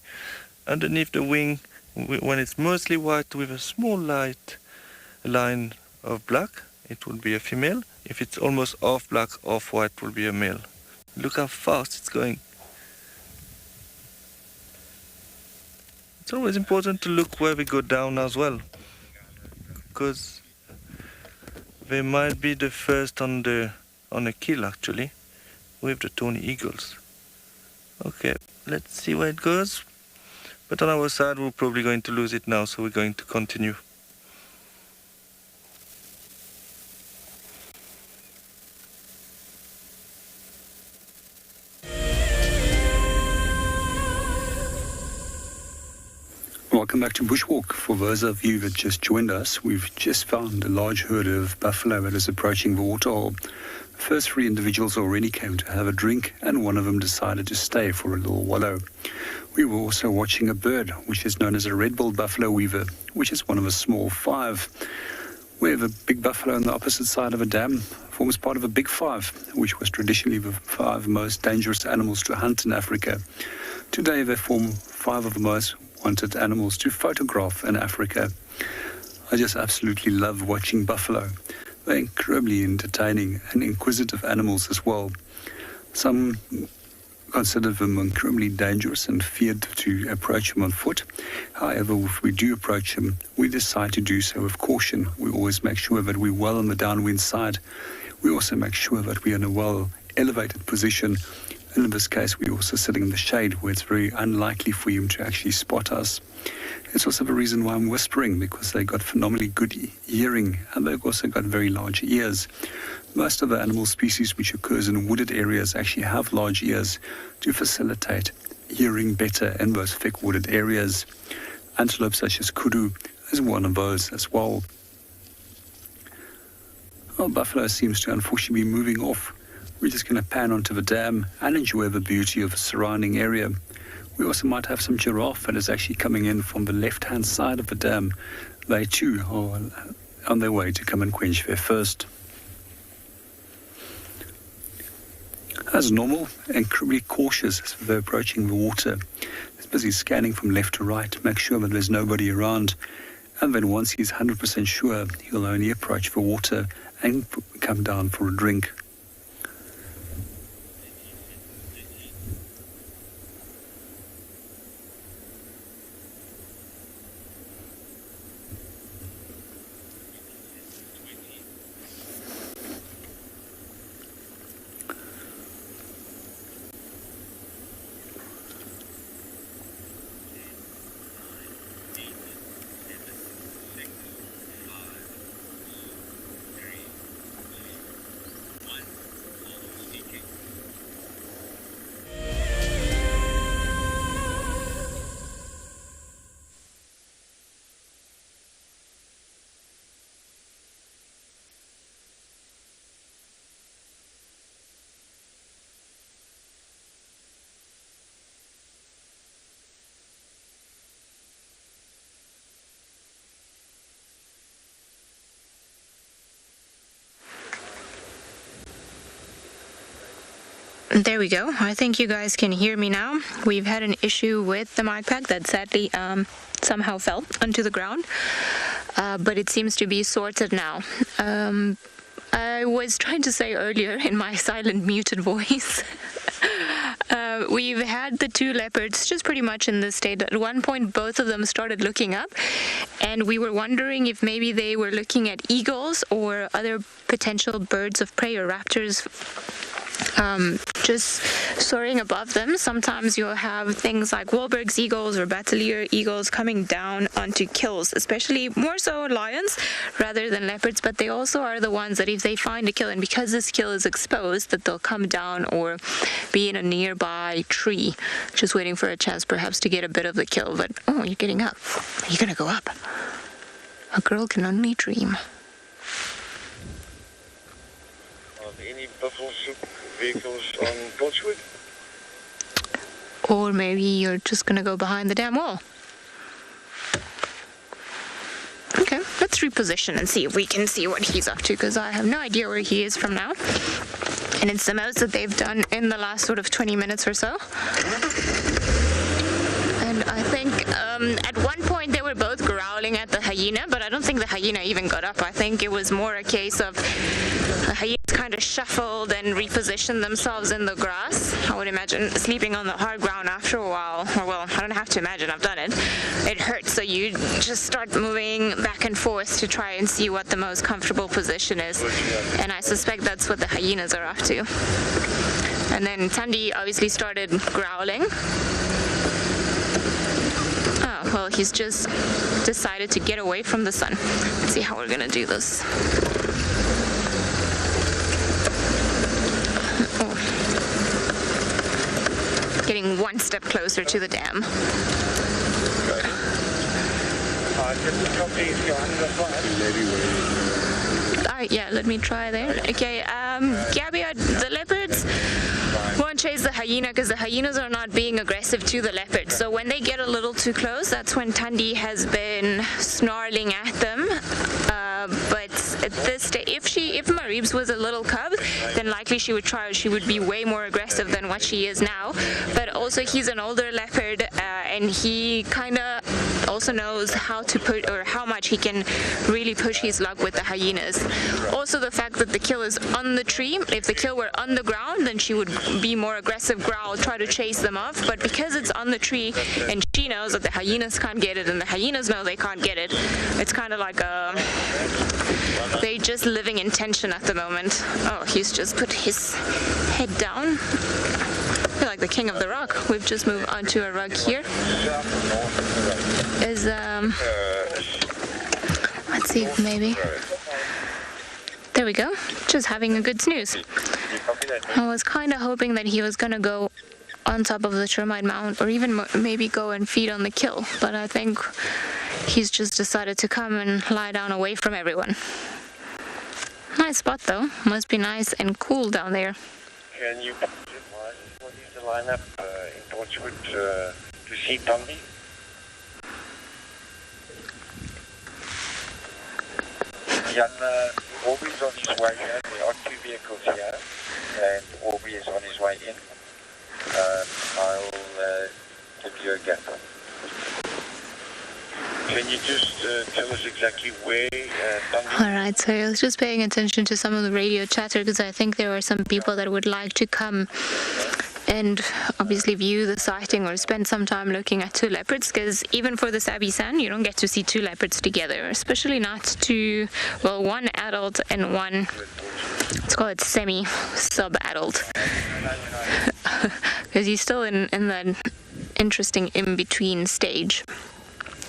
underneath the wing, when it's mostly white with a small light line of black, it would be a female. If it's almost half black, half white, it will be a male. Look how fast it's going. It's always important to look where we go down as well, because they might be the first on a kill actually, with the tawny eagles. Okay, let's see where it goes. But on our side we're probably going to lose it now, so we're going to continue. Welcome back to Bushwalk. For those of you that just joined us, we've just found a large herd of buffalo that is approaching the waterhole. The first 3 individuals already came to have a drink, and one of them decided to stay for a little wallow. We were also watching a bird, which is known as a red-billed buffalo weaver, which is one of a small 5. We have a big buffalo on the opposite side of a dam, forms part of a big 5, which was traditionally the 5 most dangerous animals to hunt in Africa. Today they form 5 of the most wanted animals to photograph in Africa. I just absolutely love watching buffalo. They're incredibly entertaining and inquisitive animals as well. Some consider them incredibly dangerous and feared to approach them on foot. However, if we do approach them, we decide to do so with caution. We always make sure that we're well on the downwind side. We also make sure that we're in a well elevated position. And in this case, we're also sitting in the shade where it's very unlikely for him to actually spot us. It's also the reason why I'm whispering, because they got phenomenally good hearing, and they've also got very large ears. Most of the animal species which occurs in wooded areas actually have large ears to facilitate hearing better in those thick wooded areas. Antelope such as Kudu is one of those as well. Well, buffalo seems to unfortunately be moving off. We're just going to pan onto the dam and enjoy the beauty of the surrounding area. We also might have some giraffe that is actually coming in from the left-hand side of the dam. They too are on their way to come and quench their thirst. As normal, incredibly cautious as they're approaching the water. He's busy scanning from left to right to make sure that there's nobody around. And then once he's 100% sure, he'll only approach the water and come down for a drink. There we go. I think you guys can hear me now. We've had an issue with the mic pack that sadly somehow fell onto the ground, but it seems to be sorted now. I was trying to say earlier in my silent muted voice, we've had the 2 leopards just pretty much in this state. At one point, both of them started looking up, and we were wondering if maybe they were looking at eagles or other potential birds of prey or raptors just soaring above them. Sometimes you'll have things like Wahlberg's eagles or Battelier eagles coming down onto kills, especially more so lions rather than leopards, but they also are the ones that if they find a kill, and because this kill is exposed, that they'll come down or be in a nearby tree, just waiting for a chance perhaps to get a bit of the kill. But, oh, you're getting up. You're gonna go up. A girl can only dream. Are there any buffalo vehicles on Botswood? Or maybe you're just gonna go behind the damn wall. Okay, let's reposition and see if we can see what he's up to, because I have no idea where he is from now. And it's the most that they've done in the last sort of 20 minutes or so. And I think at one point they were both growling at the hyena, but I don't think the hyena even got up. I think it was more a case of the hyenas kind of shuffled and repositioned themselves in the grass. I would imagine sleeping on the hard ground after a while, or well, I don't have to imagine, I've done it. It hurts, so you just start moving back and forth to try and see what the most comfortable position is. And I suspect that's what the hyenas are up to. And then Thandi obviously started growling. Oh, well, he's just decided to get away from the sun. Let's see how we're gonna do this. Oh. Getting one step closer to the dam. Yeah, let me try there. Okay, Gabby, the leopards won't chase the hyena because the hyenas are not being aggressive to the leopards. So when they get a little too close, that's when Thandi has been snarling at them. But at this stage, if Maribs was a little cub, then likely she would be way more aggressive than what she is now. But also he's an older leopard, and he kind of also knows how to put, or how much he can really push his luck with the hyenas. Also the fact that the kill is on the tree. If the kill were on the ground, then she would be more aggressive, growl, try to chase them off. But because it's on the tree and she knows that the hyenas can't get it and the hyenas know they can't get it, it's kind of like they're just living in tension at the moment. Oh, he's just put his head down. I feel like the king of the rock. We've just moved onto a rug here. Let's see if maybe... There we go. Just having a good snooze. I was kind of hoping that he was going to go on top of the termite mound or even maybe go and feed on the kill. But I think he's just decided to come and lie down away from everyone. Nice spot though. Must be nice and cool down there. Can you what is the lineup in Torchwood to see Thandi? Jan, Orby is on his way here. There are 2 vehicles here, and Orby is on his way in. I'll give you a gap. Can you just tell us exactly where Thandi? Alright, so I was just paying attention to some of the radio chatter because I think there were some people that would like to come and obviously view the sighting or spend some time looking at 2 leopards, because even for the Sabi San, you don't get to see 2 leopards together, especially not 2, well, 1 adult and 1, let's call it semi-sub-adult, because he's still in that interesting in-between stage.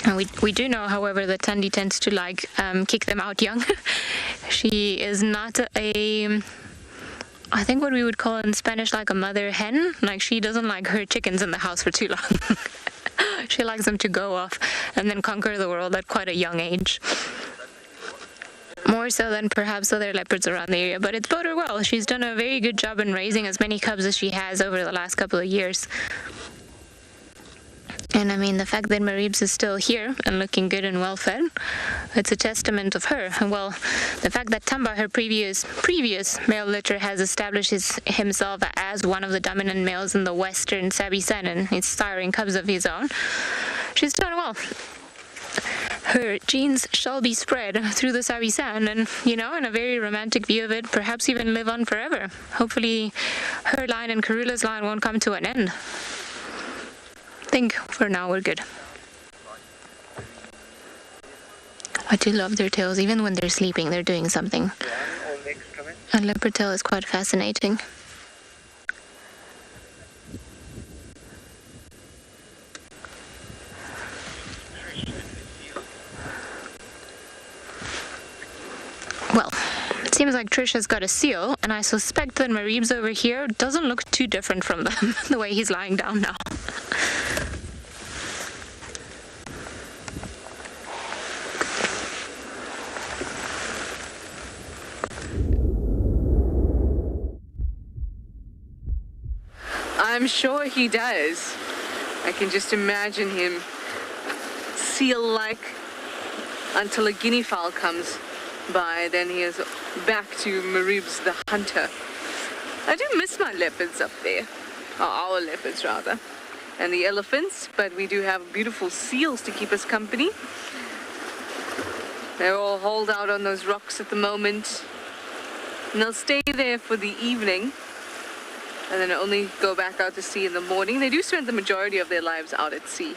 And we do know, however, that Thandi tends to like kick them out young. She is not I think what we would call in Spanish like a mother hen. Like she doesn't like her chickens in the house for too long. She likes them to go off and then conquer the world at quite a young age. More so than perhaps other leopards around the area, but it's boded her well. She's done a very good job in raising as many cubs as she has over the last couple of years. And I mean, the fact that Maribs is still here and looking good and well fed, it's a testament of her. And well, the fact that Tamba, her previous male litter, has established himself as one of the dominant males in the western Sabi San and is siring cubs of his own, she's done well. Her genes shall be spread through the Sabi San and, you know, in a very romantic view of it, perhaps even live on forever. Hopefully her line and Karula's line won't come to an end. I think for now we're good. I do love their tails. Even when they're sleeping, they're doing something. A leopard tail is quite fascinating. Well, it seems like Trish has got a seal, and I suspect that Maribs over here doesn't look too different from them, the way he's lying down now. I'm sure he does. I can just imagine him seal-like until a guinea fowl comes by, then he is back to Maribs the hunter. I do miss my leopards up there, or our leopards rather. and the elephants, but we do have beautiful seals to keep us company. They're all hauled out on those rocks at the moment, and they'll stay there for the evening and then only go back out to sea in the morning. They do spend the majority of their lives out at sea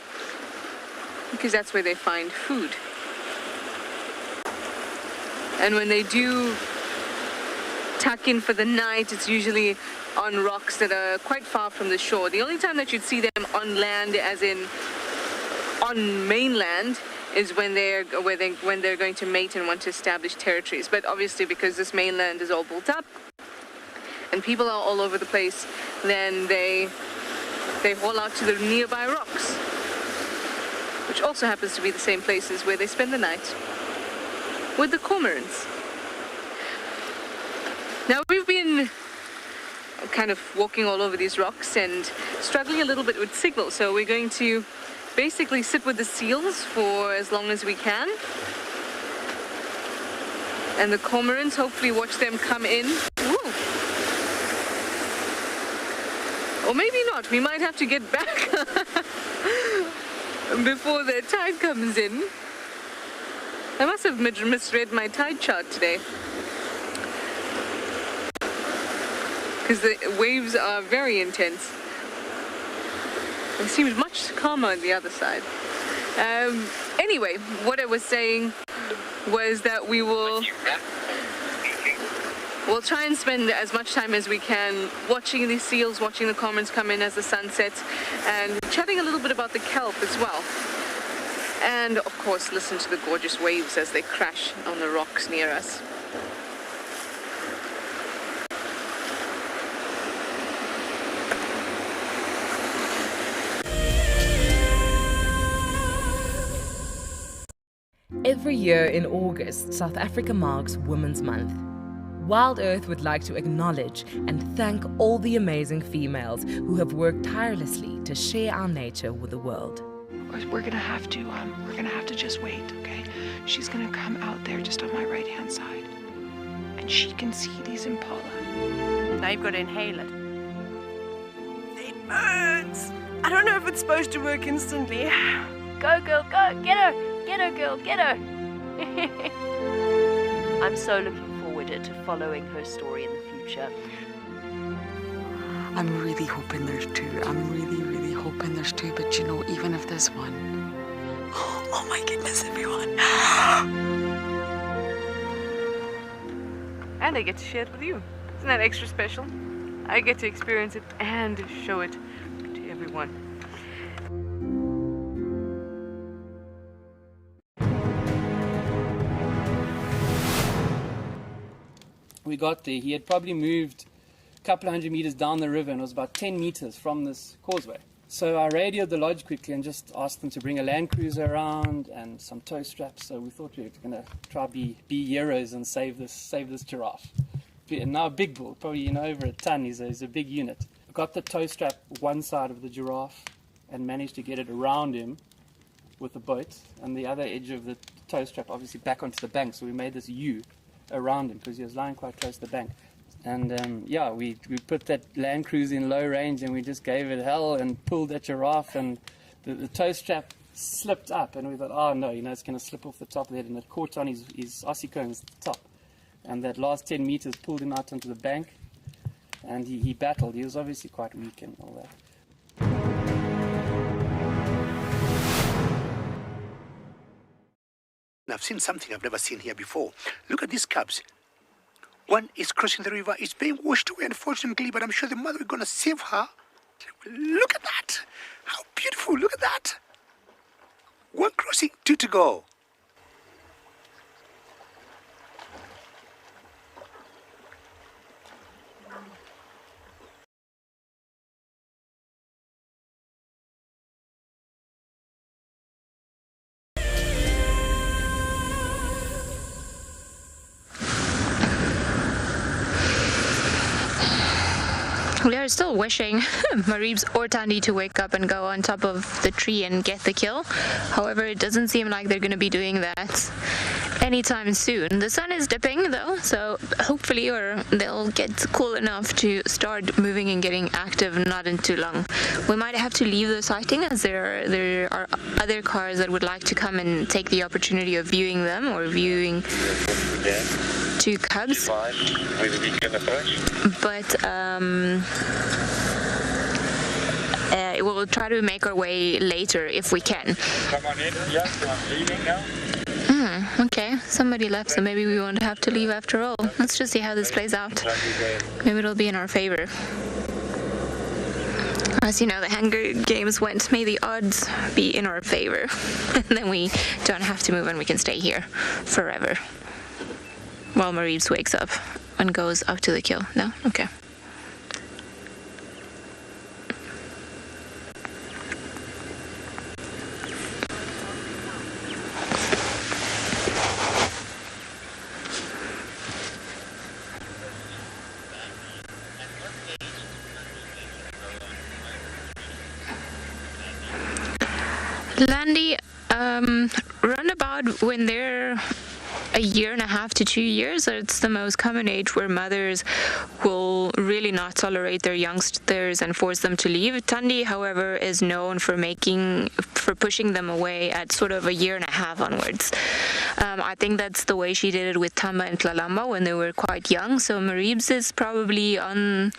because that's where they find food. And when they do tuck in for the night, it's usually on rocks that are quite far from the shore. The only time that you'd see them on land, as in on mainland, is when they're going to mate and want to establish territories. But obviously, because this mainland is all built up and people are all over the place, then they haul out to the nearby rocks, which also happens to be the same places where they spend the night with the cormorants. Now, we've been kind of walking all over these rocks and struggling a little bit with signal, so we're going to basically sit with the seals for as long as we can, and the cormorants, hopefully watch them come in. Ooh. Or maybe not, we might have to get back before the tide comes in. I must have misread my tide chart today, because the waves are very intense. It seems much calmer on the other side. Anyway, what I was saying was that we'll try and spend as much time as we can watching these seals, watching the cormorants come in as the sun sets, and chatting a little bit about the kelp as well. And of course, listen to the gorgeous waves as they crash on the rocks near us. Every year in August, South Africa marks Women's Month. WildEarth would like to acknowledge and thank all the amazing females who have worked tirelessly to share our nature with the world. We're gonna have to just wait, okay? She's gonna come out there just on my right-hand side, and she can see these impala. Now you've got to inhale it. It burns. I don't know if it's supposed to work instantly. Go, girl, go! Get her! Get her, girl, get her! I'm so looking forward to following her story in the future. I'm really hoping there's two. I'm really hoping there's two, but you know, even if there's one... Oh my goodness, everyone! And I get to share it with you. Isn't that extra special? I get to experience it and show it to everyone. We got there, he had probably moved a couple of 100 meters down the river and it was about 10 meters from this causeway. So I radioed the lodge quickly and just asked them to bring a land cruiser around and some tow straps. So we thought we were going to try be heroes and save this giraffe. And now a big bull, probably over a ton, he's a big unit. Got the tow strap one side of the giraffe and managed to get it around him with the boat, and the other edge of the tow strap obviously back onto the bank. So we made this U around him because he was lying quite close to the bank. And yeah, we put that land cruiser in low range and we just gave it hell and pulled that giraffe, and the tow strap slipped up and we thought, oh no, it's going to slip off the top there, and it caught on his ossicones at the top. And that last 10 meters pulled him out onto the bank, and he battled. He was obviously quite weak and all that. I've seen something I've never seen here before. Look at these cubs. One is crossing the river. It's being washed away, unfortunately, but I'm sure the mother is going to save her. Look at that. How beautiful. Look at that. One crossing, two to go. We are still wishing Marieb's or Tandy to wake up and go on top of the tree and get the kill. However, it doesn't seem like they're going to be doing that anytime soon. The sun is dipping though, so hopefully they'll get cool enough to start moving and getting active not in too long. We might have to leave the sighting as there are other cars that would like to come and take the opportunity of viewing them or viewing two cubs. But we'll try to make our way later if we can. Come on in, yes, I'm leaving now. Okay, somebody left, so maybe we won't have to leave after all. Let's just see how this plays out. Maybe it'll be in our favor. As you know, the Hunger Games went, may the odds be in our favor. And then we don't have to move and we can stay here forever. While Mareebs wakes up and goes up to the kill. No? Okay. Landy, roundabout when they're a year and a half to 2 years, it's the most common age where mothers will really not tolerate their youngsters and force them to leave. Thandi, however, is known for pushing them away at sort of a year and a half onwards. I think that's the way she did it with Tamba and Tlalamba when they were quite young. So Mareebs is probably on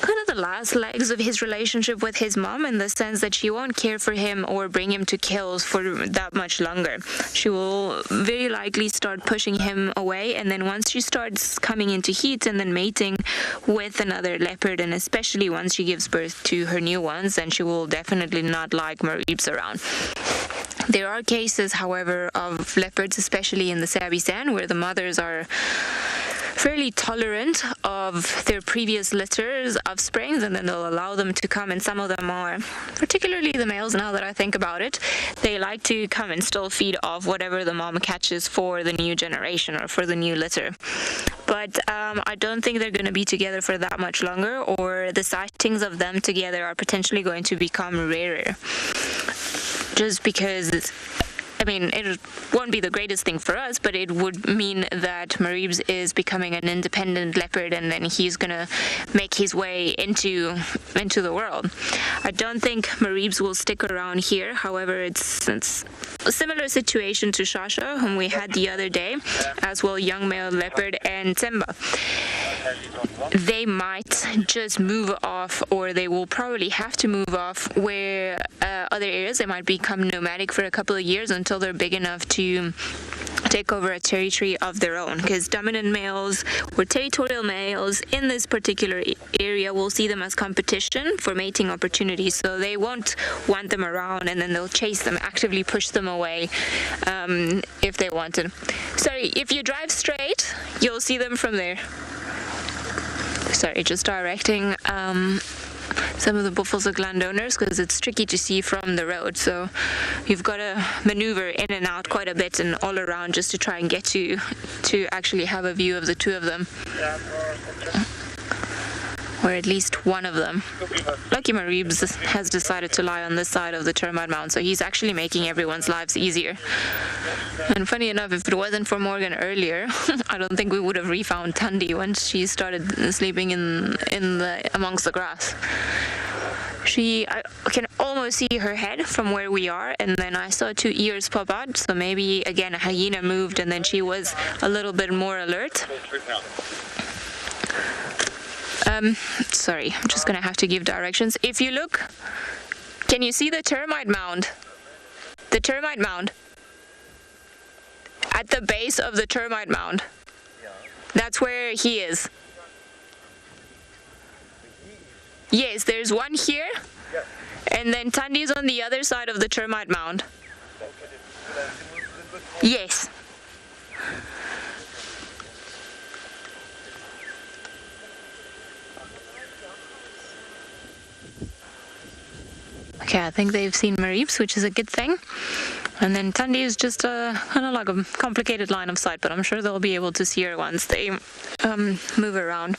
kind of the last legs of his relationship with his mom, in the sense that she won't care for him or bring him to kills for that much longer. She will very likely start pushing him away, and then once she starts coming into heat and then mating with another leopard, and especially once she gives birth to her new ones, then she will definitely not like Mareebs around. There are cases, however, of leopards, especially in the Sabi stand, where the mothers are fairly tolerant of their previous litters of springs, and then they'll allow them to come, and some of them are, particularly the males, now that I think about it, they like to come and still feed off whatever the mom catches for the new generation or for the new litter. But I don't think they're going to be together for that much longer, or the sightings of them together are potentially going to become rarer. Just because I mean, it won't be the greatest thing for us, but it would mean that Mareebs is becoming an independent leopard, and then he's gonna make his way into the world. I don't think Mareebs will stick around here. However, it's a similar situation to Shasha, whom we had the other day, as well young male leopard and Temba. They might just move off, or they will probably have to move off where other areas. They might become nomadic for a couple of years until they're big enough to take over a territory of their own, because dominant males or territorial males in this particular area will see them as competition for mating opportunities, so they won't want them around, and then they'll chase them, actively push them away if they wanted. Sorry, if you drive straight, you'll see them from there. Sorry, just directing some of the Buffelshoek landowners, because it's tricky to see from the road, so you've got to maneuver in and out quite a bit and all around just to try and get to actually have a view of the two of them, or at least one of them. Lucky Mareebs has decided to lie on this side of the termite mound, so he's actually making everyone's lives easier. And funny enough, if it wasn't for Morgan earlier, I don't think we would have refound Thandi when she started sleeping amongst the grass. I can almost see her head from where we are, and then I saw two ears pop out, so maybe again a hyena moved and then she was a little bit more alert. Sorry, I'm just gonna have to give directions. If you look, can you see the termite mound? The termite mound. At the base of the termite mound. That's where he is. Yes, there's one here, and then Thandi's on the other side of the termite mound. Yes. Okay, I think they've seen Mareebs, which is a good thing. And then Thandi is just kind of like a complicated line of sight, but I'm sure they'll be able to see her once they move around.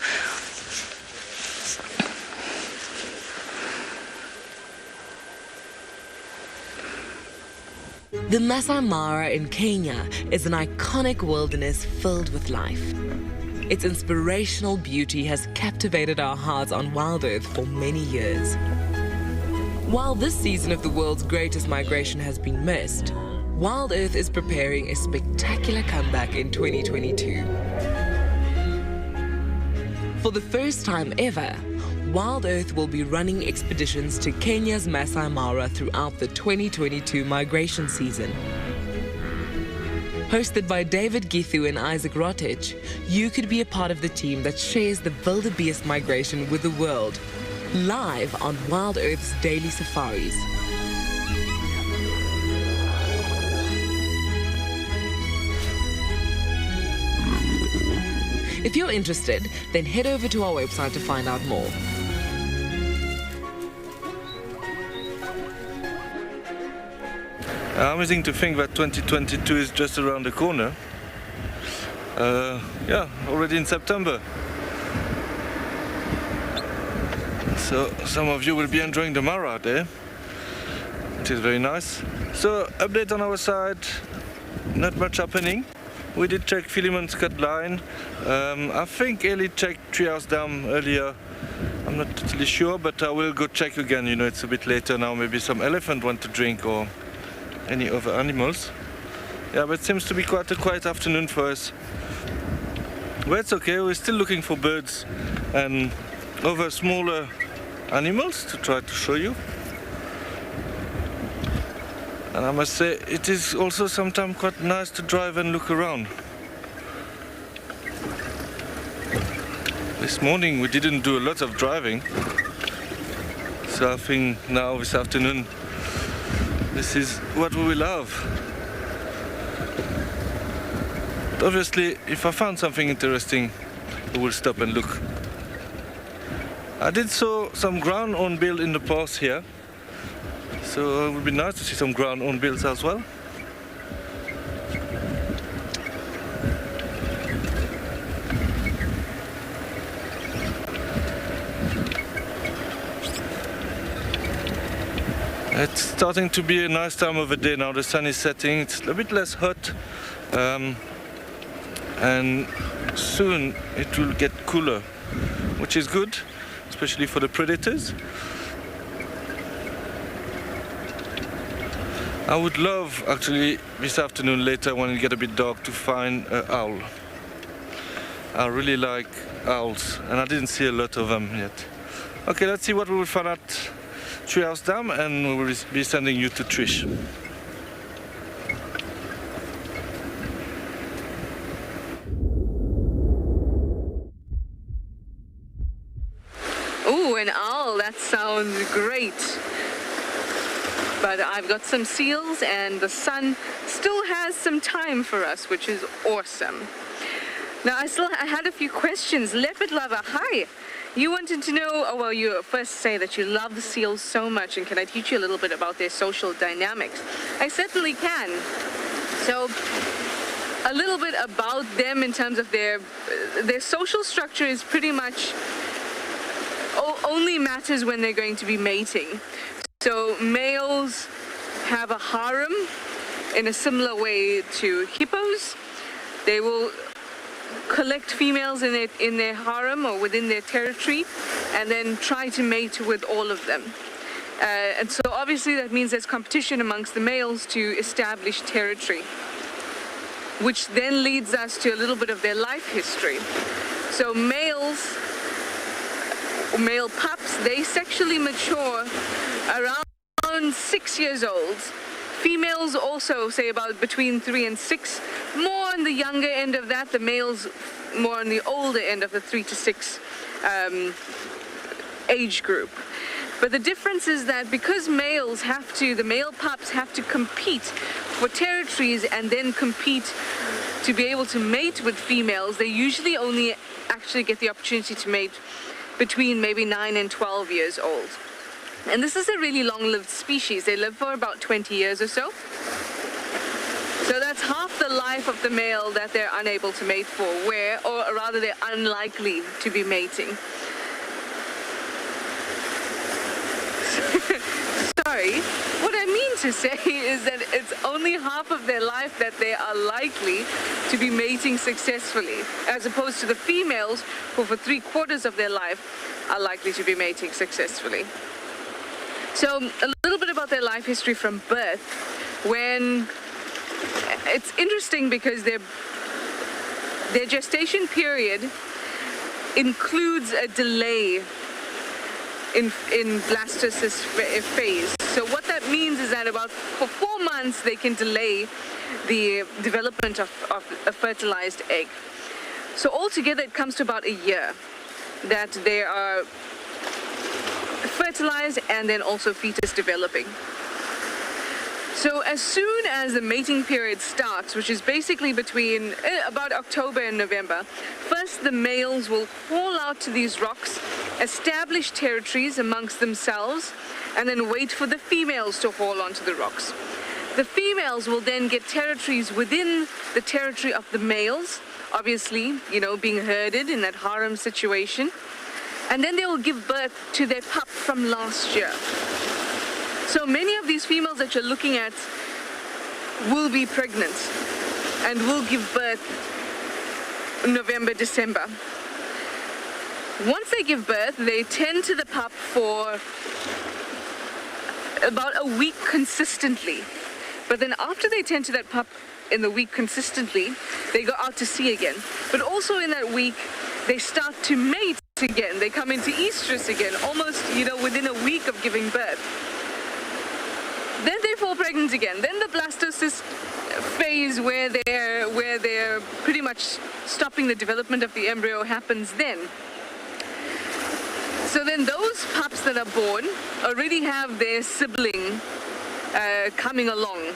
The Masai Mara in Kenya is an iconic wilderness filled with life. Its inspirational beauty has captivated our hearts on WildEarth for many years. While this season of the world's greatest migration has been missed, WildEarth is preparing a spectacular comeback in 2022. For the first time ever, WildEarth will be running expeditions to Kenya's Masai Mara throughout the 2022 migration season. Hosted by David Githu and Isaac Rotich, you could be a part of the team that shares the wildebeest migration with the world, live on WildEarth's daily safaris. If you're interested, then head over to our website to find out more. Amazing to think that 2022 is just around the corner. Yeah, already in September. So some of you will be enjoying the Mara there, which is very nice. So update on our side, not much happening. We did check Philemon's cut line. I think Ellie checked Treehouse Dam earlier. I'm not totally sure, but I will go check again. You know, it's a bit later now. Maybe some elephant want to drink or any other animals. Yeah, but it seems to be quite a quiet afternoon for us. But it's okay, we're still looking for birds and other smaller animals to try to show you. And I must say, it is also sometimes quite nice to drive and look around. This morning we didn't do a lot of driving, so I think now this afternoon this is what we will have. But obviously, if I found something interesting, we will stop and look. I did saw some ground hornbill in the past here, so it would be nice to see some ground hornbills as well. It's starting to be a nice time of the day now. The sun is setting, it's a bit less hot, and soon it will get cooler, which is good, especially for the predators. I would love, actually, this afternoon later when it gets a bit dark, to find an owl. I really like owls, and I didn't see a lot of them yet. Okay, let's see what we will find at Treehouse Dam, and we will be sending you to Trish. Ooh, an owl, that sounds great. But I've got some seals and the sun still has some time for us, which is awesome. Now, I had a few questions. Leopard lover, hi. You wanted to know, oh, well, you first say that you love the seals so much, and can I teach you a little bit about their social dynamics? I certainly can. So, a little bit about them in terms of their social structure is pretty much only matters when they're going to be mating. So, males have a harem in a similar way to hippos. They will collect females in their harem or within their territory and then try to mate with all of them. And so obviously that means there's competition amongst the males to establish territory, which then leads us to a little bit of their life history. So male pups, they sexually mature around 6 years old. Females also say about between 3 and 6, more on the younger end of that, the males more on the older end of the 3 to 6 age group. But the difference is that because the male pups have to compete for territories and then compete to be able to mate with females, they usually only actually get the opportunity to mate between maybe 9 and 12 years old. And this is a really long-lived species. They live for about 20 years or so. So that's half the life of the male that they're unable to mate for, or rather they're unlikely to be mating. Sorry, what I mean to say is that it's only half of their life that they are likely to be mating successfully, as opposed to the females who for 3/4 of their life are likely to be mating successfully. So a little bit about their life history from birth. When it's interesting because their gestation period includes a delay in blastocyst phase. So what that means is that for 4 months they can delay the development of a fertilized egg. So altogether it comes to about a year that they are fertilized and then also fetus developing. So as soon as the mating period starts, which is basically between about October and November, first the males will haul out to these rocks, establish territories amongst themselves, and then wait for the females to haul onto the rocks. The females will then get territories within the territory of the males, obviously, you know, being herded in that harem situation, and then they will give birth to their pup from last year. So many of these females that you're looking at will be pregnant and will give birth in November, December. Once they give birth, they tend to the pup for about a week consistently. But then after they tend to that pup in the week consistently, they go out to sea again. But also in that week, they start to mate again. They come into estrus again, almost, you know, within a week of giving birth. Then they fall pregnant again. Then the blastocyst phase where they're pretty much stopping the development of the embryo happens then. So then those pups that are born already have their sibling coming along.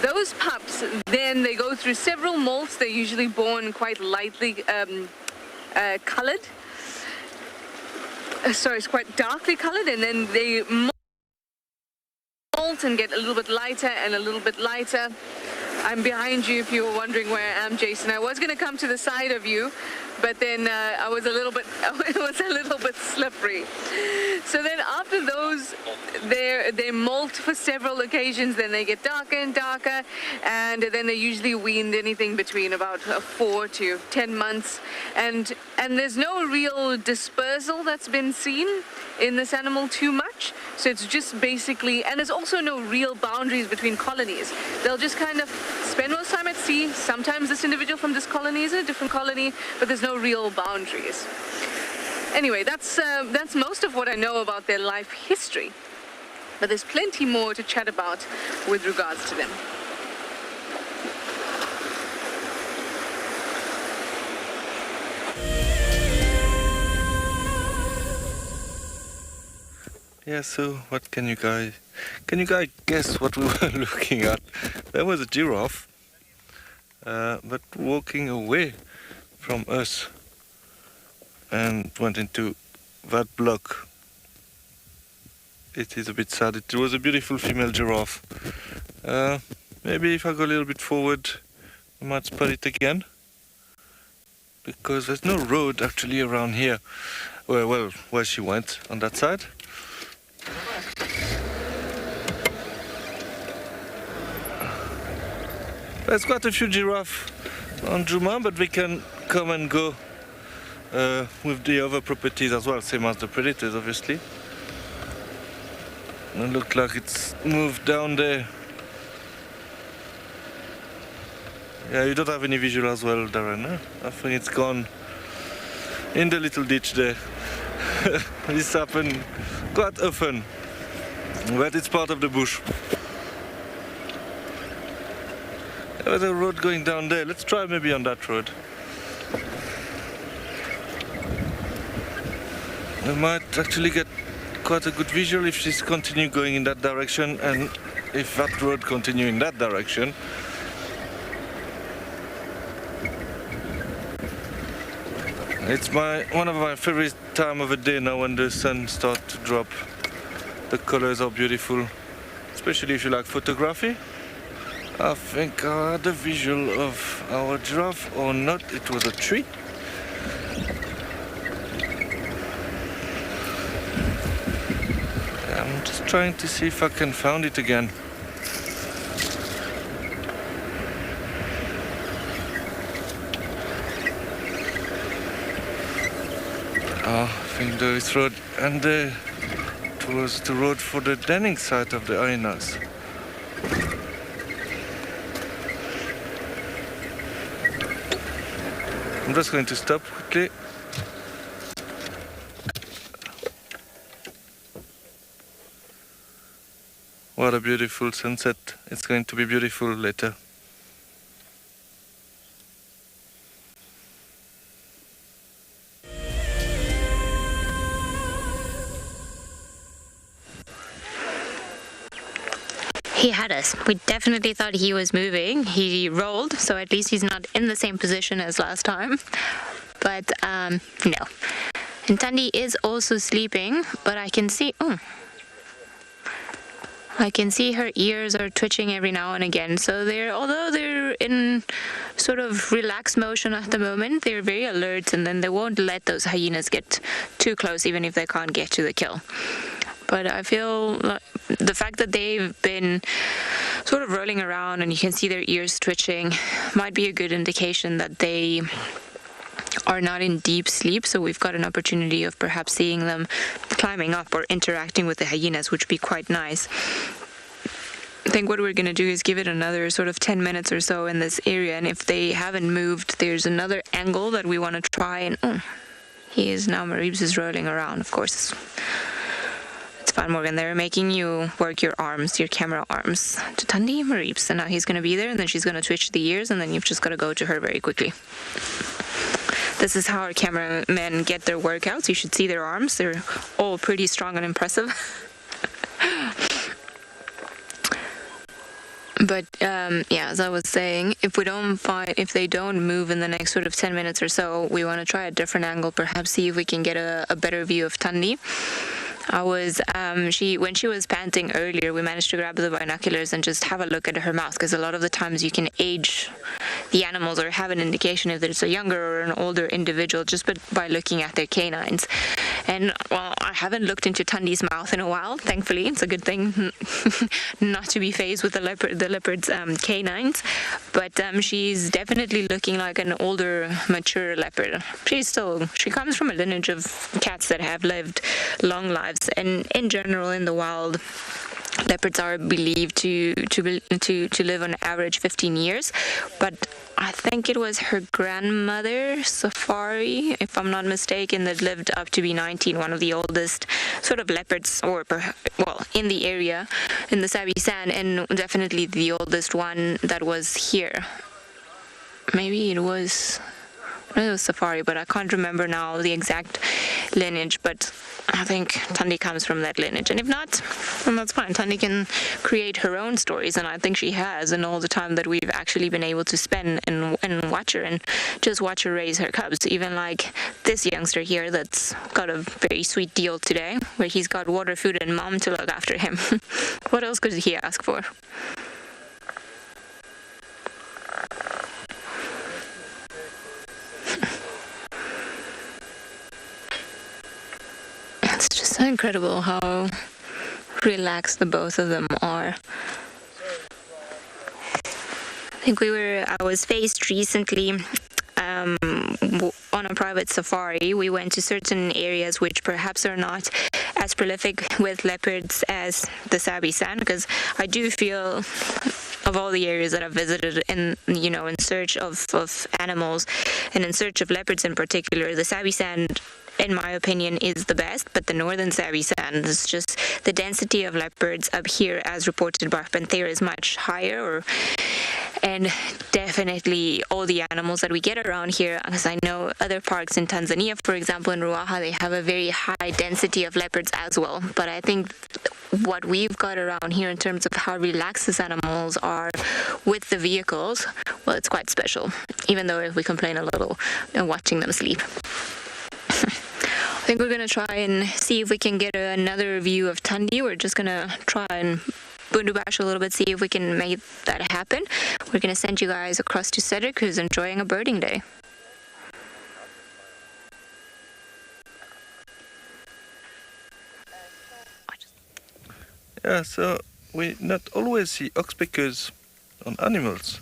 Those pups, then they go through several molts. They're usually born quite lightly colored. Sorry, it's quite darkly colored, and then they molt and get a little bit lighter and a little bit lighter. I'm behind you if you were wondering where I am, Jason. I was going to come to the side of you, but then it was a little bit slippery. So then after those, they molt for several occasions, then they get darker and darker, and then they're usually weaned anything between about 4 to 10 months. And there's no real dispersal that's been seen in this animal too much. So it's just basically, and there's also no real boundaries between colonies. They'll just kind of spend most time at sea. Sometimes this individual from this colony is in a different colony, but there's no real boundaries. Anyway, that's most of what I know about their life history. But there's plenty more to chat about with regards to them. Yeah, so what can you guys guess what we were looking at? There was a giraffe, but walking away from us and went into that block. It is a bit sad. It was a beautiful female giraffe. Maybe if I go a little bit forward, I might spot it again, because there's no road actually around here. Where she went on that side. There's quite a few giraffes on Djuma, but we can come and go with the other properties as well, same as the predators, obviously. It looks like it's moved down there. Yeah, you don't have any visual as well, Darren, huh? I think it's gone in the little ditch there. This happens quite often, but it's part of the bush. There's a road going down there. Let's try maybe on that road. We might actually get quite a good visual if she's continue going in that direction, and if that road continue in that direction. It's one of my favorite time of the day now when the sun starts to drop. The colors are beautiful, especially if you like photography. I think I had a visual of our giraffe, or not, it was a tree. I'm I'm just trying to see if I can find it again. I think there is road, and it was the road for the denning site of the hyenas. I'm just going to stop quickly. What a beautiful sunset. It's going to be beautiful later. He had us. We definitely thought he was moving. He rolled, so at least he's not in the same position as last time. But no. And Thandi is also sleeping, but I can see... I can see her ears are twitching every now and again. So although they're in sort of relaxed motion at the moment, they're very alert, and then they won't let those hyenas get too close, even if they can't get to the kill. But I feel the fact that they've been sort of rolling around and you can see their ears twitching might be a good indication that they are not in deep sleep, so we've got an opportunity of perhaps seeing them climbing up or interacting with the hyenas, which would be quite nice. I think what we're going to do is give it another sort of 10 minutes or so in this area, and if they haven't moved, there's another angle that we want to try, and he is now, Mareebs is rolling around, of course. It's fine, Morgan, they're making you work your arms, your camera arms, to Thandi Mareebs, and now he's going to be there, and then she's going to twitch the ears, and then you've just got to go to her very quickly. This is how our cameramen get their workouts. You should see their arms. They're all pretty strong and impressive. But yeah, as I was saying, if they don't move in the next sort of 10 minutes or so, we want to try a different angle, perhaps see if we can get a better view of Thandi. When she was panting earlier, we managed to grab the binoculars and just have a look at her mouth, because a lot of the times you can age the animals or have an indication if it's a younger or an older individual just by looking at their canines. And well, I haven't looked into Thandi's mouth in a while, thankfully. It's a good thing not to be faced with the leopard's canines, but she's definitely looking like an older, mature leopard. She comes from a lineage of cats that have lived long lives, and in general in the wild, leopards are believed to live on average 15 years, but I think it was her grandmother, Safari, if I'm not mistaken, that lived up to be 19, one of the oldest sort of leopards, in the area, in the Sabi Sand, and definitely the oldest one that was here. Maybe it was Safari, but I can't remember now the exact lineage, but I think Thandi comes from that lineage, and if not, then that's fine. Thandi can create her own stories, and I think she has, and all the time that we've actually been able to spend and watch her and just watch her raise her cubs, even like this youngster here that's got a very sweet deal today, where he's got water, food, and mom to look after him. What else could he ask for? It's just so incredible how relaxed the both of them are. I was faced recently on a private safari. We went to certain areas which perhaps are not as prolific with leopards as the Sabi Sand, because I do feel of all the areas that I've visited in search of animals and in search of leopards in particular, the Sabi Sand, in my opinion, is the best, but the northern Sabi Sand is just the density of leopards up here, as reported by Panthera, is much higher, and definitely all the animals that we get around here, because I know other parks in Tanzania, for example, in Ruaha, they have a very high density of leopards as well, but I think what we've got around here in terms of how relaxed these animals are with the vehicles, well, it's quite special, even though if we complain a little watching them sleep. I think we're going to try and see if we can get another view of Thandi. We're just going to try and bundu bash a little bit, see if we can make that happen. We're going to send you guys across to Cedric, who's enjoying a birding day. Yeah, so we not always see oxpeckers on animals.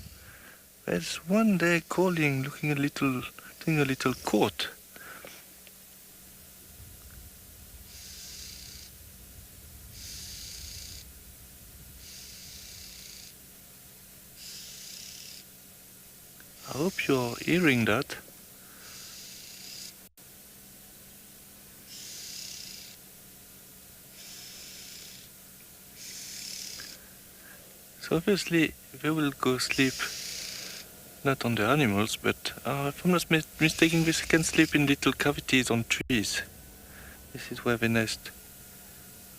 There's one there calling, doing a little court. I hope you're hearing that. So obviously they will go sleep not on the animals, but if I'm not mistaken, they can sleep in little cavities on trees. This is where they nest.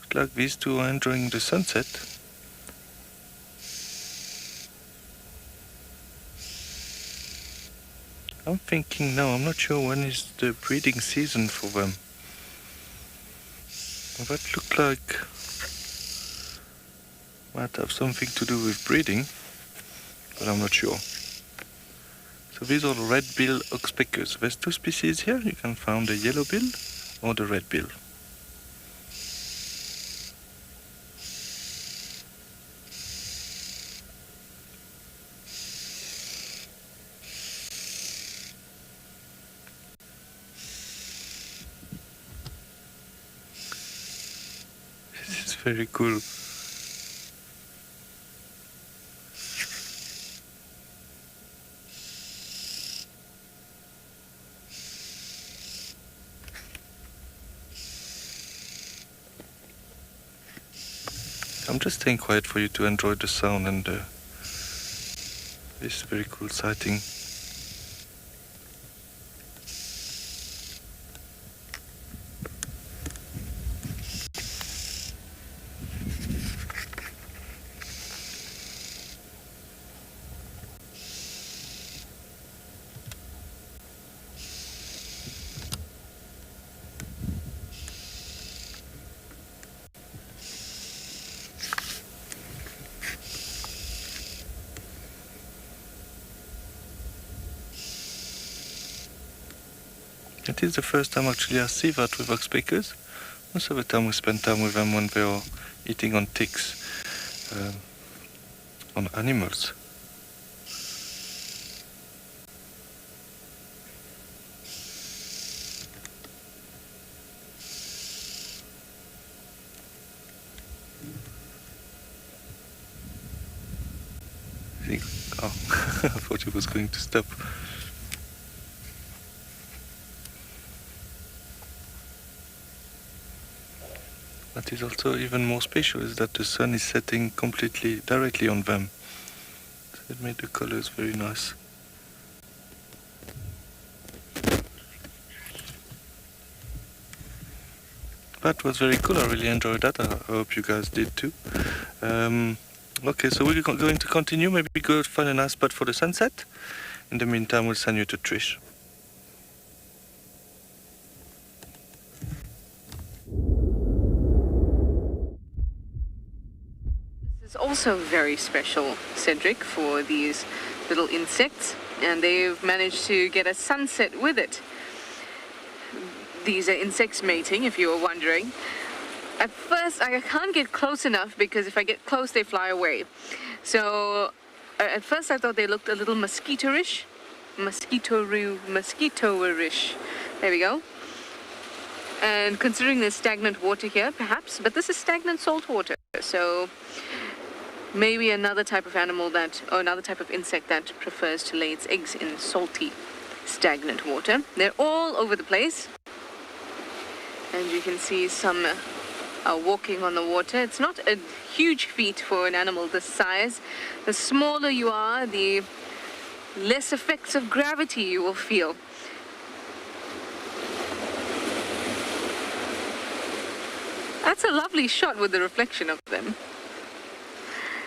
Looks like these two are enjoying the sunset. I'm thinking now, I'm not sure when is the breeding season for them. That look like might have something to do with breeding, but I'm not sure. So these are red-bill oxpeckers. There's two species here. You can find the yellow bill or the red bill. This is very cool. I'm just staying quiet for you to enjoy the sound and this very cool sighting. It is the first time actually I see that with oxpeckers. Most of the time we spend time with them when they are eating on ticks, on animals. Oh, I thought it was going to stop. What is also even more special is that the sun is setting completely directly on them. So it made the colors very nice. That was very cool. I really enjoyed that. I hope you guys did too. Okay, so we're going to continue. Maybe go find a nice spot for the sunset. In the meantime, we'll send you to Trish. This is also very special, Cedric, for these little insects, and they've managed to get a sunset with it. These are insects mating, if you were wondering. At first, I can't get close enough because if I get close, they fly away. So, at first I thought they looked a little mosquito-ish. Mosquito-ish. There we go. And considering there's stagnant water here, perhaps, but this is stagnant salt water. So, maybe another type of animal or another type of insect that prefers to lay its eggs in salty, stagnant water. They're all over the place. And you can see some walking on the water. It's not a huge feat for an animal this size. The smaller you are, the less effects of gravity you will feel. That's a lovely shot with the reflection of them.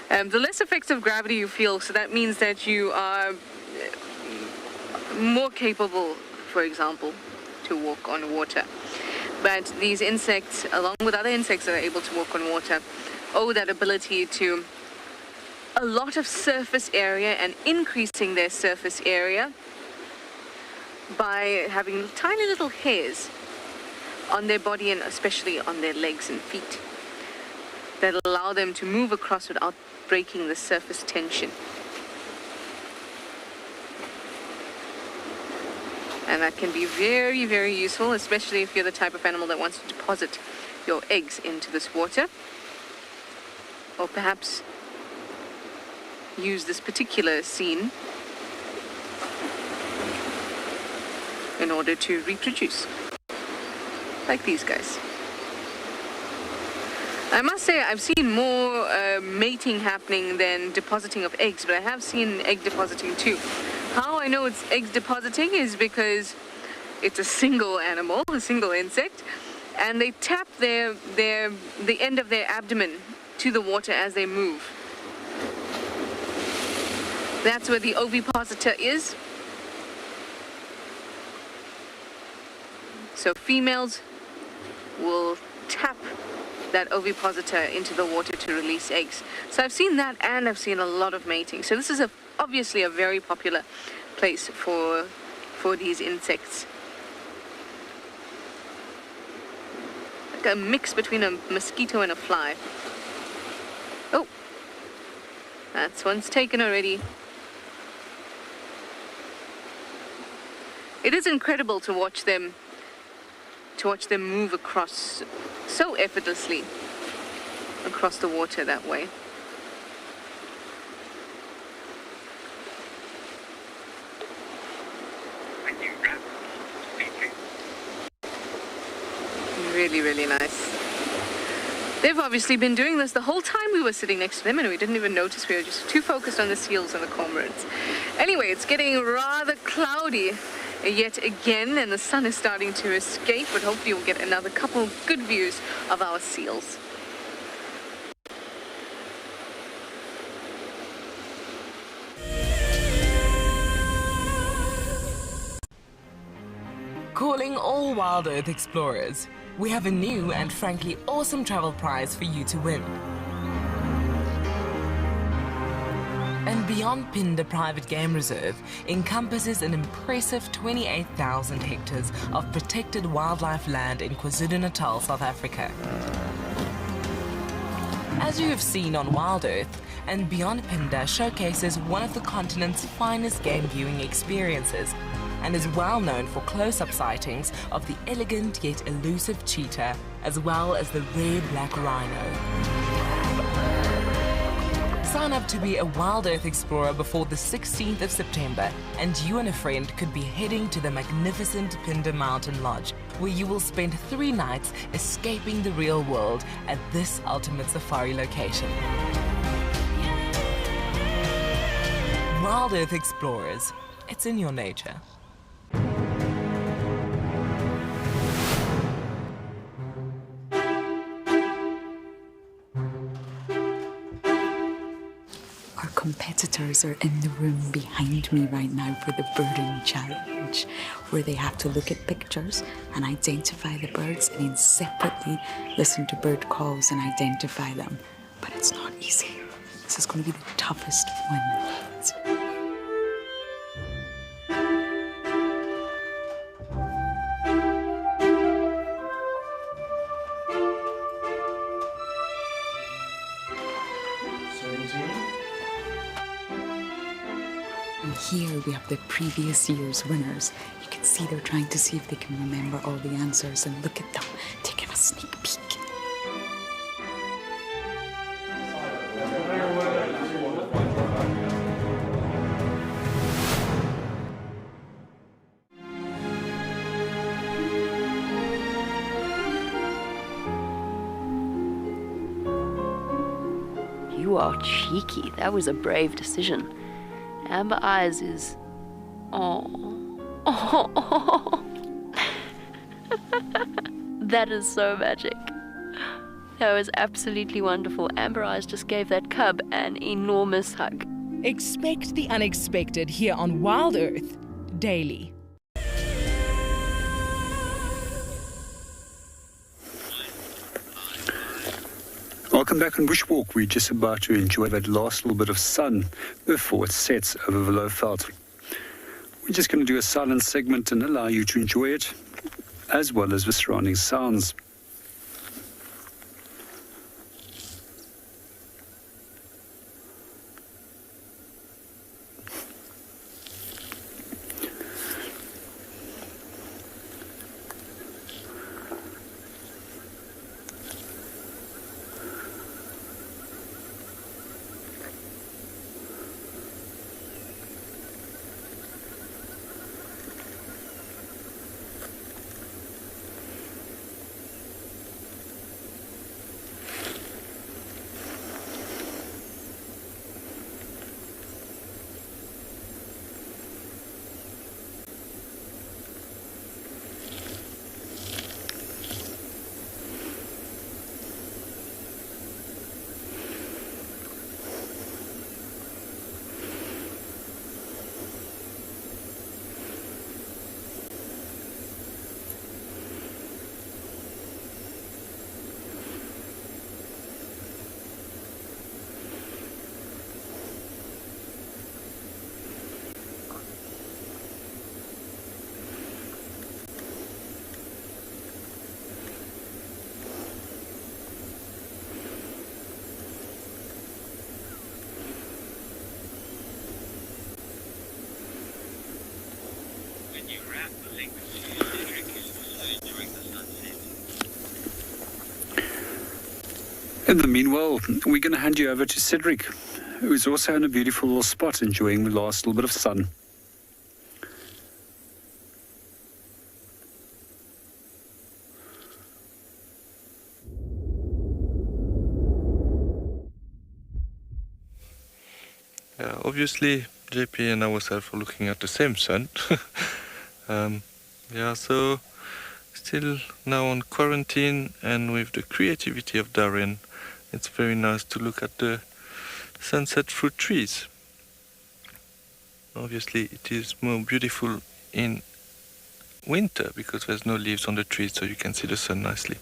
The less effects of gravity you feel, so that means that you are more capable, for example, to walk on water. But these insects, along with other insects that are able to walk on water, owe that ability to a lot of surface area and increasing their surface area by having tiny little hairs on their body and especially on their legs and feet. that allow them to move across without breaking the surface tension. And that can be very, very useful, especially if you're the type of animal that wants to deposit your eggs into this water. Or perhaps use this particular scene in order to reproduce, like these guys. I must say I've seen more mating happening than depositing of eggs, but I have seen egg depositing too. How I know it's egg depositing is because it's a single animal, a single insect, and they tap the end of their abdomen to the water as they move. That's where the ovipositor is. So females will tap that ovipositor into the water to release eggs. So I've seen that, and I've seen a lot of mating. So this is obviously a very popular place for these insects. Like a mix between a mosquito and a fly. Oh, that's one's taken already. It is incredible to watch them move across so effortlessly across the water that way. Really, really nice. They've obviously been doing this the whole time we were sitting next to them, and we didn't even notice. We were just too focused on the seals and the cormorants. Anyway, it's getting rather cloudy yet again, and the sun is starting to escape, but hopefully we'll get another couple good views of our seals. Calling all WildEarth explorers, we have a new and frankly awesome travel prize for you to win. andBeyond Phinda Private Game Reserve encompasses an impressive 28,000 hectares of protected wildlife land in KwaZulu-Natal, South Africa. As you have seen on WildEarth, andBeyond Phinda showcases one of the continent's finest game viewing experiences and is well known for close-up sightings of the elegant yet elusive cheetah, as well as the rare black rhino. Sign up to be a WildEarth explorer before the 16th of September, and you and a friend could be heading to the magnificent Phinda Mountain Lodge, where you will spend 3 nights escaping the real world at this ultimate safari location. WildEarth explorers, it's in your nature. Competitors are in the room behind me right now for the birding challenge, where they have to look at pictures and identify the birds and then separately listen to bird calls and identify them. But it's not easy. This is going to be the toughest one. Here we have the previous year's winners. You can see they're trying to see if they can remember all the answers, and look at them taking a sneak peek. You are cheeky. That was a brave decision. Amber Eyes is... Oh. That is so magic. That was absolutely wonderful. Amber Eyes just gave that cub an enormous hug. Expect the unexpected here on WildEarth daily. Welcome back on Bushwalk. We're just about to enjoy that last little bit of sun before it sets over the low veld. We're just going to do a silent segment and allow you to enjoy it, as well as the surrounding sounds. In the meanwhile, we're going to hand you over to Cedric, who is also in a beautiful little spot enjoying the last little bit of sun. Obviously, JP and ourselves are looking at the same sun. So still now on quarantine, and with the creativity of Darren, it's very nice to look at the sunset through trees. Obviously, it is more beautiful in winter because there's no leaves on the trees, so you can see the sun nicely.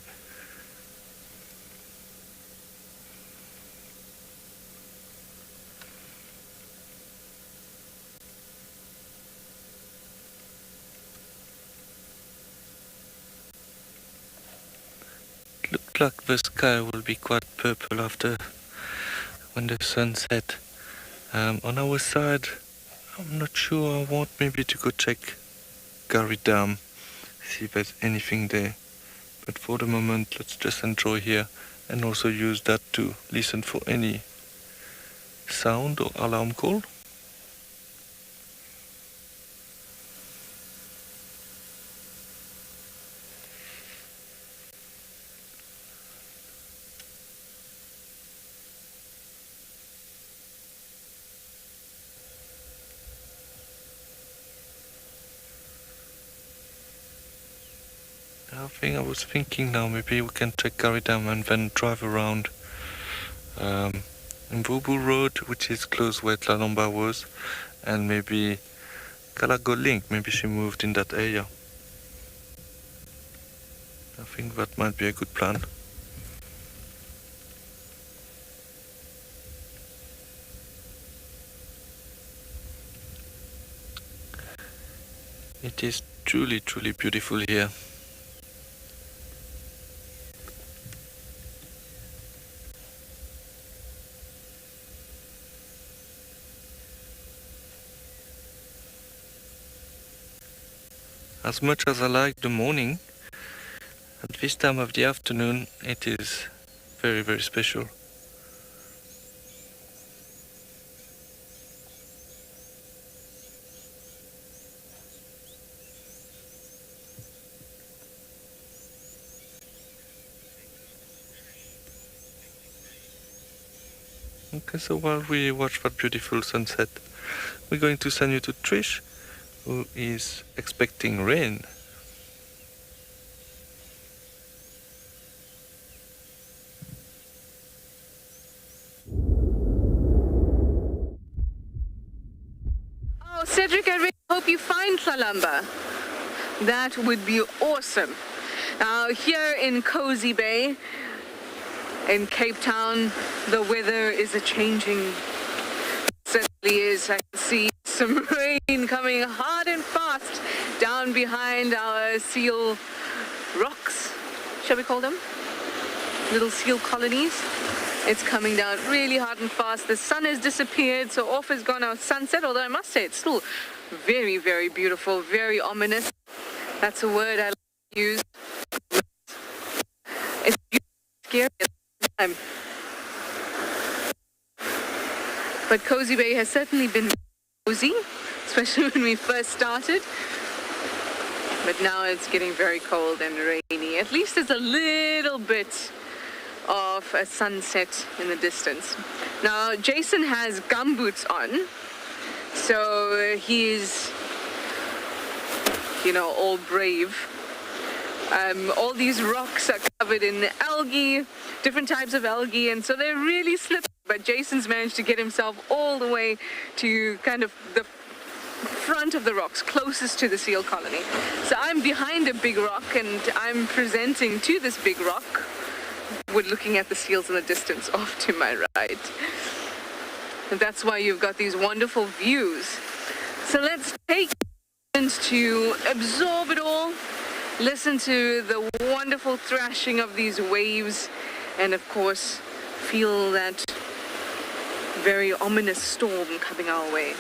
Looks like the sky will be quite purple after when the sun set. On our side, I'm not sure. I want maybe to go check Leopard Dam, see if there's anything there. But for the moment, let's just enjoy here and also use that to listen for any sound or alarm call. I was thinking now maybe we can check Leopard Dam and then drive around Mvubu Road, which is close where Tlalomba was, and maybe Kalago Link, maybe she moved in that area. I think that might be a good plan. It is truly, truly beautiful here. As much as I like the morning, at this time of the afternoon it is very, very special. Okay, so while we watch that beautiful sunset, we're going to send you to Trish, who is expecting rain. Oh, Cedric, I really hope you find Tlalamba. That would be awesome. Now, here in Cozy Bay, in Cape Town, the weather is a-changing. Certainly is. I can see some rain coming hard and fast down behind our seal rocks, shall we call them? Little seal colonies. It's coming down really hard and fast. The sun has disappeared, so off has gone our sunset, although I must say it's still very, very beautiful, very ominous. That's a word I like to use. It's scary at the time. But Cozy Bay has certainly been cozy, especially when we first started. But now it's getting very cold and rainy. At least there's a little bit of a sunset in the distance. Now, Jason has gumboots on, so he's, all brave. All these rocks are covered in algae, different types of algae, and so they're really slippery. But Jason's managed to get himself all the way to kind of the front of the rocks, closest to the seal colony. So I'm behind a big rock, and I'm presenting to this big rock. We're looking at the seals in the distance off to my right. And that's why you've got these wonderful views. So let's take a moment to absorb it all, listen to the wonderful thrashing of these waves, and of course, feel that very ominous storm coming our way.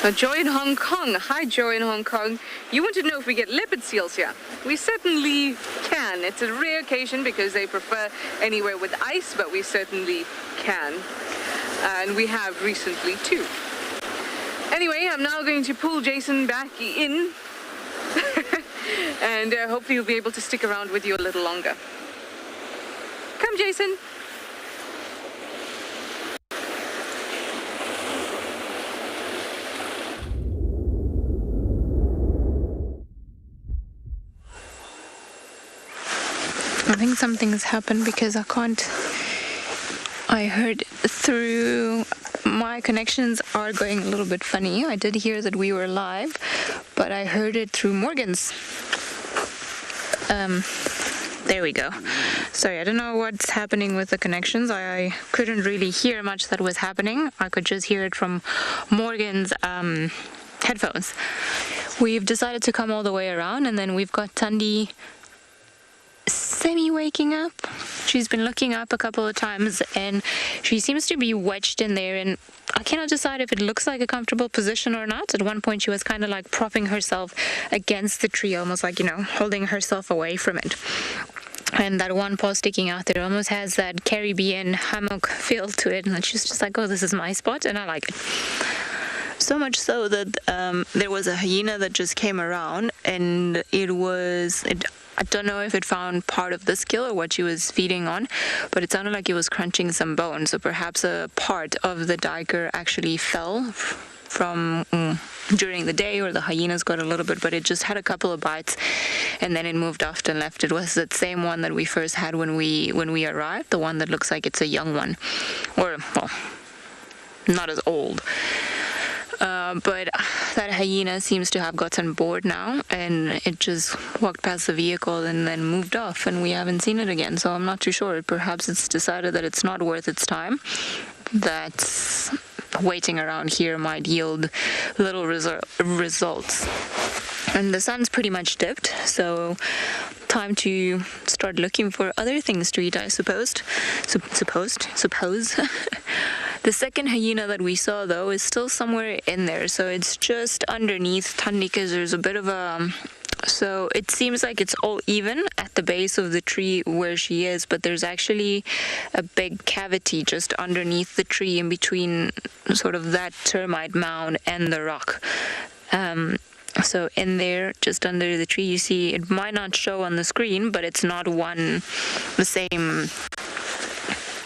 Joy in Hong Kong. Hi, Joy in Hong Kong. You want to know if we get leopard seals here? We certainly can. It's a rare occasion because they prefer anywhere with ice, but we certainly can. And we have recently too. Anyway, I'm now going to pull Jason back in. And hopefully he'll be able to stick around with you a little longer. Come, Jason. I think something's happened because I heard through, my connections are going a little bit funny. I did hear that we were live, but I heard it through Morgan's. There we go. Sorry, I don't know what's happening with the connections. I couldn't really hear much that was happening. I could just hear it from Morgan's headphones. We've decided to come all the way around, and then we've got Tundi semi-waking up. She's been looking up a couple of times, and she seems to be wedged in there, and I cannot decide if it looks like a comfortable position or not. At one point she was kind of like propping herself against the tree, almost like, you know, holding herself away from it. And that one paw sticking out there almost has that Caribbean hammock feel to it, and she's just like, oh, this is my spot, and I like it. So much so that there was a hyena that just came around, and I don't know if it found part of the skill or what she was feeding on, but it sounded like it was crunching some bone. So perhaps a part of the duiker actually fell from during the day, or the hyenas got a little bit, but it just had a couple of bites and then it moved off and left. It was that same one that we first had when we arrived, the one that looks like it's a young one, or, well, not as old. But that hyena seems to have gotten bored now, and it just walked past the vehicle and then moved off, and we haven't seen it again. So I'm not too sure. Perhaps it's decided that it's not worth its time, that waiting around here might yield little results. And the sun's pretty much dipped, so time to start looking for other things to eat, I suppose. The second hyena that we saw, though, is still somewhere in there, so it's just underneath Tundi, because there's a bit of a... So it seems like it's all even at the base of the tree where she is, but there's actually a big cavity just underneath the tree in between sort of that termite mound and the rock. So in there, just under the tree, you see, it might not show on the screen, but it's not the same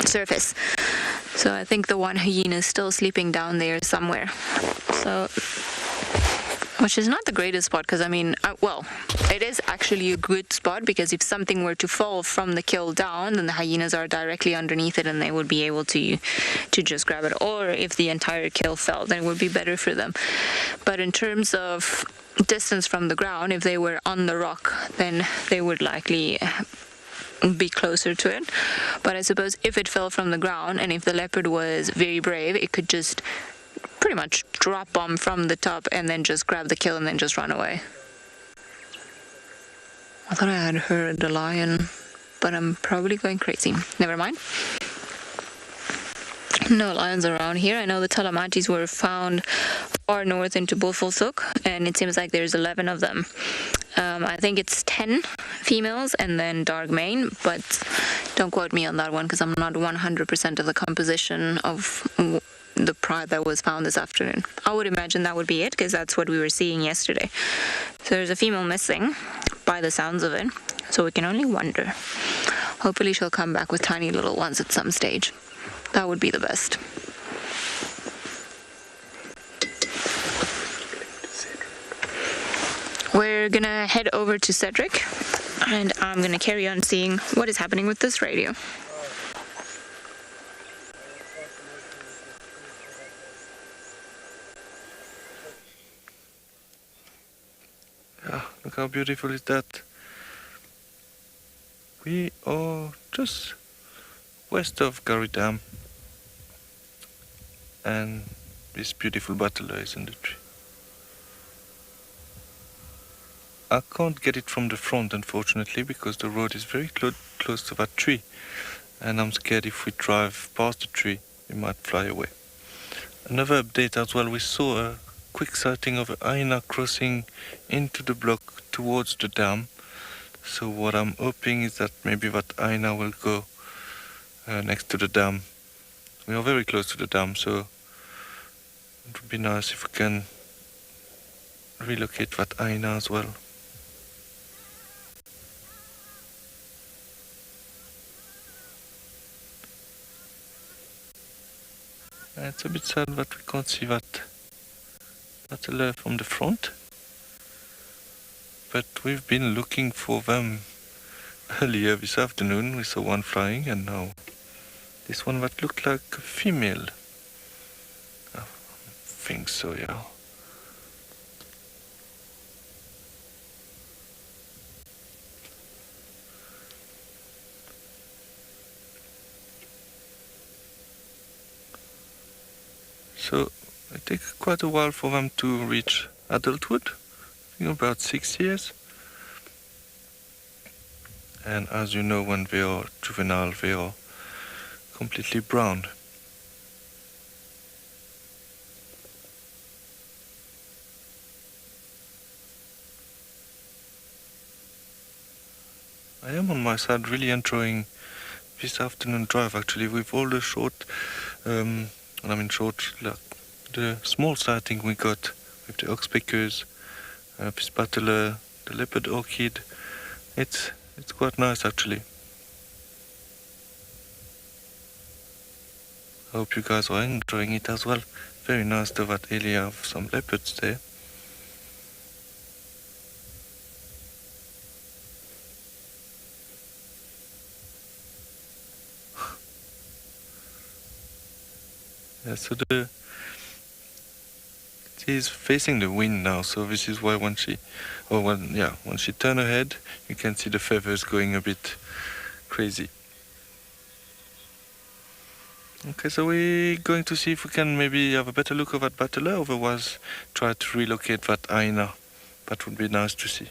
surface. So I think the one hyena is still sleeping down there somewhere. So, which is not the greatest spot, because I mean, well, it is actually a good spot, because if something were to fall from the kill down, then the hyenas are directly underneath it and they would be able to just grab it. Or if the entire kill fell, then it would be better for them. But in terms of distance from the ground, if they were on the rock, then they would likely be closer to it. But I suppose if it fell from the ground, and if the leopard was very brave, it could just pretty much drop bomb from the top and then just grab the kill and then just run away. I thought I had heard the lion, but I'm probably going crazy. Never mind. No lions around here. I know the Talamatis were found far north into Bullfulsuk, and it seems like there's 11 of them. I think it's 10 females and then dark mane, but don't quote me on that one, because I'm not 100% of the composition of the pride that was found this afternoon. I would imagine that would be it, because that's what we were seeing yesterday. So there's a female missing by the sounds of it, so we can only wonder. Hopefully she'll come back with tiny little ones at some stage. That would be the best. We're gonna head over to Cedric, and I'm gonna carry on seeing what is happening with this radio. Yeah, look how beautiful is that. We are just west of Gary Dam, and this beautiful butterfly is in the tree. I can't get it from the front, unfortunately, because the road is very close to that tree, and I'm scared if we drive past the tree, it might fly away. Another update as well, we saw a quick sighting of a hyena crossing into the block towards the dam. So what I'm hoping is that maybe that hyena will go next to the dam. We are very close to the dam, so it would be nice if we can relocate that hyena as well. It's a bit sad that we can't see that battle from the front, but we've been looking for them earlier this afternoon. We saw one flying, and now this one that looked like a female. I think so, yeah. So it takes quite a while for them to reach adulthood, I think about 6 years. And as you know, when they are juvenile, they are completely brown. I am on my side really enjoying this afternoon drive actually, with all the short, like the small sighting we got with the oxpeckers, this battler, the leopard orchid. It's quite nice actually. I hope you guys are enjoying it as well. Very nice to that area of some leopards there. Yeah, so it is facing the wind now, so this is why when she turns her head, you can see the feathers going a bit crazy. Okay, so we're going to see if we can maybe have a better look at that battler, otherwise try to relocate that hyena. That would be nice to see.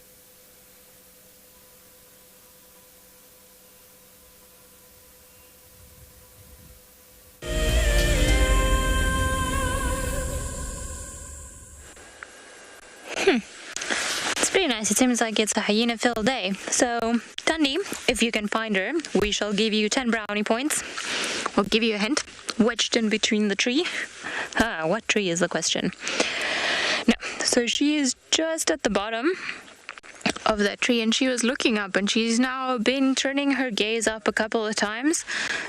It's pretty nice. It seems like it's a hyena-filled day. So, Dundee, if you can find her, we shall give you 10 brownie points. We'll give you a hint. Wedged in between the tree. What tree is the question? No. So she is just at the bottom of that tree, and she was looking up, and she's now been turning her gaze up a couple of times.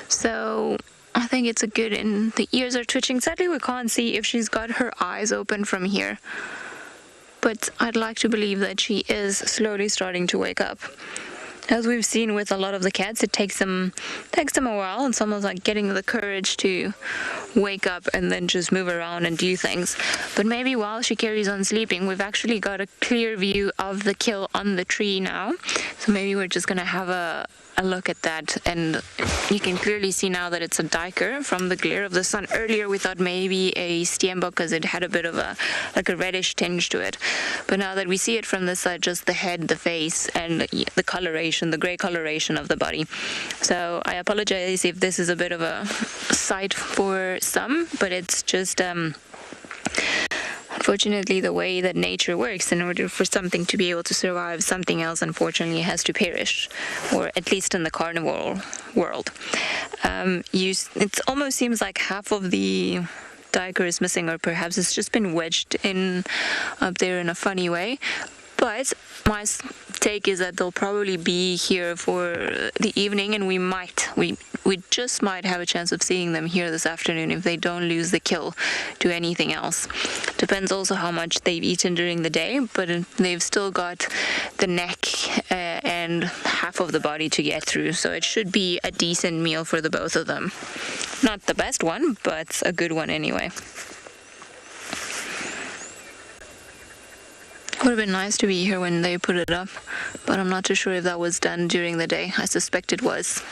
So I think it's a good, and the ears are twitching. Sadly, we can't see if she's got her eyes open from here. But I'd like to believe that she is slowly starting to wake up. As we've seen with a lot of the cats, it takes them a while. It's almost like getting the courage to wake up and then just move around and do things. But maybe while she carries on sleeping, we've actually got a clear view of the kill on the tree now. So maybe we're just gonna have a look at that, and you can clearly see now that it's a duiker from the glare of the sun. Earlier we thought maybe a steenbok because it had a bit of a reddish tinge to it, but now that we see it from this side, just the head, the face, and the coloration, the gray coloration of the body. So I apologize if this is a bit of a sight for some, but it's just unfortunately the way that nature works. In order for something to be able to survive, something else unfortunately has to perish, or at least in the carnivore world. It almost seems like half of the duiker is missing, or perhaps it's just been wedged in up there in a funny way. But my take is that they'll probably be here for the evening, and we just might have a chance of seeing them here this afternoon if they don't lose the kill to anything else. Depends also how much they've eaten during the day, but they've still got the neck and half of the body to get through, so it should be a decent meal for the both of them. Not the best one, but a good one anyway. Would have been nice to be here when they put it up, but I'm not too sure if that was done during the day. I suspect it was.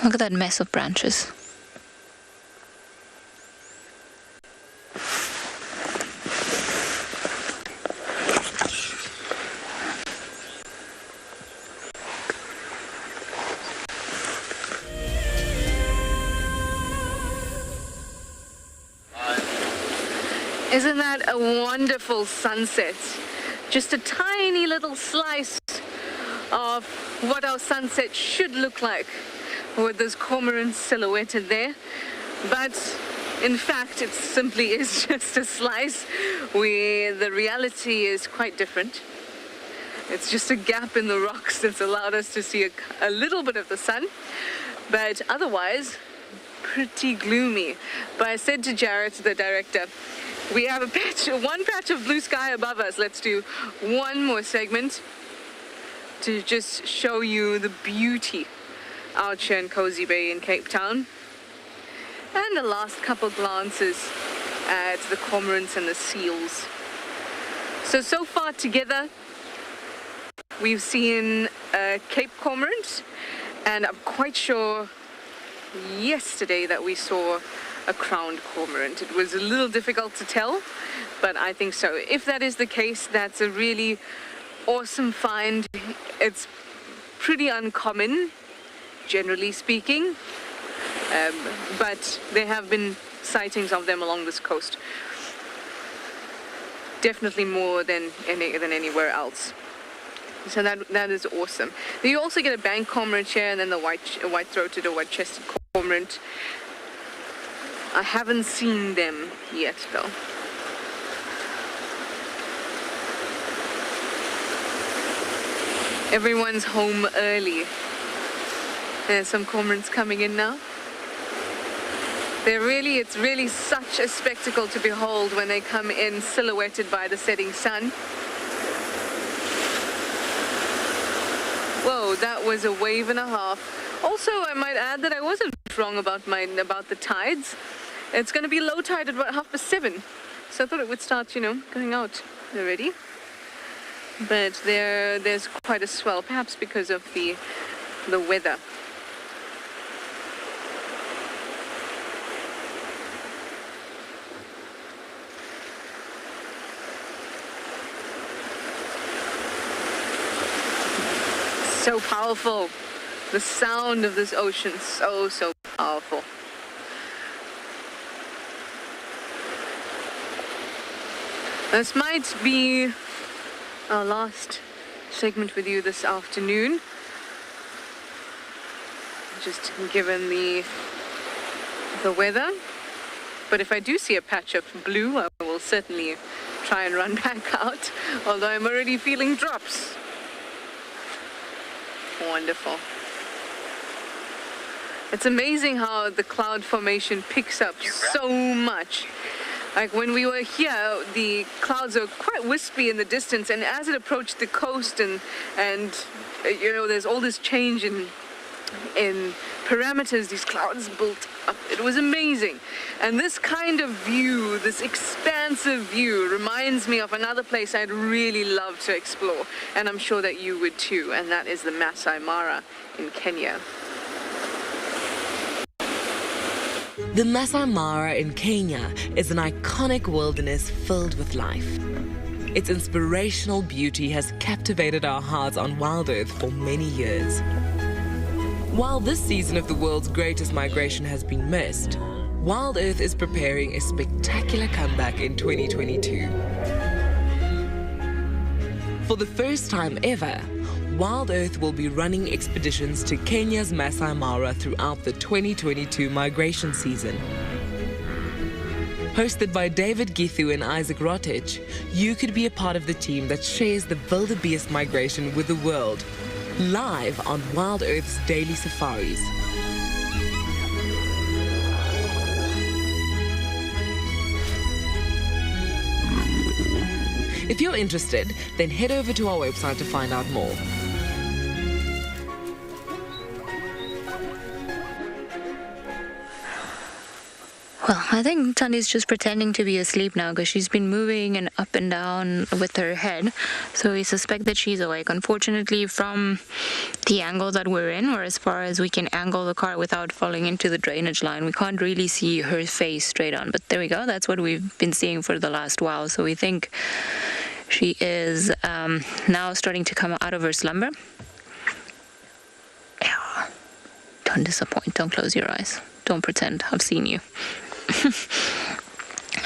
Look at that mess of branches. Isn't that a wonderful sunset? Just a tiny little slice of what our sunset should look like with those cormorants silhouetted there. But in fact, it simply is just a slice where the reality is quite different. It's just a gap in the rocks that's allowed us to see a little bit of the sun, but otherwise pretty gloomy. But I said to Jarrett, the director, we have one patch of blue sky above us. Let's do one more segment to just show you the beauty out here in Cozy Bay in Cape Town. And the last couple glances at the cormorants and the seals. So far together, we've seen a Cape cormorant, and I'm quite sure yesterday that we saw a crowned cormorant. It was a little difficult to tell, but I think so. If that is the case, that's a really awesome find. It's pretty uncommon, generally speaking, but there have been sightings of them along this coast. Definitely more than anywhere else. So that is awesome. You also get a bank cormorant here, and then the white-throated or white-chested cormorant. I haven't seen them yet, though. Everyone's home early. There's some cormorants coming in now. It's really such a spectacle to behold when they come in silhouetted by the setting sun. Whoa, that was a wave and a half. Also, I might add that I wasn't wrong about the tides. It's going to be low tide at about 7:30. So I thought it would start, going out already. But there's quite a swell, perhaps because of the weather. So powerful. The sound of this ocean, so powerful. This might be our last segment with you this afternoon. Just given the weather. But if I do see a patch of blue, I will certainly try and run back out, although I'm already feeling drops. Wonderful. It's amazing how the cloud formation picks up so much. Like when we were here, the clouds are quite wispy in the distance, and as it approached the coast and there's all this change in parameters, these clouds built up. It was amazing. And this kind of view, this expansive view, reminds me of another place I'd really love to explore, and I'm sure that you would too, and that is the Masai Mara in Kenya. The Masai Mara in Kenya is an iconic wilderness filled with life. Its inspirational beauty has captivated our hearts on WildEarth for many years. While this season of the world's greatest migration has been missed, WildEarth is preparing a spectacular comeback in 2022. For the first time ever, WildEarth will be running expeditions to Kenya's Masai Mara throughout the 2022 migration season. Hosted by David Githu and Isaac Rotich, you could be a part of the team that shares the wildebeest migration with the world, live on WildEarth's daily safaris. If you're interested, then head over to our website to find out more. Well, I think Tandi's just pretending to be asleep now because she's been moving and up and down with her head. So we suspect that she's awake. Unfortunately, from the angle that we're in, or as far as we can angle the car without falling into the drainage line, we can't really see her face straight on. But there we go. That's what we've been seeing for the last while. So we think she is now starting to come out of her slumber. Yeah. Don't disappoint. Don't close your eyes. Don't pretend I've seen you.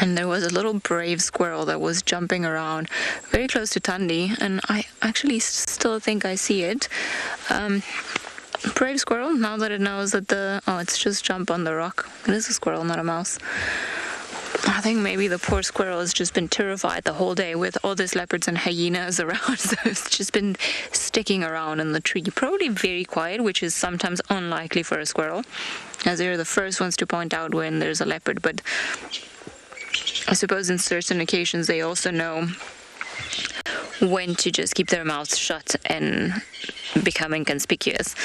And there was a little brave squirrel that was jumping around very close to Tundi, and I actually still think I see it. Brave squirrel, now that it knows that it's just jump on the rock. It is a squirrel, not a mouse. I think maybe the poor squirrel has just been terrified the whole day with all these leopards and hyenas around, so it's just been sticking around in the tree, probably very quiet, which is sometimes unlikely for a squirrel, as they're the first ones to point out when there's a leopard. But I suppose in certain occasions they also know when to just keep their mouths shut and become inconspicuous.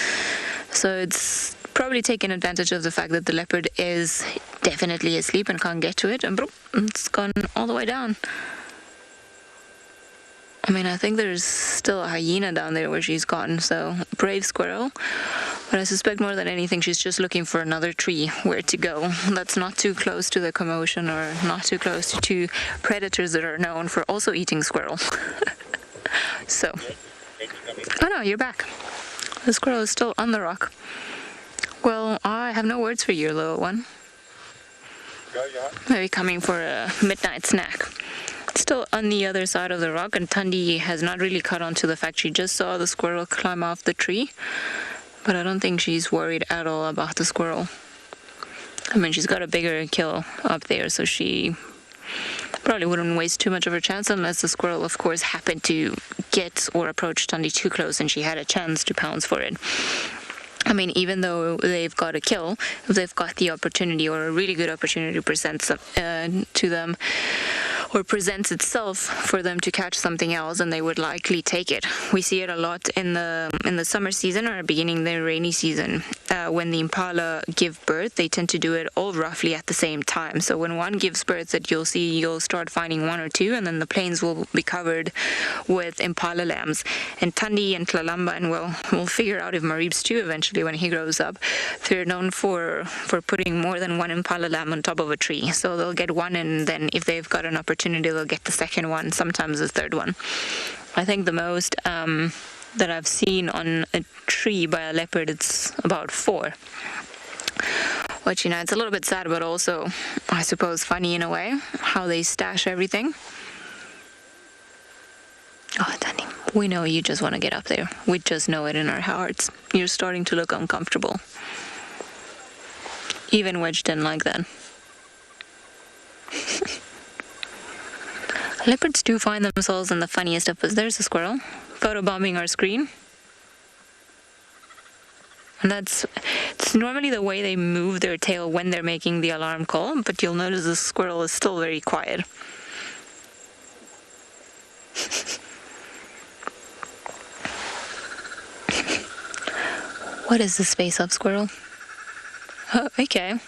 So it's probably taken advantage of the fact that the leopard is definitely asleep and can't get to it, and it's gone all the way down. I mean, I think there's still a hyena down there where she's gone, so brave squirrel. But I suspect more than anything she's just looking for another tree where to go that's not too close to the commotion or not too close to two predators that are known for also eating squirrel. So, oh no, you're back. The squirrel is still on the rock. Well, I have no words for you, little one. Maybe coming for a midnight snack. Still on the other side of the rock, and Tundi has not really caught on to the fact she just saw the squirrel climb off the tree. But I don't think she's worried at all about the squirrel. I mean, she's got a bigger kill up there, so she probably wouldn't waste too much of her chance unless the squirrel, of course, happened to get or approach Tundi too close and she had a chance to pounce for it. I mean, even though they've got a kill, if they've got the opportunity or a really good opportunity to present to them, or presents itself for them to catch something else, and they would likely take it. We see it a lot in the summer season or beginning the rainy season. When the impala give birth, they tend to do it all roughly at the same time. So when one gives birth, that you'll start finding one or two, and then the plains will be covered with impala lambs. And Tundi and Tlalamba, and we'll figure out if Marib's too eventually when he grows up, they're known for putting more than one impala lamb on top of a tree. So they'll get one, and then if they've got an opportunity, they'll get the second one, sometimes the third one. I think the most that I've seen on a tree by a leopard, it's about 4. Which, you know, it's a little bit sad, but also, I suppose, funny in a way, how they stash everything. Oh, Danny, we know you just want to get up there. We just know it in our hearts. You're starting to look uncomfortable. Even wedged in like that. Leopards do find themselves in the funniest of... There's a squirrel photobombing our screen. And it's normally the way they move their tail when they're making the alarm call, but you'll notice the squirrel is still very quiet. What is this face-up squirrel? Oh, okay.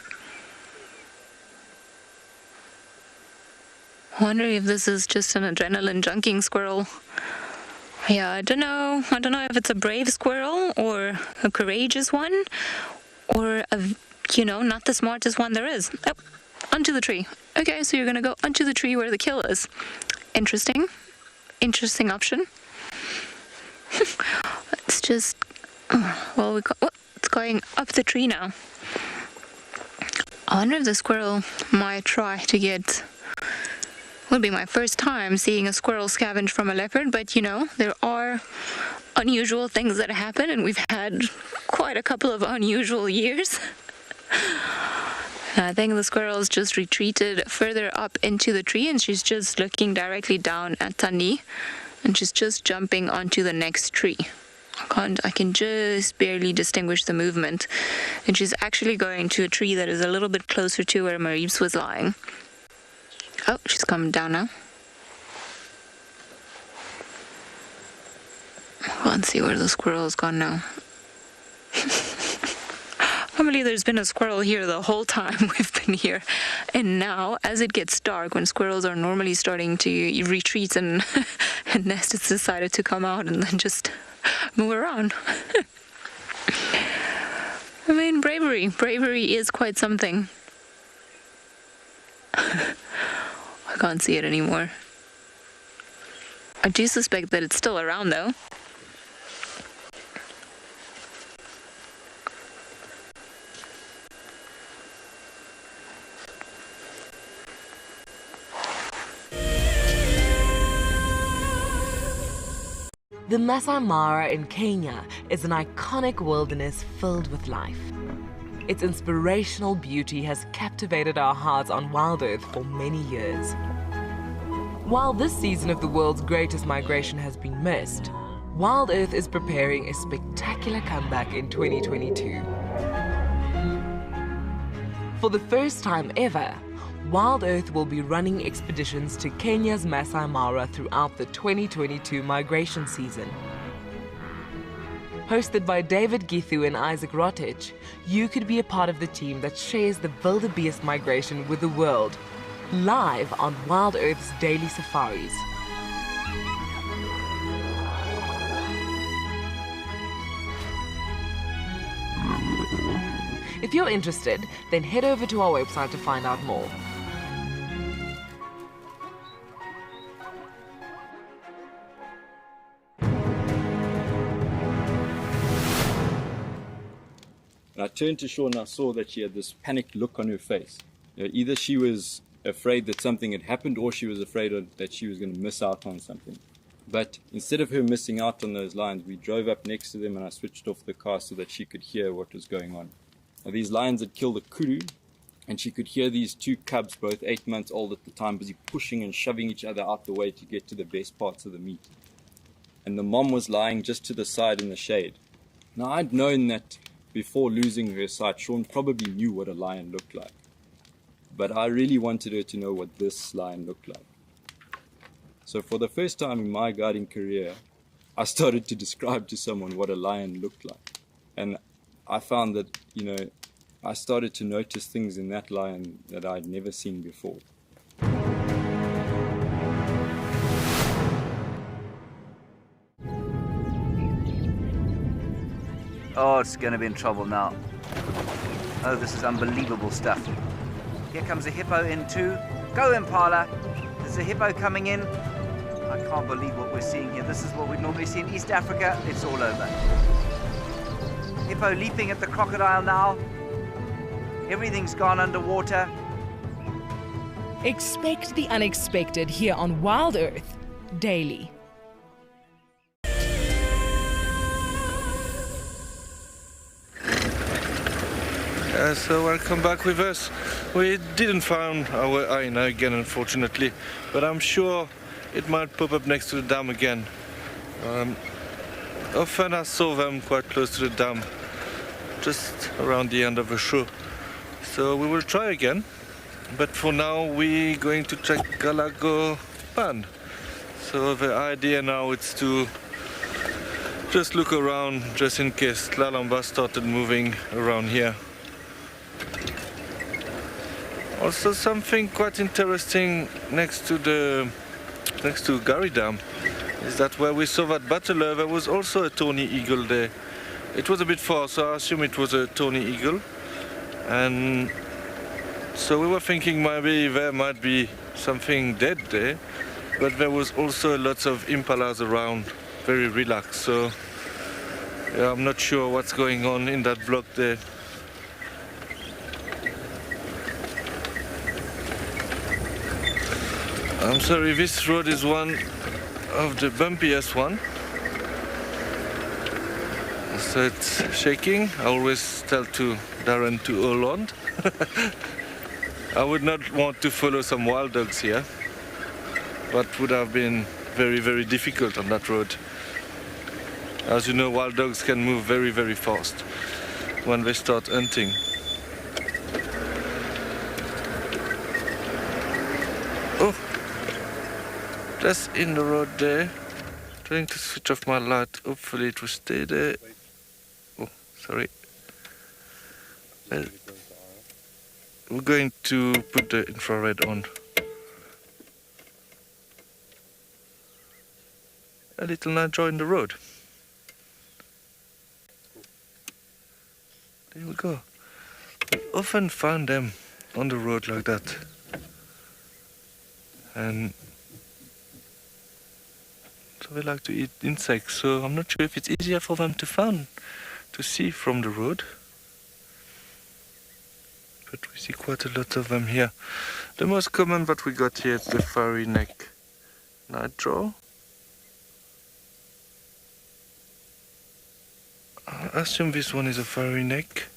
I wonder if this is just an adrenaline junking squirrel. Yeah, I don't know. I don't know if it's a brave squirrel or a courageous one, or not the smartest one there is. Oh, onto the tree. Okay, so you're gonna go onto the tree where the kill is. Interesting option. It's just, it's going up the tree now. I wonder if the squirrel might try to get... Would be my first time seeing a squirrel scavenge from a leopard, but there are unusual things that happen, and we've had quite a couple of unusual years. I think the squirrel's just retreated further up into the tree, and she's just looking directly down at Tundi, and she's just jumping onto the next tree. I can just barely distinguish the movement, and she's actually going to a tree that is a little bit closer to where Marib's was lying. Oh, she's coming down now. Let's see where the squirrel's gone now. I believe there's been a squirrel here the whole time we've been here. And now, as it gets dark, when squirrels are normally starting to retreat and nest, it's decided to come out and then just move around. I mean, bravery. Bravery is quite something. I can't see it anymore. I do suspect that it's still around, though. The Masai Mara in Kenya is an iconic wilderness filled with life. Its inspirational beauty has captivated our hearts on WildEarth for many years. While this season of the world's greatest migration has been missed, WildEarth is preparing a spectacular comeback in 2022. For the first time ever, WildEarth will be running expeditions to Kenya's Masai Mara throughout the 2022 migration season. Hosted by David Githu and Isaac Rotich, you could be a part of the team that shares the wildebeest migration with the world, live on WildEarth's daily safaris. If you're interested, then head over to our website to find out more. And I turned to shore and I saw that she had this panicked look on her face. Either she was afraid that something had happened or she was afraid that she was going to miss out on something. But instead of her missing out on those lions, we drove up next to them and I switched off the car so that she could hear what was going on. Now, these lions had killed a kudu, and she could hear these two cubs, both 8 months old at the time, busy pushing and shoving each other out the way to get to the best parts of the meat. And the mom was lying just to the side in the shade. Now, I'd known that before losing her sight, Sean probably knew what a lion looked like. But I really wanted her to know what this lion looked like. So for the first time in my guiding career, I started to describe to someone what a lion looked like. And I found that, I started to notice things in that lion that I'd never seen before. Oh, it's going to be in trouble now. Oh, this is unbelievable stuff. Here comes a hippo in too. Go, Impala. There's a hippo coming in. I can't believe what we're seeing here. This is what we'd normally see in East Africa. It's all over. Hippo leaping at the crocodile now. Everything's gone underwater. Expect the unexpected here on WildEarth daily. So welcome back with us. We didn't find our hyena again, unfortunately, but I'm sure it might pop up next to the dam again. Often I saw them quite close to the dam, just around the end of the show. So we will try again, but for now we're going to check Galago Pan. So the idea now is to just look around, just in case Tlalamba started moving around here. Also something quite interesting next to Gary Dam is that where we saw that battler, there was also a tawny eagle there. It was a bit far, so I assume it was a tawny eagle. And so we were thinking maybe there might be something dead there, but there was also lots of impalas around, very relaxed. So yeah, I'm not sure what's going on in that block there. I'm sorry, this road is one of the bumpiest one. So it's shaking. I always tell to Darren to hold on. I would not want to follow some wild dogs here. That would have been very, very difficult on that road. As you know, wild dogs can move very, very fast when they start hunting. Oh! Just in the road there. Trying to switch off my light. Hopefully it will stay there. Oh, sorry. We're going to put the infrared on. A little nudge in the road. There we go. We often find them on the road like that. And so they like to eat insects, so I'm not sure if it's easier for them to see from the road. But we see quite a lot of them here. The most common that we got here is the furry neck night draw. I assume this one is a furry neck,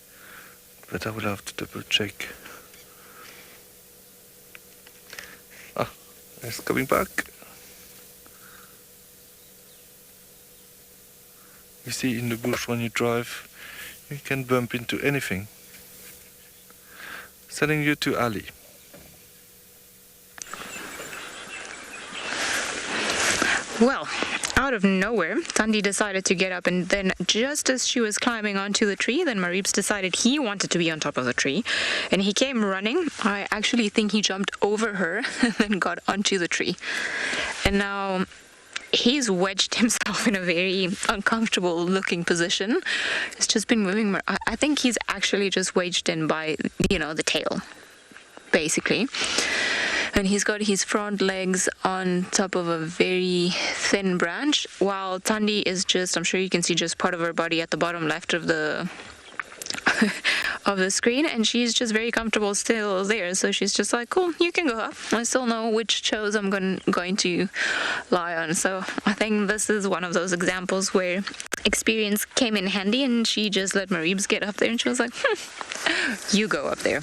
but I will have to double check. Ah, it's coming back. You see, in the bush when you drive, you can bump into anything. Sending you to Ali. Well, out of nowhere, Thandi decided to get up, and then just as she was climbing onto the tree, then Marips decided he wanted to be on top of the tree, and he came running. I actually think he jumped over her and then got onto the tree. And now he's wedged himself in a very uncomfortable looking position. It's just been moving. I think he's actually just wedged in by, the tail, basically. And he's got his front legs on top of a very thin branch, while Thandi is just, I'm sure you can see just part of her body at the bottom left of the of the screen, and she's just very comfortable still there. So she's just like, cool, you can go up. I still know which toes I'm going to lie on. So I think this is one of those examples where experience came in handy, and she just let Marips get up there, and she was like, you go up there.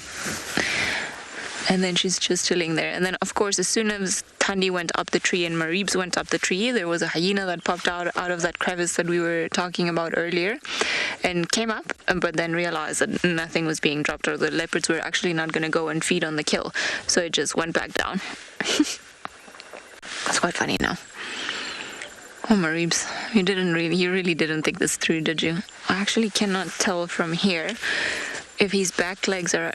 And then she's just chilling there. And then, of course, as soon as Thandi went up the tree and Marips went up the tree, there was a hyena that popped out of that crevice that we were talking about earlier and came up, but then realized that nothing was being dropped, or the leopards were actually not going to go and feed on the kill. So it just went back down. It's quite funny now. Oh, Marips, you really didn't think this through, did you? I actually cannot tell from here if his back legs are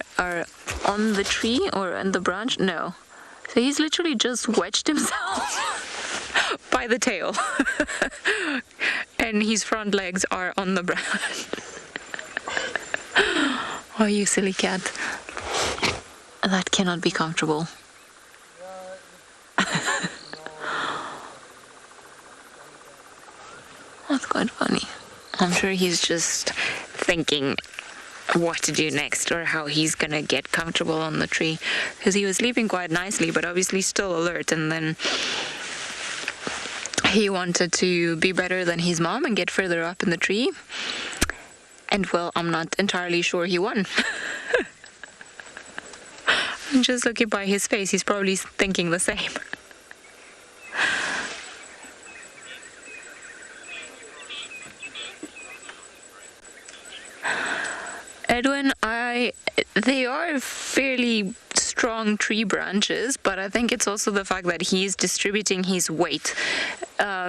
on the tree or on the branch. No. So he's literally just wedged himself by the tail. And his front legs are on the branch. Oh, you silly cat. That cannot be comfortable. That's quite funny. I'm sure he's just thinking what to do next, or how he's gonna get comfortable on the tree, because he was sleeping quite nicely but obviously still alert, and then he wanted to be better than his mom and get further up in the tree, and well, I'm not entirely sure he won. Just looking by his face, he's probably thinking the same. Edwin, they are fairly strong tree branches, but I think it's also the fact that he's distributing his weight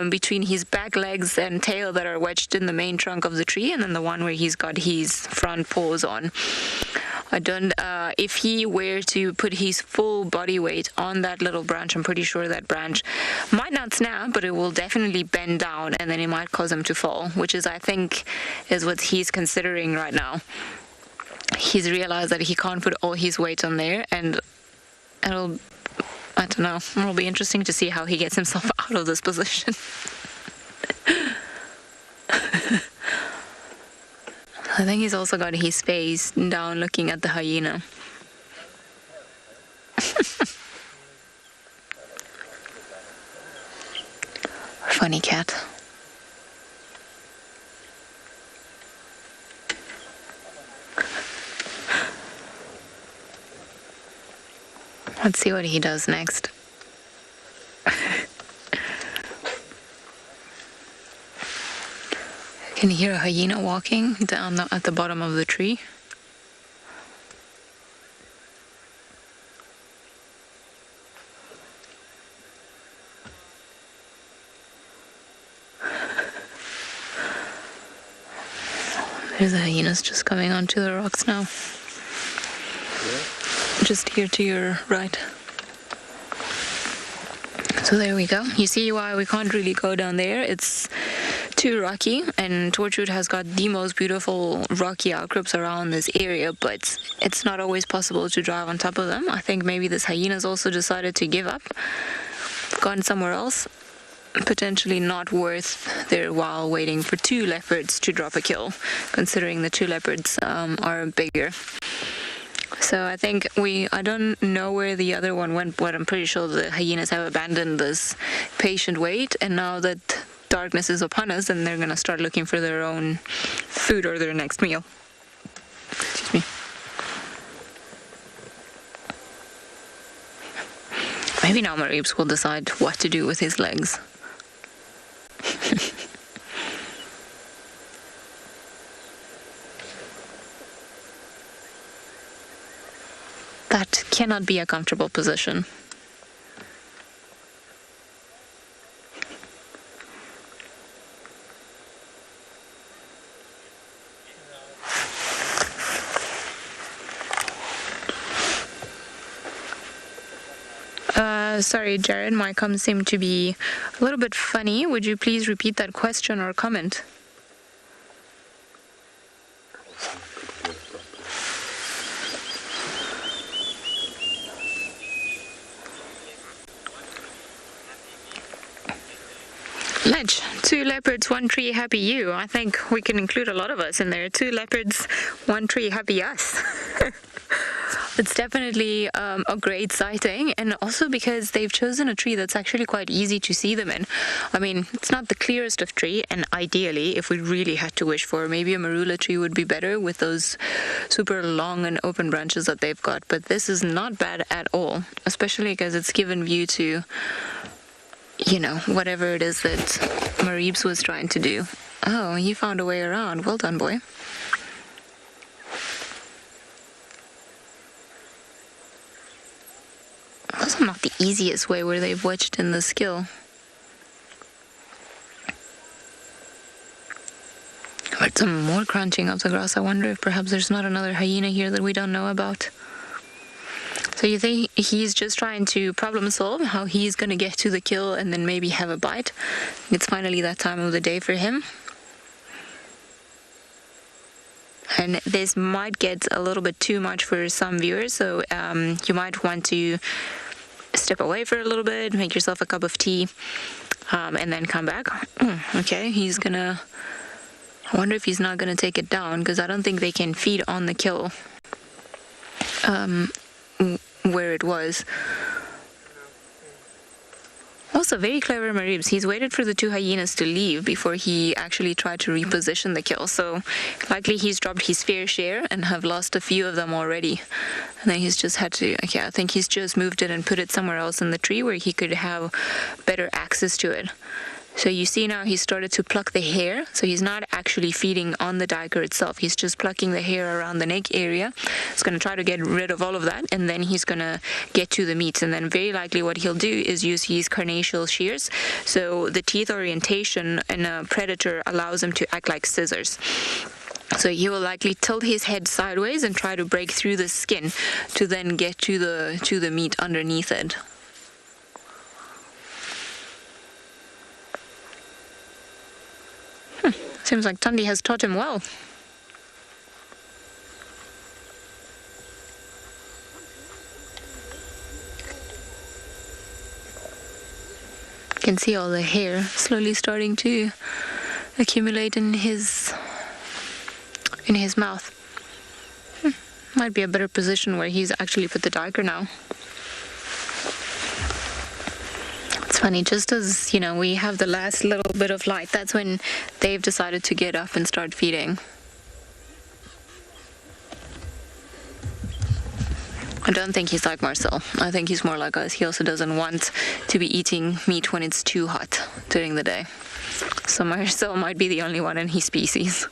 between his back legs and tail that are wedged in the main trunk of the tree, and then the one where he's got his front paws on. If he were to put his full body weight on that little branch, I'm pretty sure that branch might not snap, but it will definitely bend down, and then it might cause him to fall, which is, I think, is what he's considering right now. He's realized that he can't put all his weight on there, and I don't know, it'll be interesting to see how he gets himself out of this position. I think he's also got his face down looking at the hyena. Funny cat. Let's see what he does next. Can you hear a hyena walking down at the bottom of the tree? There's the hyenas just coming onto the rocks now. Just here to your right. So there we go. You see why we can't really go down there. It's too rocky, and Torchwood has got the most beautiful rocky outcrops around this area, but it's not always possible to drive on top of them. I think maybe this hyena's also decided to give up, gone somewhere else. Potentially not worth their while waiting for two leopards to drop a kill, considering the two leopards are bigger. So I think I don't know where the other one went, but I'm pretty sure the hyenas have abandoned this patient wait, and now that darkness is upon us, then they're going to start looking for their own food or their next meal. Excuse me. Maybe now Mareebs will decide what to do with his legs. That cannot be a comfortable position. Sorry, Jared, my comments seem to be a little bit funny. Would you please repeat that question or comment? Ledge, 2 leopards, 1 tree, happy you. I think we can include a lot of us in there. 2 leopards, 1 tree, happy us. It's definitely a great sighting, and also because they've chosen a tree that's actually quite easy to see them in. I mean, it's not the clearest of tree, and ideally, if we really had to wish for, maybe a marula tree would be better with those super long and open branches that they've got. But this is not bad at all, especially because it's given view to, you know, whatever it is that Mareebs was trying to do. Oh, you found a way around. Well done, boy. Also not the easiest way where they've wedged in the skill. But some more crunching of the grass. I wonder if perhaps there's not another hyena here that we don't know about. So you think he's just trying to problem solve how he's going to get to the kill and then maybe have a bite? It's finally that time of the day for him. And this might get a little bit too much for some viewers, so you might want to step away for a little bit, make yourself a cup of tea, and then come back. Okay, he's gonna... I wonder if he's not gonna take it down, because I don't think they can feed on the kill where it was. Also, very clever Mareebs. He's waited for the 2 hyenas to leave before he actually tried to reposition the kill. So likely he's dropped his fair share and have lost a few of them already. And then he's just had to, okay, I think he's just moved it and put it somewhere else in the tree where he could have better access to it. So you see now he started to pluck the hair. So he's not actually feeding on the duiker itself. He's just plucking the hair around the neck area. He's going to try to get rid of all of that, and then he's going to get to the meat. And then very likely what he'll do is use his carnassial shears. So the teeth orientation in a predator allows him to act like scissors. So he will likely tilt his head sideways and try to break through the skin to then get to the meat underneath it. Seems like Tundi has taught him well. You can see all the hair slowly starting to accumulate in his mouth. Might be a better position where he's actually put the duiker now. It's funny, just as, you know, we have the last little bit of light, that's when they've decided to get up and start feeding. I don't think he's like Marcel. I think he's more like us. He also doesn't want to be eating meat when it's too hot during the day. So Marcel might be the only one in his species.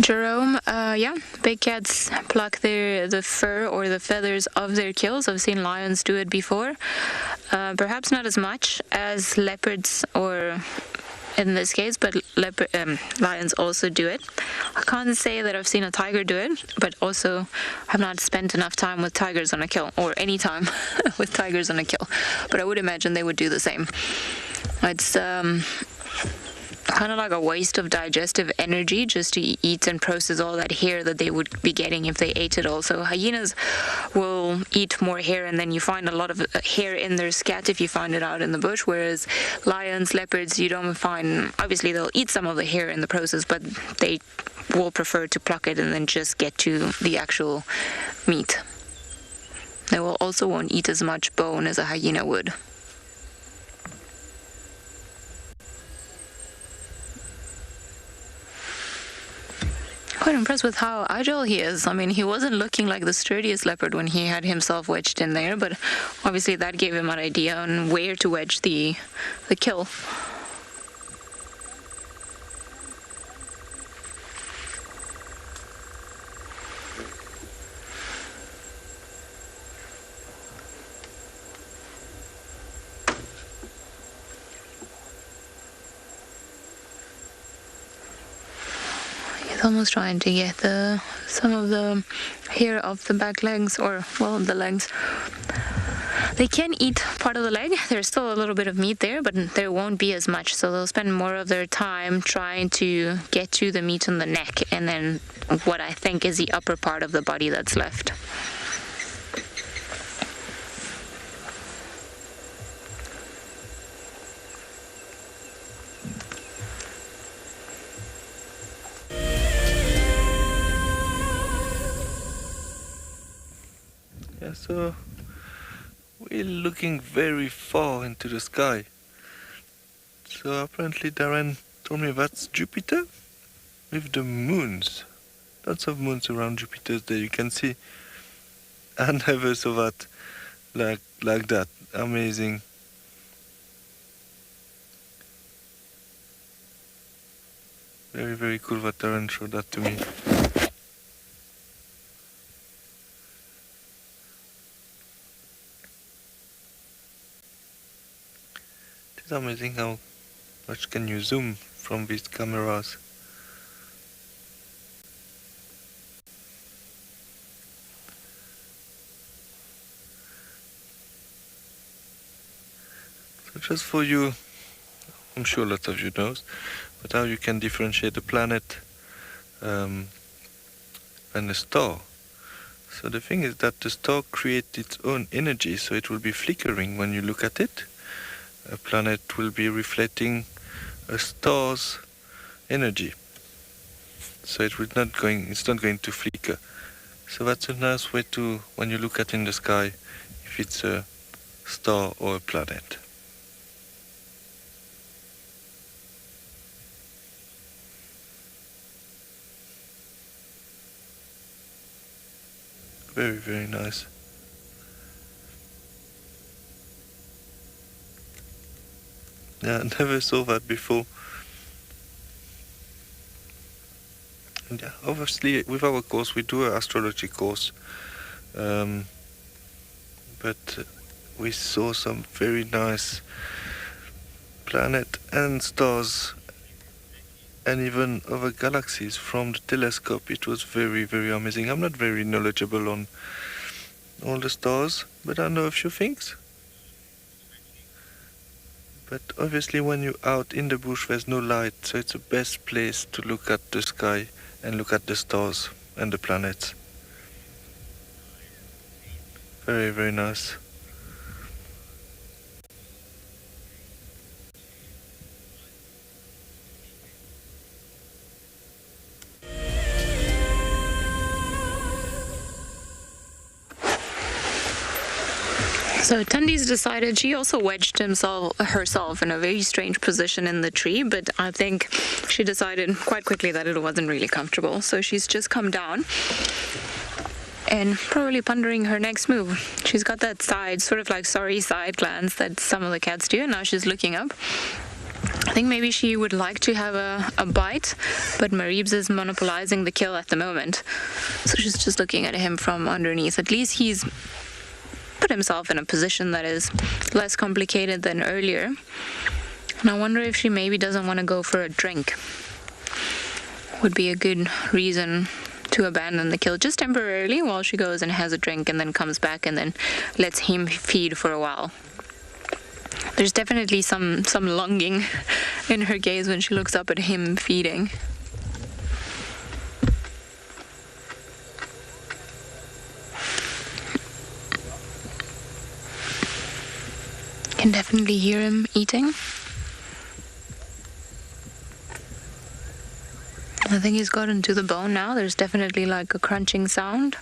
Jerome, yeah, big cats pluck the fur or the feathers of their kills. I've seen lions do it before. Perhaps not as much as leopards, or in this case, but lions also do it. I can't say that I've seen a tiger do it, but also have not spent enough time with tigers on a kill, or any time with tigers on a kill. But I would imagine they would do the same. It's kind of like a waste of digestive energy just to eat and process all that hair that they would be getting if they ate it all. So hyenas will eat more hair, and then you find a lot of hair in their scat if you find it out in the bush, whereas lions, leopards, you don't find, obviously they'll eat some of the hair in the process, but they will prefer to pluck it and then just get to the actual meat. They will also won't eat as much bone as a hyena would. Quite impressed with how agile he is. I mean, he wasn't looking like the sturdiest leopard when he had himself wedged in there, but obviously that gave him an idea on where to wedge the kill. Almost trying to get some of the hair off the back legs, or well, the legs. They can eat part of the leg. There's still a little bit of meat there, but there won't be as much, so they'll spend more of their time trying to get to the meat on the neck, and then what I think is the upper part of the body that's left. So we're looking very far into the sky. So apparently Darren told me that's Jupiter with the moons. Lots of moons around Jupiter that you can see. I never saw that like that. Amazing. Very, very cool that Darren showed that to me. It's amazing how much can you zoom from these cameras. So just for you, I'm sure lots of you knows, but how you can differentiate a planet and a star. So the thing is that the star creates its own energy, so it will be flickering when you look at it. A planet will be reflecting a star's energy, so it's not going to flicker. So that's a nice way to, when you look at in the sky, if it's a star or a planet. Very, very nice. Yeah, I never saw that before. And yeah, obviously with our course we do an astrology course, but we saw some very nice planet and stars and even other galaxies from the telescope. It was very, very amazing. I'm not very knowledgeable on all the stars, but I know a few things. But obviously when you're out in the bush there's no light, so it's the best place to look at the sky and look at the stars and the planets. Very, very nice. So Tundi's decided, she also wedged herself in a very strange position in the tree, but I think she decided quite quickly that it wasn't really comfortable. So she's just come down and probably pondering her next move. She's got that side, sort of like sorry side glance that some of the cats do, and now she's looking up. I think maybe she would like to have a bite, but Mareebs is monopolizing the kill at the moment. So she's just looking at him from underneath. At least he's put himself in a position that is less complicated than earlier. And I wonder if she maybe doesn't want to go for a drink. Would be a good reason to abandon the kill just temporarily while she goes and has a drink and then comes back and then lets him feed for a while. There's definitely some longing in her gaze when she looks up at him feeding. Can definitely hear him eating. I think he's gotten to the bone now. There's definitely like a crunching sound.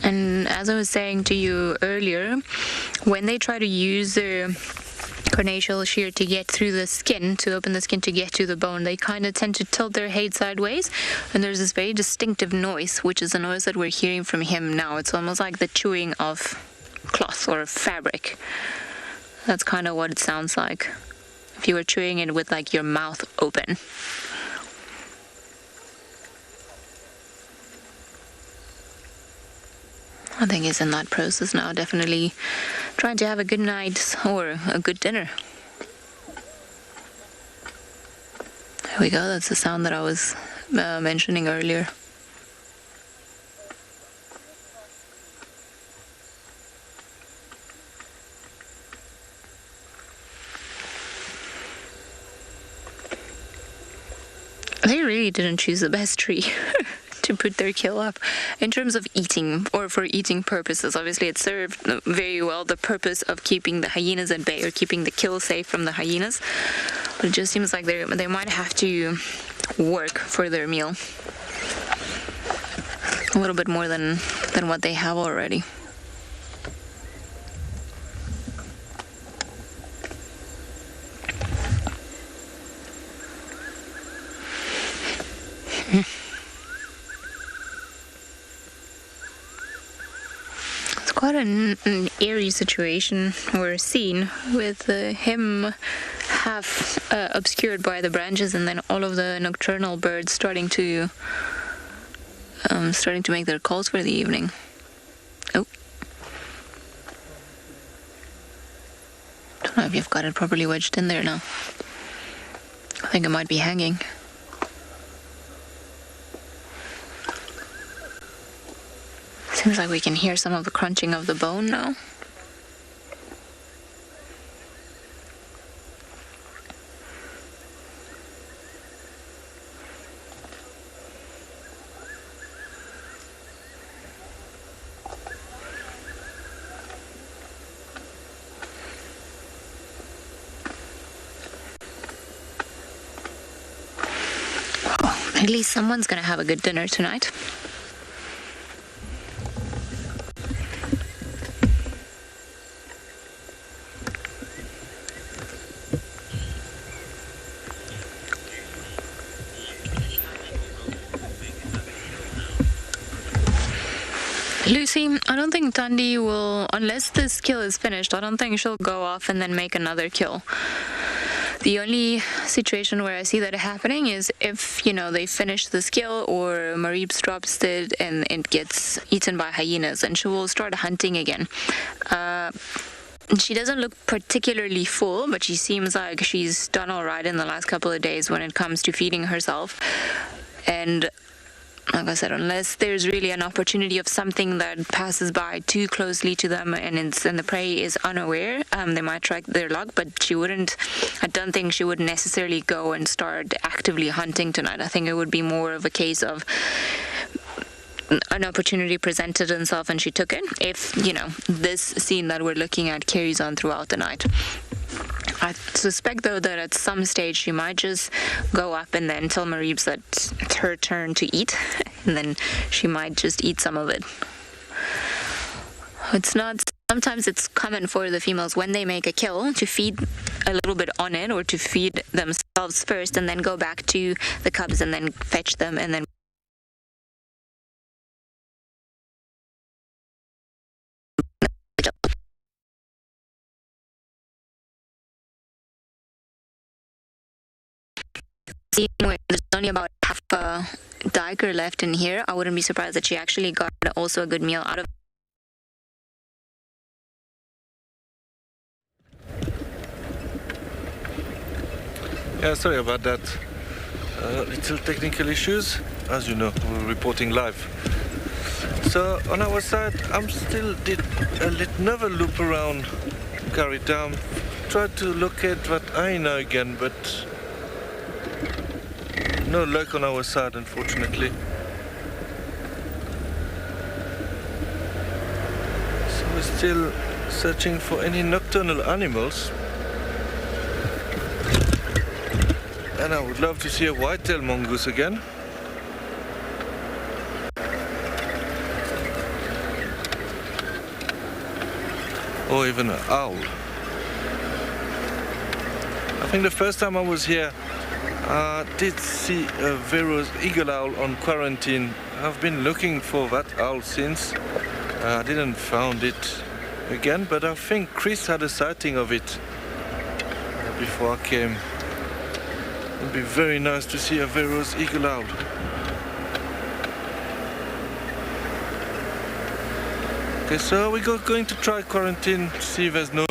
And as I was saying to you earlier, when they try to use the carnassial shear to get through the skin, to open the skin to get to the bone, they kind of tend to tilt their head sideways, and there's this very distinctive noise, which is a noise that we're hearing from him now. It's almost like the chewing of cloth or fabric. That's kind of what it sounds like if you were chewing it with like your mouth open. I think he's in that process now, definitely trying to have a good night or a good dinner. There we go, that's the sound that I was mentioning earlier. They really didn't choose the best tree to put their kill up in terms of eating or for eating purposes. Obviously, it served very well the purpose of keeping the hyenas at bay or keeping the kill safe from the hyenas. But it just seems like they might have to work for their meal a little bit more than what they have already. Quite an eerie situation or scene with him half obscured by the branches, and then all of the nocturnal birds starting to make their calls for the evening. Oh, don't know if you've got it properly wedged in there now. I think it might be hanging. Seems like we can hear some of the crunching of the bone now. Well, at least someone's gonna have a good dinner tonight. Lucy, I don't think Thandi will, unless this kill is finished, I don't think she'll go off and then make another kill. The only situation where I see that happening is if, they finish the skill or Mariebs drops it and it gets eaten by hyenas, and she will start hunting again. She doesn't look particularly full, but she seems like she's done all right in the last couple of days when it comes to feeding herself. And like I said, unless there's really an opportunity of something that passes by too closely to them and the prey is unaware, they might track their luck, but I don't think she would necessarily go and start actively hunting tonight. I think it would be more of a case of an opportunity presented itself and she took it, if, this scene that we're looking at carries on throughout the night. I suspect, though, that at some stage she might just go up and then tell Mariebs that it's her turn to eat, and then she might just eat some of it. Sometimes it's common for the females when they make a kill to feed a little bit on it or to feed themselves first and then go back to the cubs and then fetch them and then there's only about half a duiker left in here. I wouldn't be surprised that she actually got also a good meal out of it. Yeah, sorry about that. Little technical issues. As you know, we're reporting live. So on our side, I'm still did another loop around Kalahari Dam. Tried to locate that hyena again, but no luck on our side, unfortunately. So we're still searching for any nocturnal animals. And I would love to see a white-tailed mongoose again. Or even an owl. I think the first time I was here, I did see a Vero's eagle owl on quarantine. I've been looking for that owl since. I didn't find it again, but I think Chris had a sighting of it before I came. It would be very nice to see a Vero's eagle owl. Okay, so we're going to try quarantine, see if there's no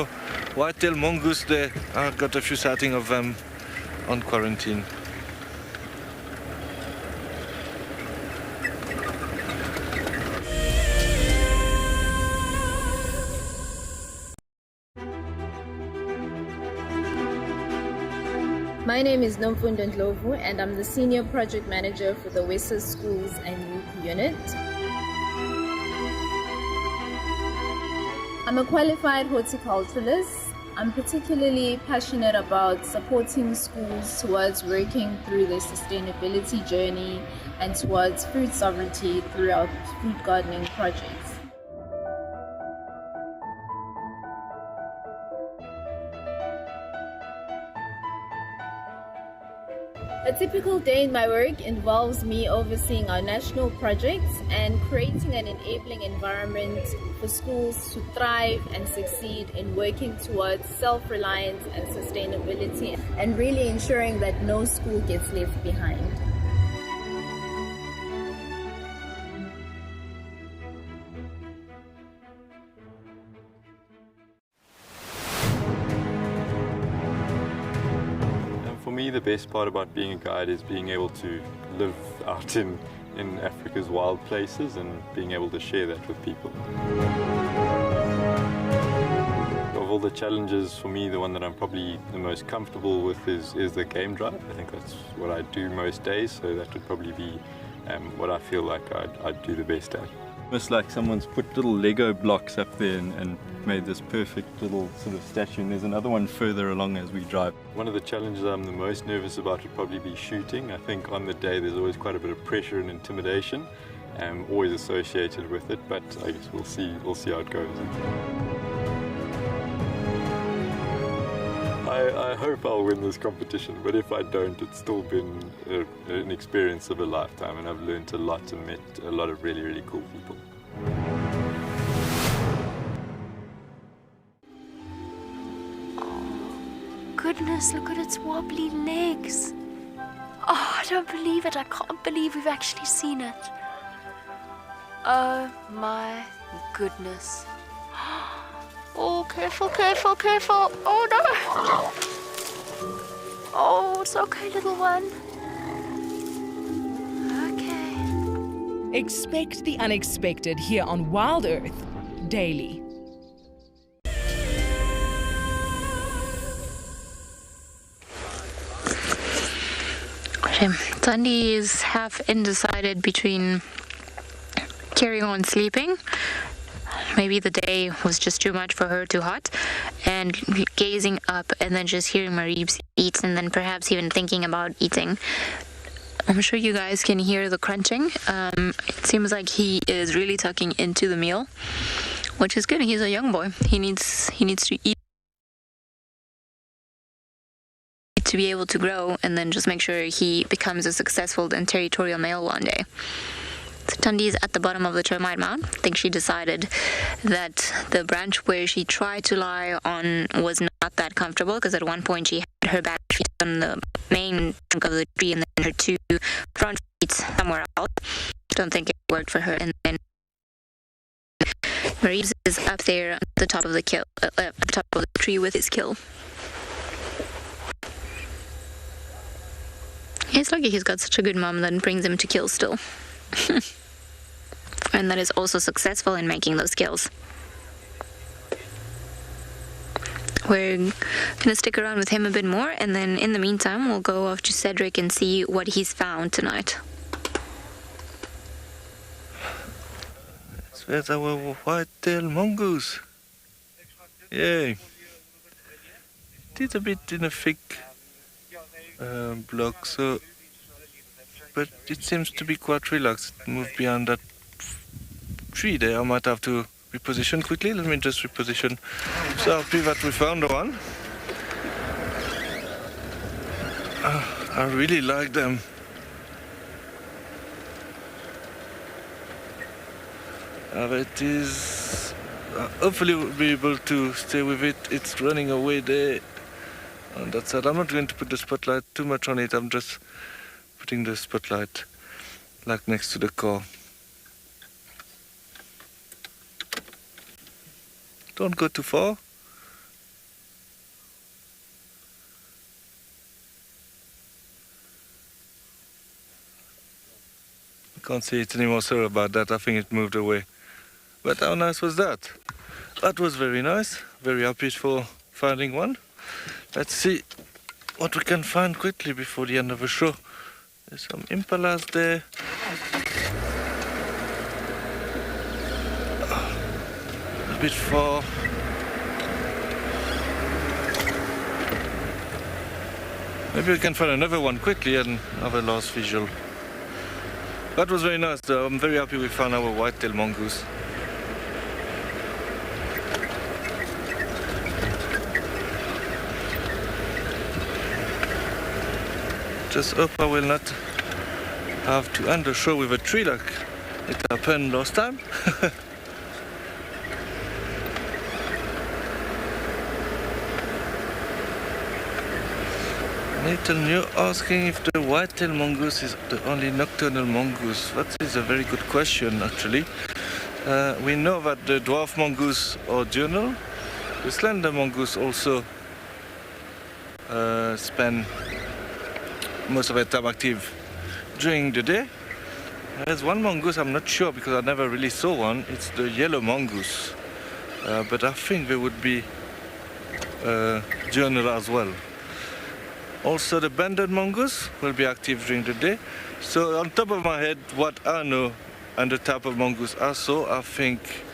white-tailed mongoose there. I've got a few sightings of them on quarantine. My name is Nomfundo Ndlovu and I'm the Senior Project Manager for the WISA Schools and Youth Unit. I'm a qualified horticulturalist. I'm particularly passionate about supporting schools towards working through their sustainability journey and towards food sovereignty throughout food gardening projects. A typical day in my work involves me overseeing our national projects and creating an enabling environment for schools to thrive and succeed in working towards self-reliance and sustainability, and really ensuring that no school gets left behind. For me, the best part about being a guide is being able to live out in Africa's wild places and being able to share that with people. Of all the challenges, for me, the one that I'm probably the most comfortable with is the game drive. I think that's what I do most days, so that would probably be what I feel like I'd do the best at. Almost like someone's put little Lego blocks up there and made this perfect little sort of statue, and there's another one further along as we drive. One of the challenges I'm the most nervous about would probably be shooting. I think on the day there's always quite a bit of pressure and intimidation, always associated with it, but I guess we'll see how it goes. I hope I'll win this competition, but if I don't, it's still been an experience of a lifetime, and I've learned a lot and met a lot of really, really cool people. Goodness, look at its wobbly legs. Oh, I don't believe it. I can't believe we've actually seen it. Oh my goodness. Oh, careful, careful, careful. Oh no. Oh, it's okay, little one. Okay. Expect the unexpected here on WildEarth daily. Sandy is half undecided between carrying on sleeping. Maybe the day was just too much for her, too hot, and gazing up and then just hearing Marieb's eat, and then perhaps even thinking about eating. I'm sure you guys can hear the crunching. It seems like he is really tucking into the meal, which is good. He's a young boy. He needs to eat to be able to grow, and then just make sure he becomes a successful and territorial male one day. So Tundi's at the bottom of the termite mound. I think she decided that the branch where she tried to lie on was not that comfortable, because at one point she had her back feet on the main trunk of the tree and then her two front feet somewhere else. I don't think it worked for her. And then Maurice is up there at the top of the tree with his kill. It's lucky he's got such a good mom that brings him to kill still. and that is also successful in making those kills. We're going to stick around with him a bit more, and then in the meantime we'll go off to Cedric and see what he's found tonight. There's our white-tailed mongoose. Yay! It is a bit in a thick block, so, but it seems to be quite relaxed. It moved behind that tree there. I might have to reposition quickly. Let me just reposition. So happy that we found one. I really like them. It is. Hopefully we'll be able to stay with it. It's running away there on that side. I'm not going to put the spotlight too much on it. I'm just putting the spotlight like next to the car. Don't go too far. I can't see it anymore, sorry about that. I think it moved away. But how nice was that? That was very nice. Very happy for finding one. Let's see what we can find quickly before the end of the show. There's some impalas there. A bit far. Maybe we can find another one quickly and have a last visual. That was very nice though. I'm very happy we found our white-tailed mongoose. Just hope I will not have to end the show with a tree like it happened last time. Nathan, you're asking if the white-tailed mongoose is the only nocturnal mongoose. That is a very good question, actually. We know that the dwarf mongoose are diurnal. The slender mongoose also spend most of their time active during the day. There's one mongoose I'm not sure because I never really saw one. It's the yellow mongoose. But I think they would be diurnal as well. Also, the banded mongoose will be active during the day. So, on top of my head, what I know and the type of mongoose I saw, I think,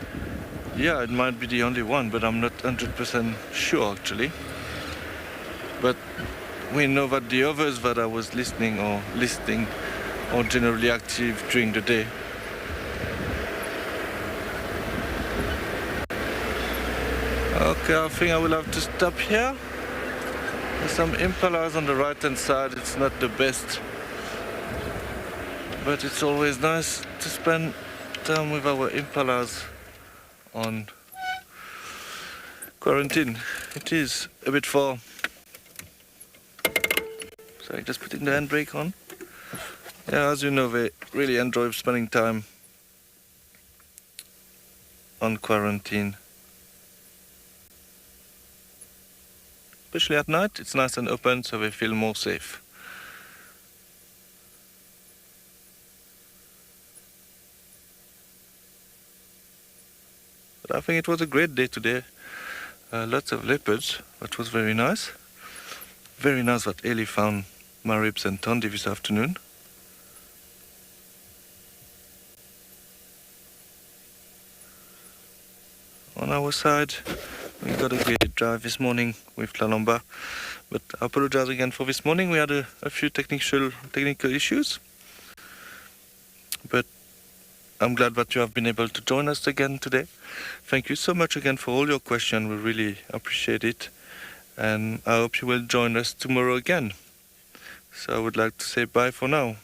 yeah, it might be the only one, but I'm not 100% sure actually. But we know that the others that I was listing are generally active during the day. Okay, I think I will have to stop here. There's some impalas on the right hand side. It's not the best, but it's always nice to spend time with our impalas on quarantine. It is a bit far. Sorry, just putting the handbrake on. Yeah, as you know, they really enjoy spending time on quarantine. Especially at night, it's nice and open, so they feel more safe. But I think it was a great day today. Lots of leopards, that was very nice. Very nice that Ellie found maribs and tondi this afternoon. On our side, we got a great drive this morning with Lalamba, but I apologize again for this morning. We had a few technical issues, but I'm glad that you have been able to join us again today. Thank you so much again for all your questions. We really appreciate it, and I hope you will join us tomorrow again. So I would like to say bye for now.